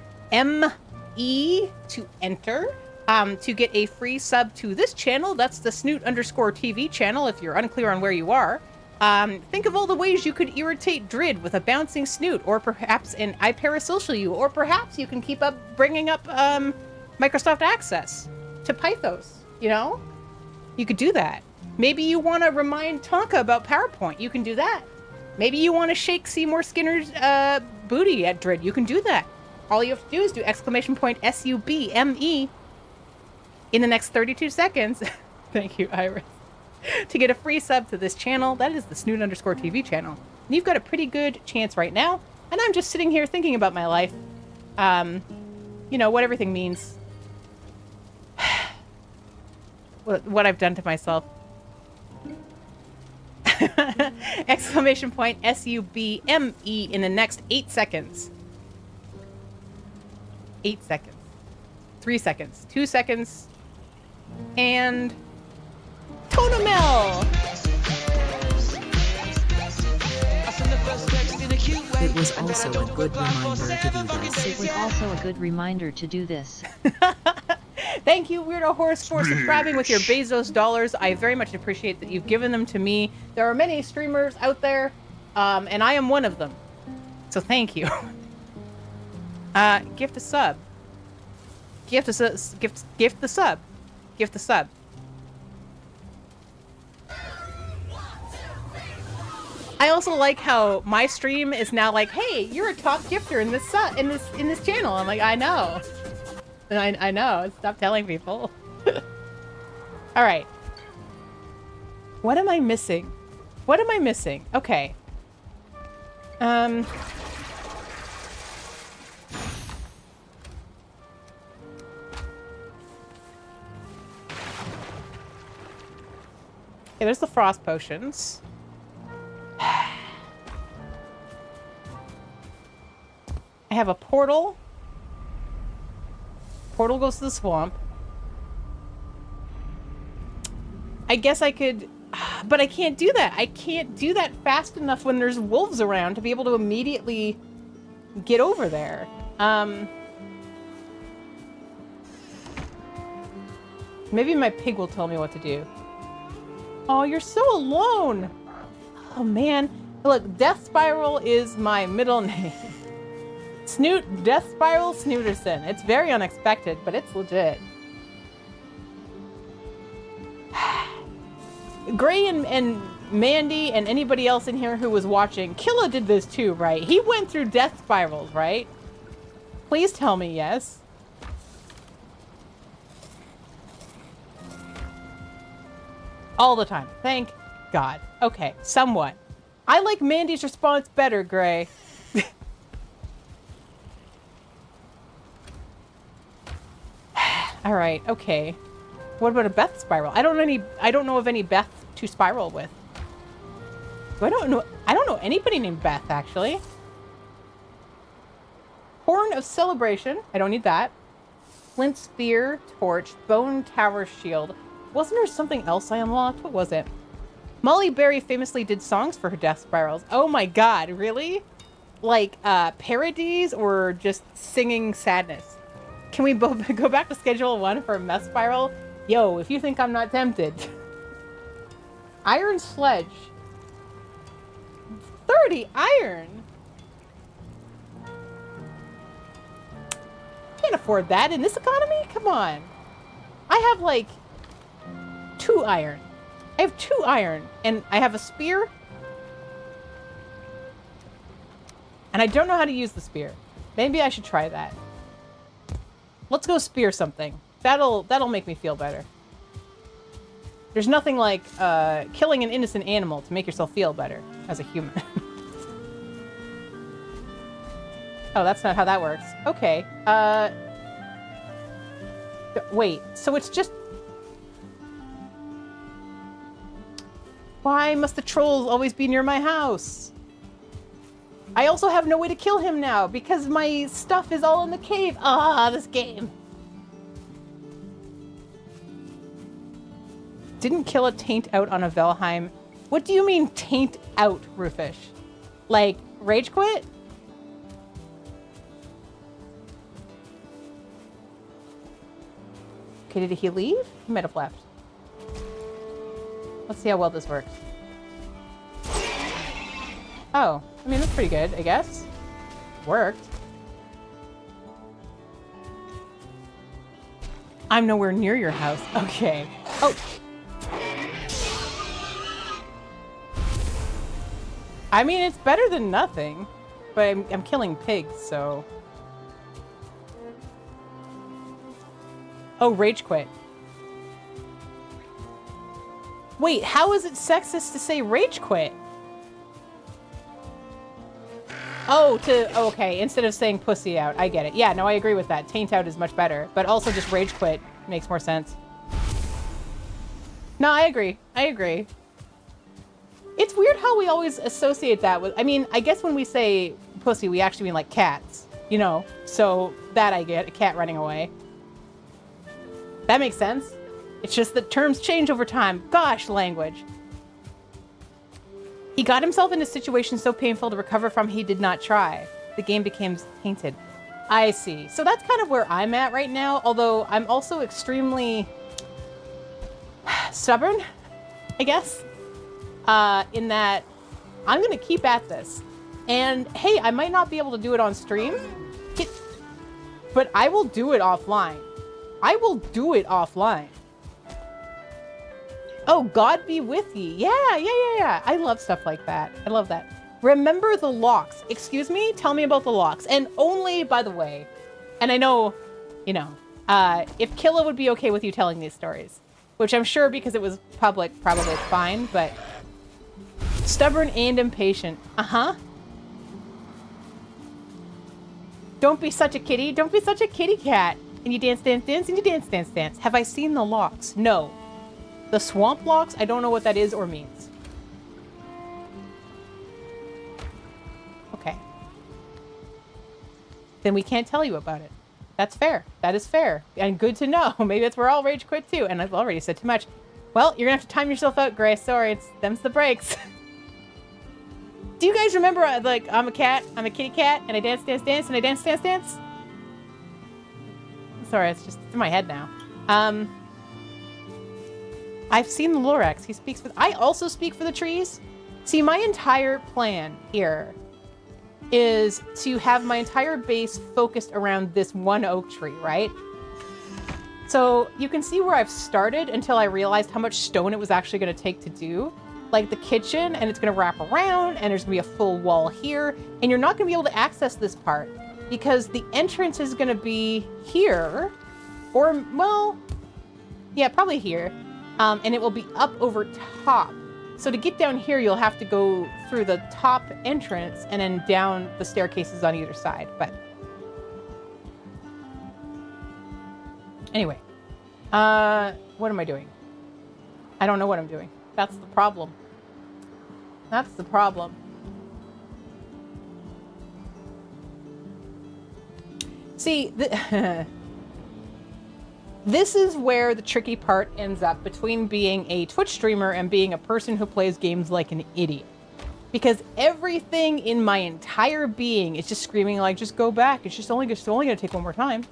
to enter. To get a free sub to this channel. That's the Snoot_TV channel, if you're unclear on where you are. Think of all the ways you could irritate Drid with a bouncing snoot, or perhaps an I parasocial you, or perhaps you can keep up bringing up Microsoft Access to Pythos, you know? You could do that. Maybe you want to remind Tonka about PowerPoint. You can do that. Maybe you want to shake Seymour Skinner's booty at Drid. You can do that. All you have to do is do exclamation point SUBME in the next 32 seconds. Thank you, Iris. To get a free sub to this channel. That is the Snoot_TV channel. And you've got a pretty good chance right now. And I'm just sitting here thinking about my life. You know, what everything means. What I've done to myself. Exclamation point SUBME in the next 8 seconds. 8 seconds. 3 seconds. 2 seconds. And Tonamel! It was also a good reminder to do this. It was also a good reminder to do this. Thank you, Weirdo Horse, for subscribing with your Bezos dollars. I very much appreciate that you've given them to me. There are many streamers out there, and I am one of them. So thank you. Gift a sub. Gift the sub. Gift the sub. I also like how my stream is now like, hey, you're a top gifter in this channel. I'm like, I know. And I know. Stop telling people. All right. What am I missing? What am I missing? Okay. Okay, there's the frost potions. I have a portal. Portal goes to the swamp. I guess I could, but I can't do that. I can't do that fast enough when there's wolves around to be able to immediately get over there. Maybe my pig will tell me what to do. Oh, you're so alone. Oh, man. Look, Death Spiral is my middle name. Snoot, Death Spiral Snooterson. It's very unexpected, but it's legit. Gray and Mandy and anybody else in here who was watching, Killa did this too, right? He went through Death Spirals, right? Please tell me yes. All the time. Thank God. Okay, somewhat. I like Mandy's response better, Gray. All right, okay. What about a Beth spiral? I don't know of any Beth to spiral with. I don't know anybody named Beth, actually. Horn of Celebration. I don't need that. Flint Spear, Torch, Bone Tower Shield. Wasn't there something else I unlocked? What was it? Molly Berry famously did songs for her Death Spirals. Oh my god, really? Like, parodies or just singing sadness? Can we go back to Schedule 1 for a Meth Spiral? Yo, if you think I'm not tempted. Iron Sledge. 30 iron? Can't afford that in this economy? Come on. I have like 2 iron. I have 2 iron and I have a spear. And I don't know how to use the spear. Maybe I should try that. Let's go spear something. That'll make me feel better. There's nothing like killing an innocent animal to make yourself feel better as a human. Oh, that's not how that works. Okay. Wait, so it's just... Why must the trolls always be near my house? I also have no way to kill him now because my stuff is all in the cave. Ah, this game. Didn't kill a taint out on a Valheim. What do you mean taint out, Roofish? Like, rage quit? Okay, did he leave? He might have left. Let's see how well this works. Oh, I mean, that's pretty good, I guess. Worked. I'm nowhere near your house. Okay. Oh. I mean, it's better than nothing, but I'm killing pigs, so... Oh, rage quit. Wait, how is it sexist to say rage quit? Oh, okay, instead of saying pussy out. I get it. Yeah, no, I agree with that. Taint out is much better, but also just rage quit makes more sense. No, I agree. I agree. It's weird how we always associate that with, I mean, I guess when we say pussy, we actually mean like cats, you know? So that I get, a cat running away. That makes sense. It's just that terms change over time. Gosh, language. He got himself in a situation so painful to recover from he did not try. The game became tainted. I see. So that's kind of where I'm at right now, although I'm also extremely stubborn, I guess. In that I'm going to keep at this. And hey, I might not be able to do it on stream, but I will do it offline. I will do it offline. Oh, God be with ye. Yeah. I love stuff like that. I love that. Remember the locks. Excuse me? Tell me about the locks. And only, by the way, and I know, you know, if Killa would be okay with you telling these stories, which I'm sure because it was public, probably it's fine, but stubborn and impatient. Uh-huh. Don't be such a kitty. Don't be such a kitty cat. And you dance, dance, dance, and you dance, dance, dance. Have I seen the locks? No. The swamp locks, I don't know what that is or means. Okay. Then we can't tell you about it. That's fair. That is fair. And good to know. Maybe it's we're all rage quit too. And I've already said too much. Well, you're gonna have to time yourself out, Grace. Sorry, them's the breaks. Do you guys remember, like, I'm a cat, I'm a kitty cat, and I dance, dance, dance, and I dance, dance, dance? Sorry, it's just in my head now. I've seen the Lorax. He speaks for... I also speak for the trees. See, my entire plan here is to have my entire base focused around this one oak tree, right? So you can see where I've started until I realized how much stone it was actually going to take to do. Like the kitchen, and it's going to wrap around, and there's going to be a full wall here, and you're not going to be able to access this part because the entrance is going to be here, or, well, yeah, probably here. And it will be up over top. So to get down here, you'll have to go through the top entrance and then down the staircases on either side. But anyway, what am I doing? I don't know what I'm doing. That's the problem. That's the problem. See, this is where the tricky part ends up between being a Twitch streamer and being a person who plays games like an idiot. Because everything in my entire being is just screaming like, just go back. It's only going to take one more time.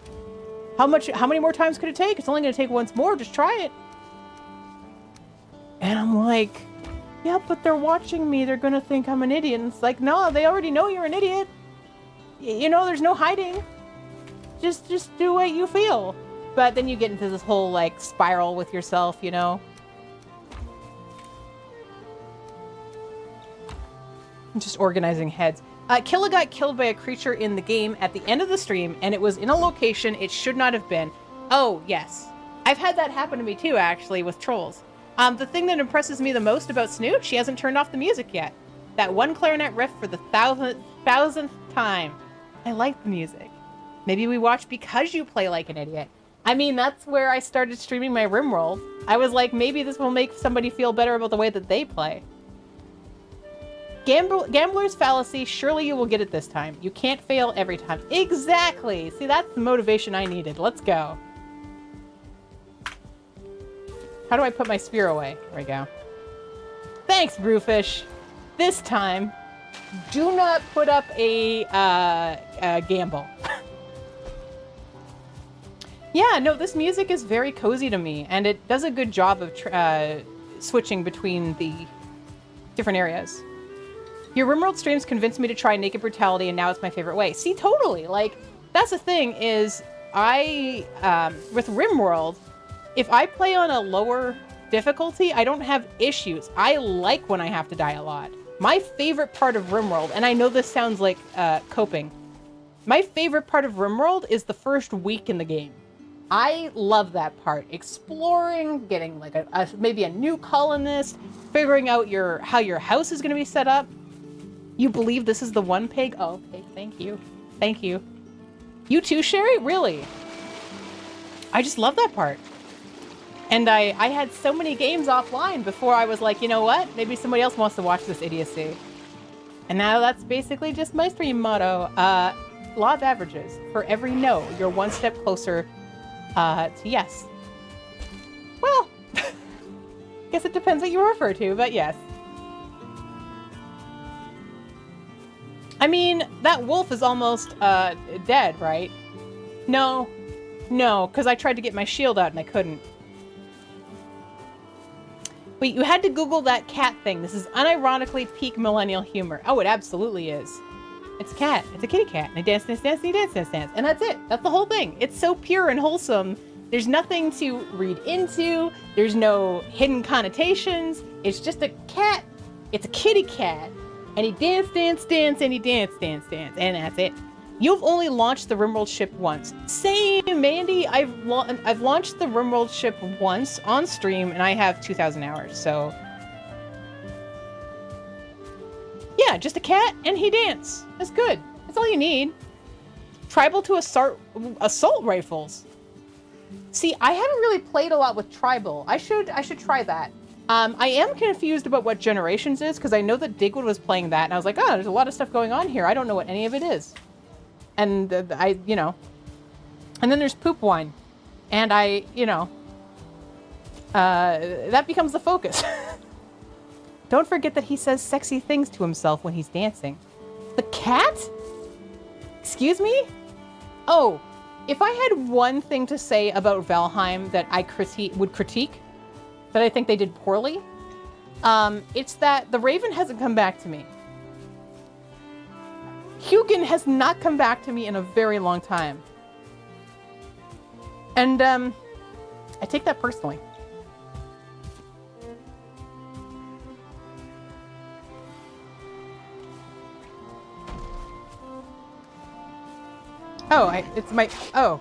How many more times could it take? It's only going to take once more. Just try it. And I'm like, yeah, but they're watching me. They're going to think I'm an idiot. And it's like, no, they already know you're an idiot. You know, there's no hiding. Just do what you feel. But then you get into this whole, like, spiral with yourself, you know? I'm just organizing heads. Killa got killed by a creature in the game at the end of the stream, and it was in a location it should not have been. Oh, yes. I've had that happen to me, too, actually, with trolls. The thing that impresses me the most about Snoot, she hasn't turned off the music yet. That one clarinet riff for the thousandth time. I like the music. Maybe we watch because you play like an idiot. I mean, that's where I started streaming my RimWorld. I was like, maybe this will make somebody feel better about the way that they play. Gambler's fallacy, surely you will get it this time. You can't fail every time. Exactly! See, that's the motivation I needed. Let's go. How do I put my spear away? There we go. Thanks, Brewfish. This time, do not put up a gamble. Yeah, no, this music is very cozy to me, and it does a good job of switching between the different areas. Your RimWorld streams convinced me to try Naked Brutality, and now it's my favorite way. See, totally. Like, that's the thing is, with RimWorld, if I play on a lower difficulty, I don't have issues. I like when I have to die a lot. My favorite part of RimWorld, and I know this sounds like coping, my favorite part of RimWorld is the first week in the game. I love that part. Exploring, getting like maybe a new colonist, figuring out how your house is going to be set up. You believe this is the one, Pig? Oh, Pig, thank you. Thank you. You too, Sherry? Really? I just love that part. And I had so many games offline before I was like, you know what? Maybe somebody else wants to watch this idiocy. And now that's basically just my stream motto. Law of averages. For every no, you're one step closer to yes. Well, guess it depends what you refer to, but yes. I mean, that wolf is almost dead, right? No, because I tried to get my shield out and I couldn't. Wait, you had to Google that cat thing. This is unironically peak millennial humor. Oh, it absolutely is. It's a cat. It's a kitty cat. And they dance, dance, dance, and he dance, dance, dance. And that's it. That's the whole thing. It's so pure and wholesome. There's nothing to read into. There's no hidden connotations. It's just a cat. It's a kitty cat. And he dance, dance, dance, and he dance, dance, dance. And that's it. You've only launched the RimWorld ship once. Same, Mandy. I've launched the RimWorld ship once on stream, and I have 2,000 hours, so... Yeah, just a cat, and he dance. That's good. That's all you need. Tribal to assault rifles. See, I haven't really played a lot with Tribal. I should try that. I am confused about what Generations is, because I know that Digwood was playing that, and I was like, oh, there's a lot of stuff going on here. I don't know what any of it is. And you know. And then there's Poop Wine. And that becomes the focus. Don't forget that he says sexy things to himself when he's dancing. The cat? Excuse me? Oh, if I had one thing to say about Valheim that I would critique, that I think they did poorly, it's that the Raven hasn't come back to me. Hugin has not come back to me in a very long time. And, I take that personally. Oh,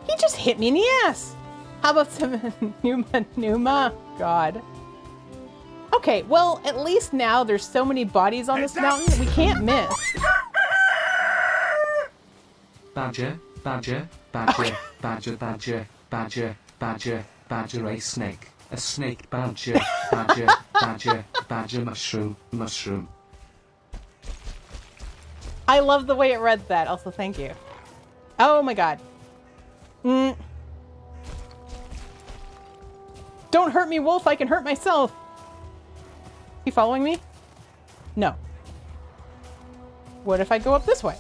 he just hit me in the ass. How about some Numa? God. Okay, well, at least now there's so many bodies on this mountain, we can't miss. Badger, badger, badger, badger, badger, badger, badger, badger, a snake, badger, badger, badger, badger, mushroom, mushroom. I love the way it read that, also thank you. Oh my god. Don't hurt me, wolf, I can hurt myself. You following me? No. What if I go up this way?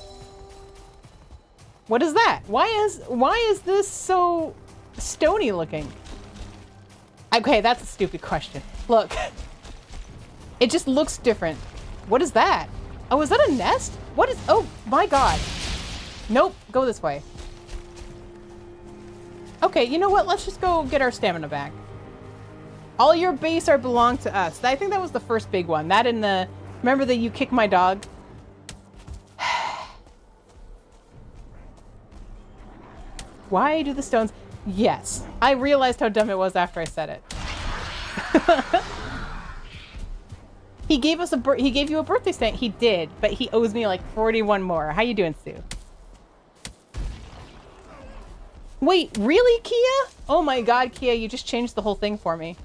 What is that? Why is this so stony looking? Okay, that's a stupid question. Look. It just looks different. What is that? Oh, is that a nest? What is... Oh, my god. Nope, go this way. Okay, you know what? Let's just go get our stamina back. All your base belong to us. I think that was the first big one. That and the... Remember the you kick my dog? Why do the stones... Yes. I realized how dumb it was after I said it. He gave us he gave you a birthday stamp. He did, but he owes me like 41 more. How you doing, Sue? Wait, really, Kia? Oh my god, Kia, you just changed the whole thing for me.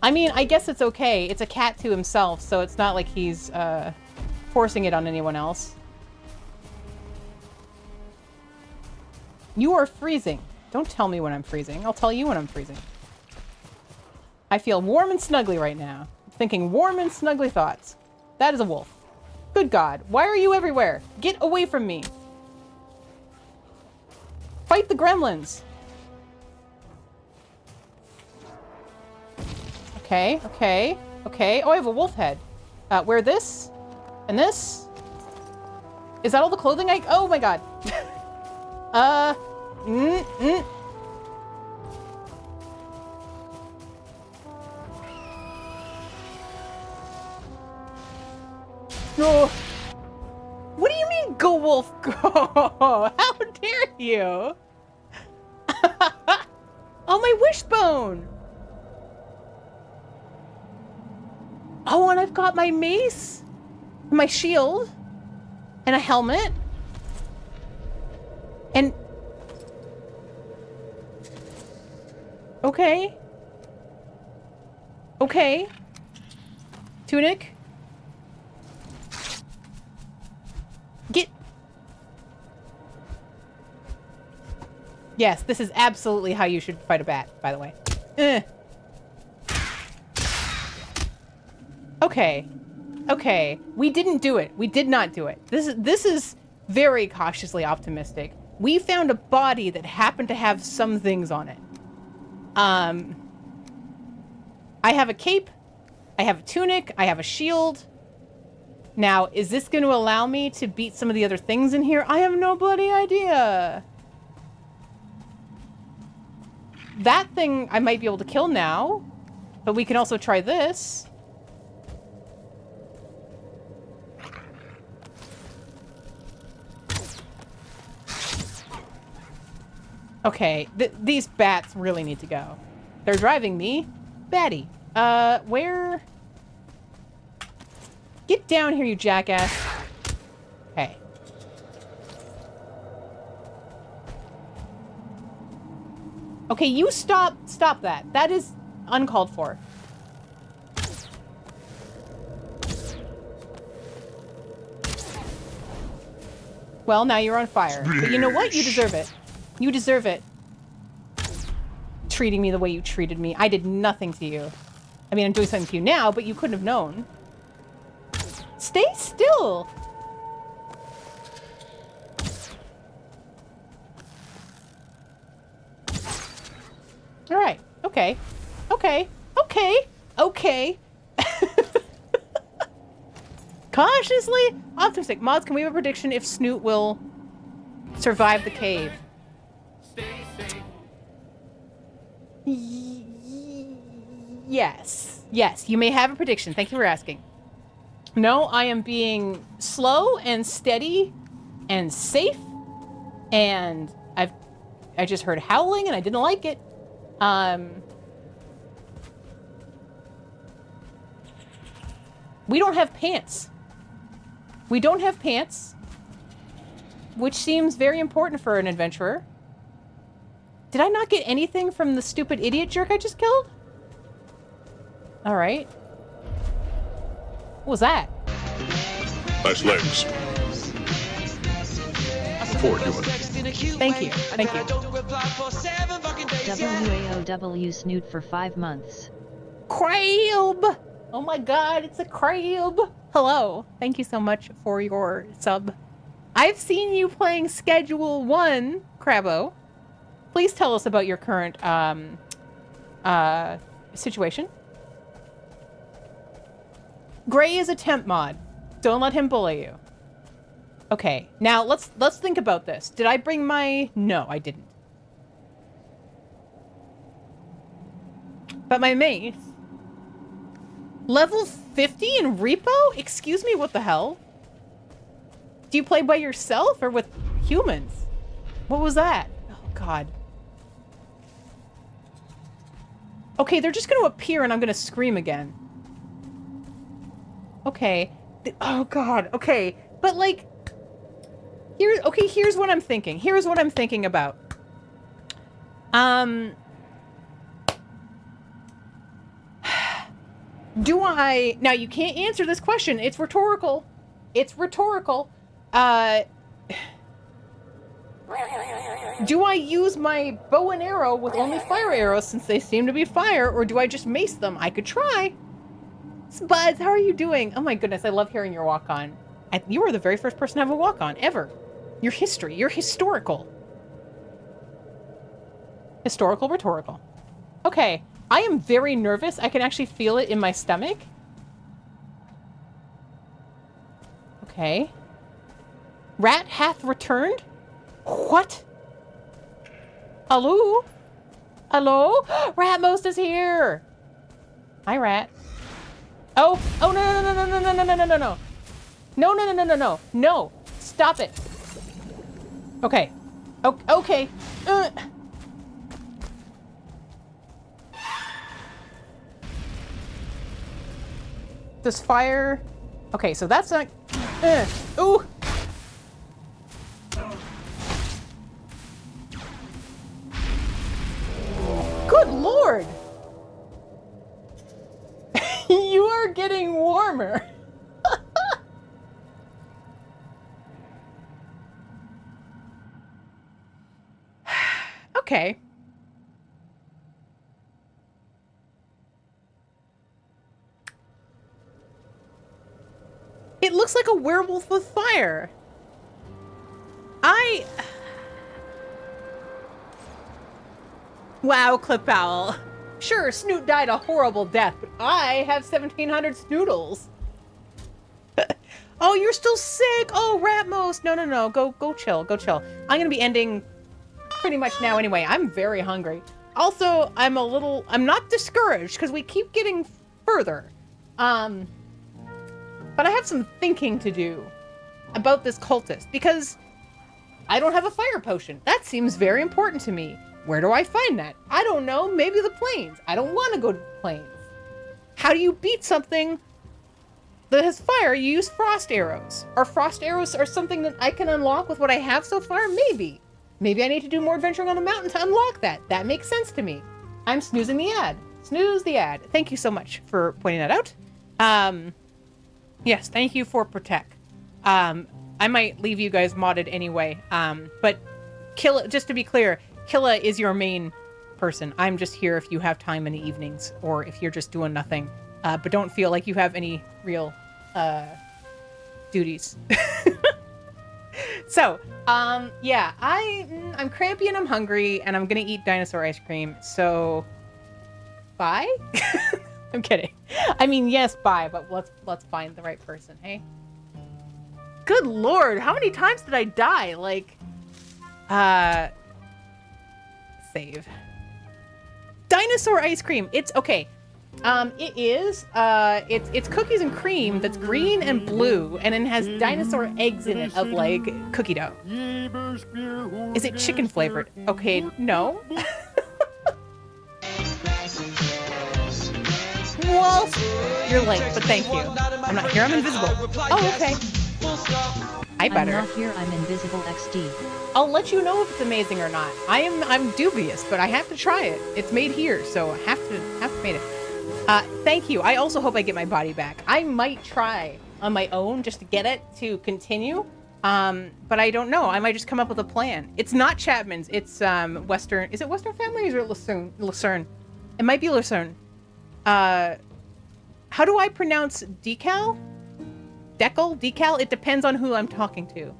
I mean, I guess it's okay. It's a cat to himself, so it's not like he's forcing it on anyone else. You are freezing. Don't tell me when I'm freezing. I'll tell you when I'm freezing. I feel warm and snuggly right now. Thinking warm and snuggly thoughts. That is a wolf. Good God. Why are you everywhere? Get away from me. Fight the gremlins. Okay, okay, okay. Oh, I have a wolf head. Wear this and this. Is that all the clothing I... Oh my God. No. What do you mean, go wolf, go? How dare you? Oh, my wishbone. Oh, and I've got my mace, my shield, and a helmet. And... Okay. Okay. Tunic. Get... Yes, this is absolutely how you should fight a bat, by the way. Okay. Okay. We didn't do it. We did not do it. This is very cautiously optimistic. We found a body that happened to have some things on it. I have a cape. I have a tunic. I have a shield. Now, is this going to allow me to beat some of the other things in here? I have no bloody idea. That thing I might be able to kill now, but we can also try this. Okay, these bats really need to go. They're driving me batty. Where? Get down here, you jackass. Okay. Okay, you stop that. That is uncalled for. Well, now you're on fire. But you know what? You deserve it. You deserve it. Treating me the way you treated me. I did nothing to you. I mean, I'm doing something to you now, but you couldn't have known. Stay still. All right. Okay. Okay. Okay. Okay. Cautiously optimistic. Mods, can we have a prediction if Snoot will survive the cave? Yes. Yes, you may have a prediction. Thank you for asking. No, I am being slow and steady and safe. And I just heard howling and I didn't like it. We don't have pants. We don't have pants. Which seems very important for an adventurer. Did I not get anything from the stupid idiot jerk I just killed? Alright. What was that? Nice legs. For human. Thank you. Thank you. WAOW Snoot for 5 months. Crab! Oh my god, it's a crab! Hello. Thank you so much for your sub. I've seen you playing Schedule 1, Crabbo. Please tell us about your current situation. Gray is a temp mod. Don't let him bully you. Okay, now let's think about this. Did I bring my... No, I didn't. But my mace... Level 50 in repo? Excuse me, what the hell? Do you play by yourself or with humans? What was that? Oh, God. Okay, they're just going to appear and I'm going to scream again. Okay. Oh, God. Okay. But, like... here's what I'm thinking. Here's what I'm thinking about. Do I... Now, you can't answer this question. It's rhetorical. It's rhetorical. Do I use my bow and arrow with only fire arrows since they seem to be fire, or do I just mace them? I could try. Spuds, how are you doing? Oh my goodness, I love hearing your walk-on. You are the very first person to have a walk-on, ever. Your history. You're historical. Historical, rhetorical. Okay, I am very nervous. I can actually feel it in my stomach. Okay. Rat hath returned? What? Hello? Hello? Ratmost is here! Hi, Rat. Oh, no, no, no, no, no, no, no, no, no, no, no. No, no, no, no, no, no. No. Stop it. Okay. Okay. Does fire... Okay, so that's not... Ooh! Good lord! You are getting warmer. Okay. It looks like a werewolf with fire. Wow, Clip Owl. Sure, Snoot died a horrible death, but I have 1,700 Snoodles. Oh, you're still sick. Oh, Ratmost. No, no, no. Go chill. Go chill. I'm going to be ending pretty much now anyway. I'm very hungry. Also, I'm not discouraged because we keep getting further. But I have some thinking to do about this cultist because I don't have a fire potion. That seems very important to me. Where do I find that? I don't know. Maybe the plains. I don't want to go to the plains. How do you beat something that has fire? You use frost arrows. Are frost arrows something that I can unlock with what I have so far? Maybe. Maybe I need to do more adventuring on the mountain to unlock that. That makes sense to me. I'm snoozing the ad. Snooze the ad. Thank you so much for pointing that out. Yes, thank you for Protect. I might leave you guys modded anyway. But Killa, just to be clear, Killa is your main person. I'm just here if you have time in the evenings or if you're just doing nothing. But don't feel like you have any real duties. So, yeah, I'm crampy and I'm hungry and I'm gonna eat dinosaur ice cream. So, bye? I'm kidding. I mean, yes, bye, but let's find the right person, hey? Good lord, how many times did I die? Like, save. Dinosaur ice cream. It's okay. It is, it's cookies and cream that's green and blue, and it has dinosaur eggs in it of, like, cookie dough. Is it chicken flavored? Okay, no. Well, you're late, but thank you. I'm not here, I'm invisible. Oh, okay. I better. I'm not here, I'm invisible XD. I'll let you know if it's amazing or not. I'm dubious, but I have to try it. It's made here, so I have to make it. Thank you. I also hope I get my body back. I might try on my own just to get it to continue. But I don't know. I might just come up with a plan. It's not Chapman's. It's Western. Is it Western Families or Lucerne? Lucerne. It might be Lucerne. How do I pronounce decal? Decal? It depends on who I'm talking to.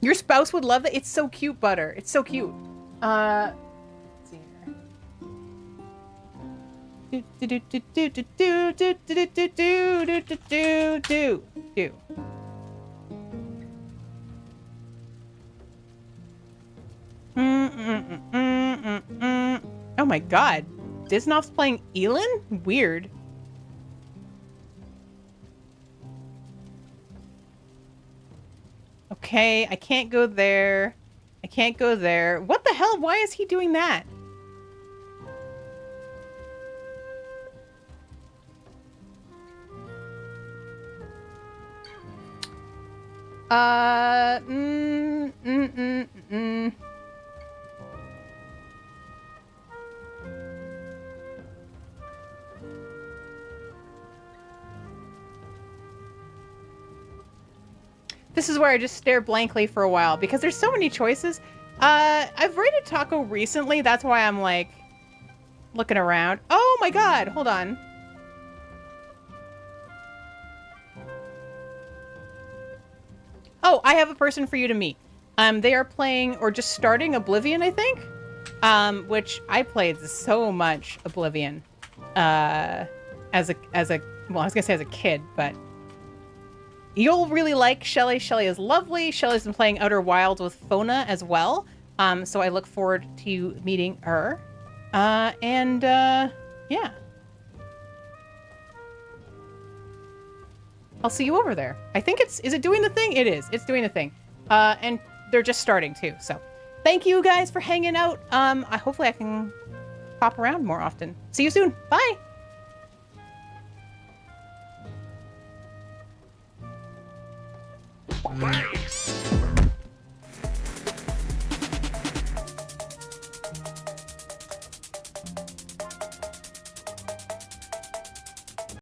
Your spouse would love it. It's so cute, Butter. It's so cute. Let's see here. Oh my god. Disnoff's playing Elin? Weird. Okay, I can't go there. I can't go there. What the hell? Why is he doing that? This is where I just stare blankly for a while because there's so many choices. I've raided Taco recently. That's why I'm like looking around. Oh my god, hold on. Oh, I have a person for you to meet. They are playing or just starting Oblivion, I think. Which I played so much Oblivion. As a well, I was gonna say as a kid, but you'll really like Shelly. Shelly is lovely. Shelly's been playing Outer Wilds with Fona as well. So I look forward to you meeting her. Yeah. I'll see you over there. I think is it doing the thing? It is. It's doing the thing. And they're just starting too. So thank you guys for hanging out. Hopefully I can pop around more often. See you soon. Bye. Thanks.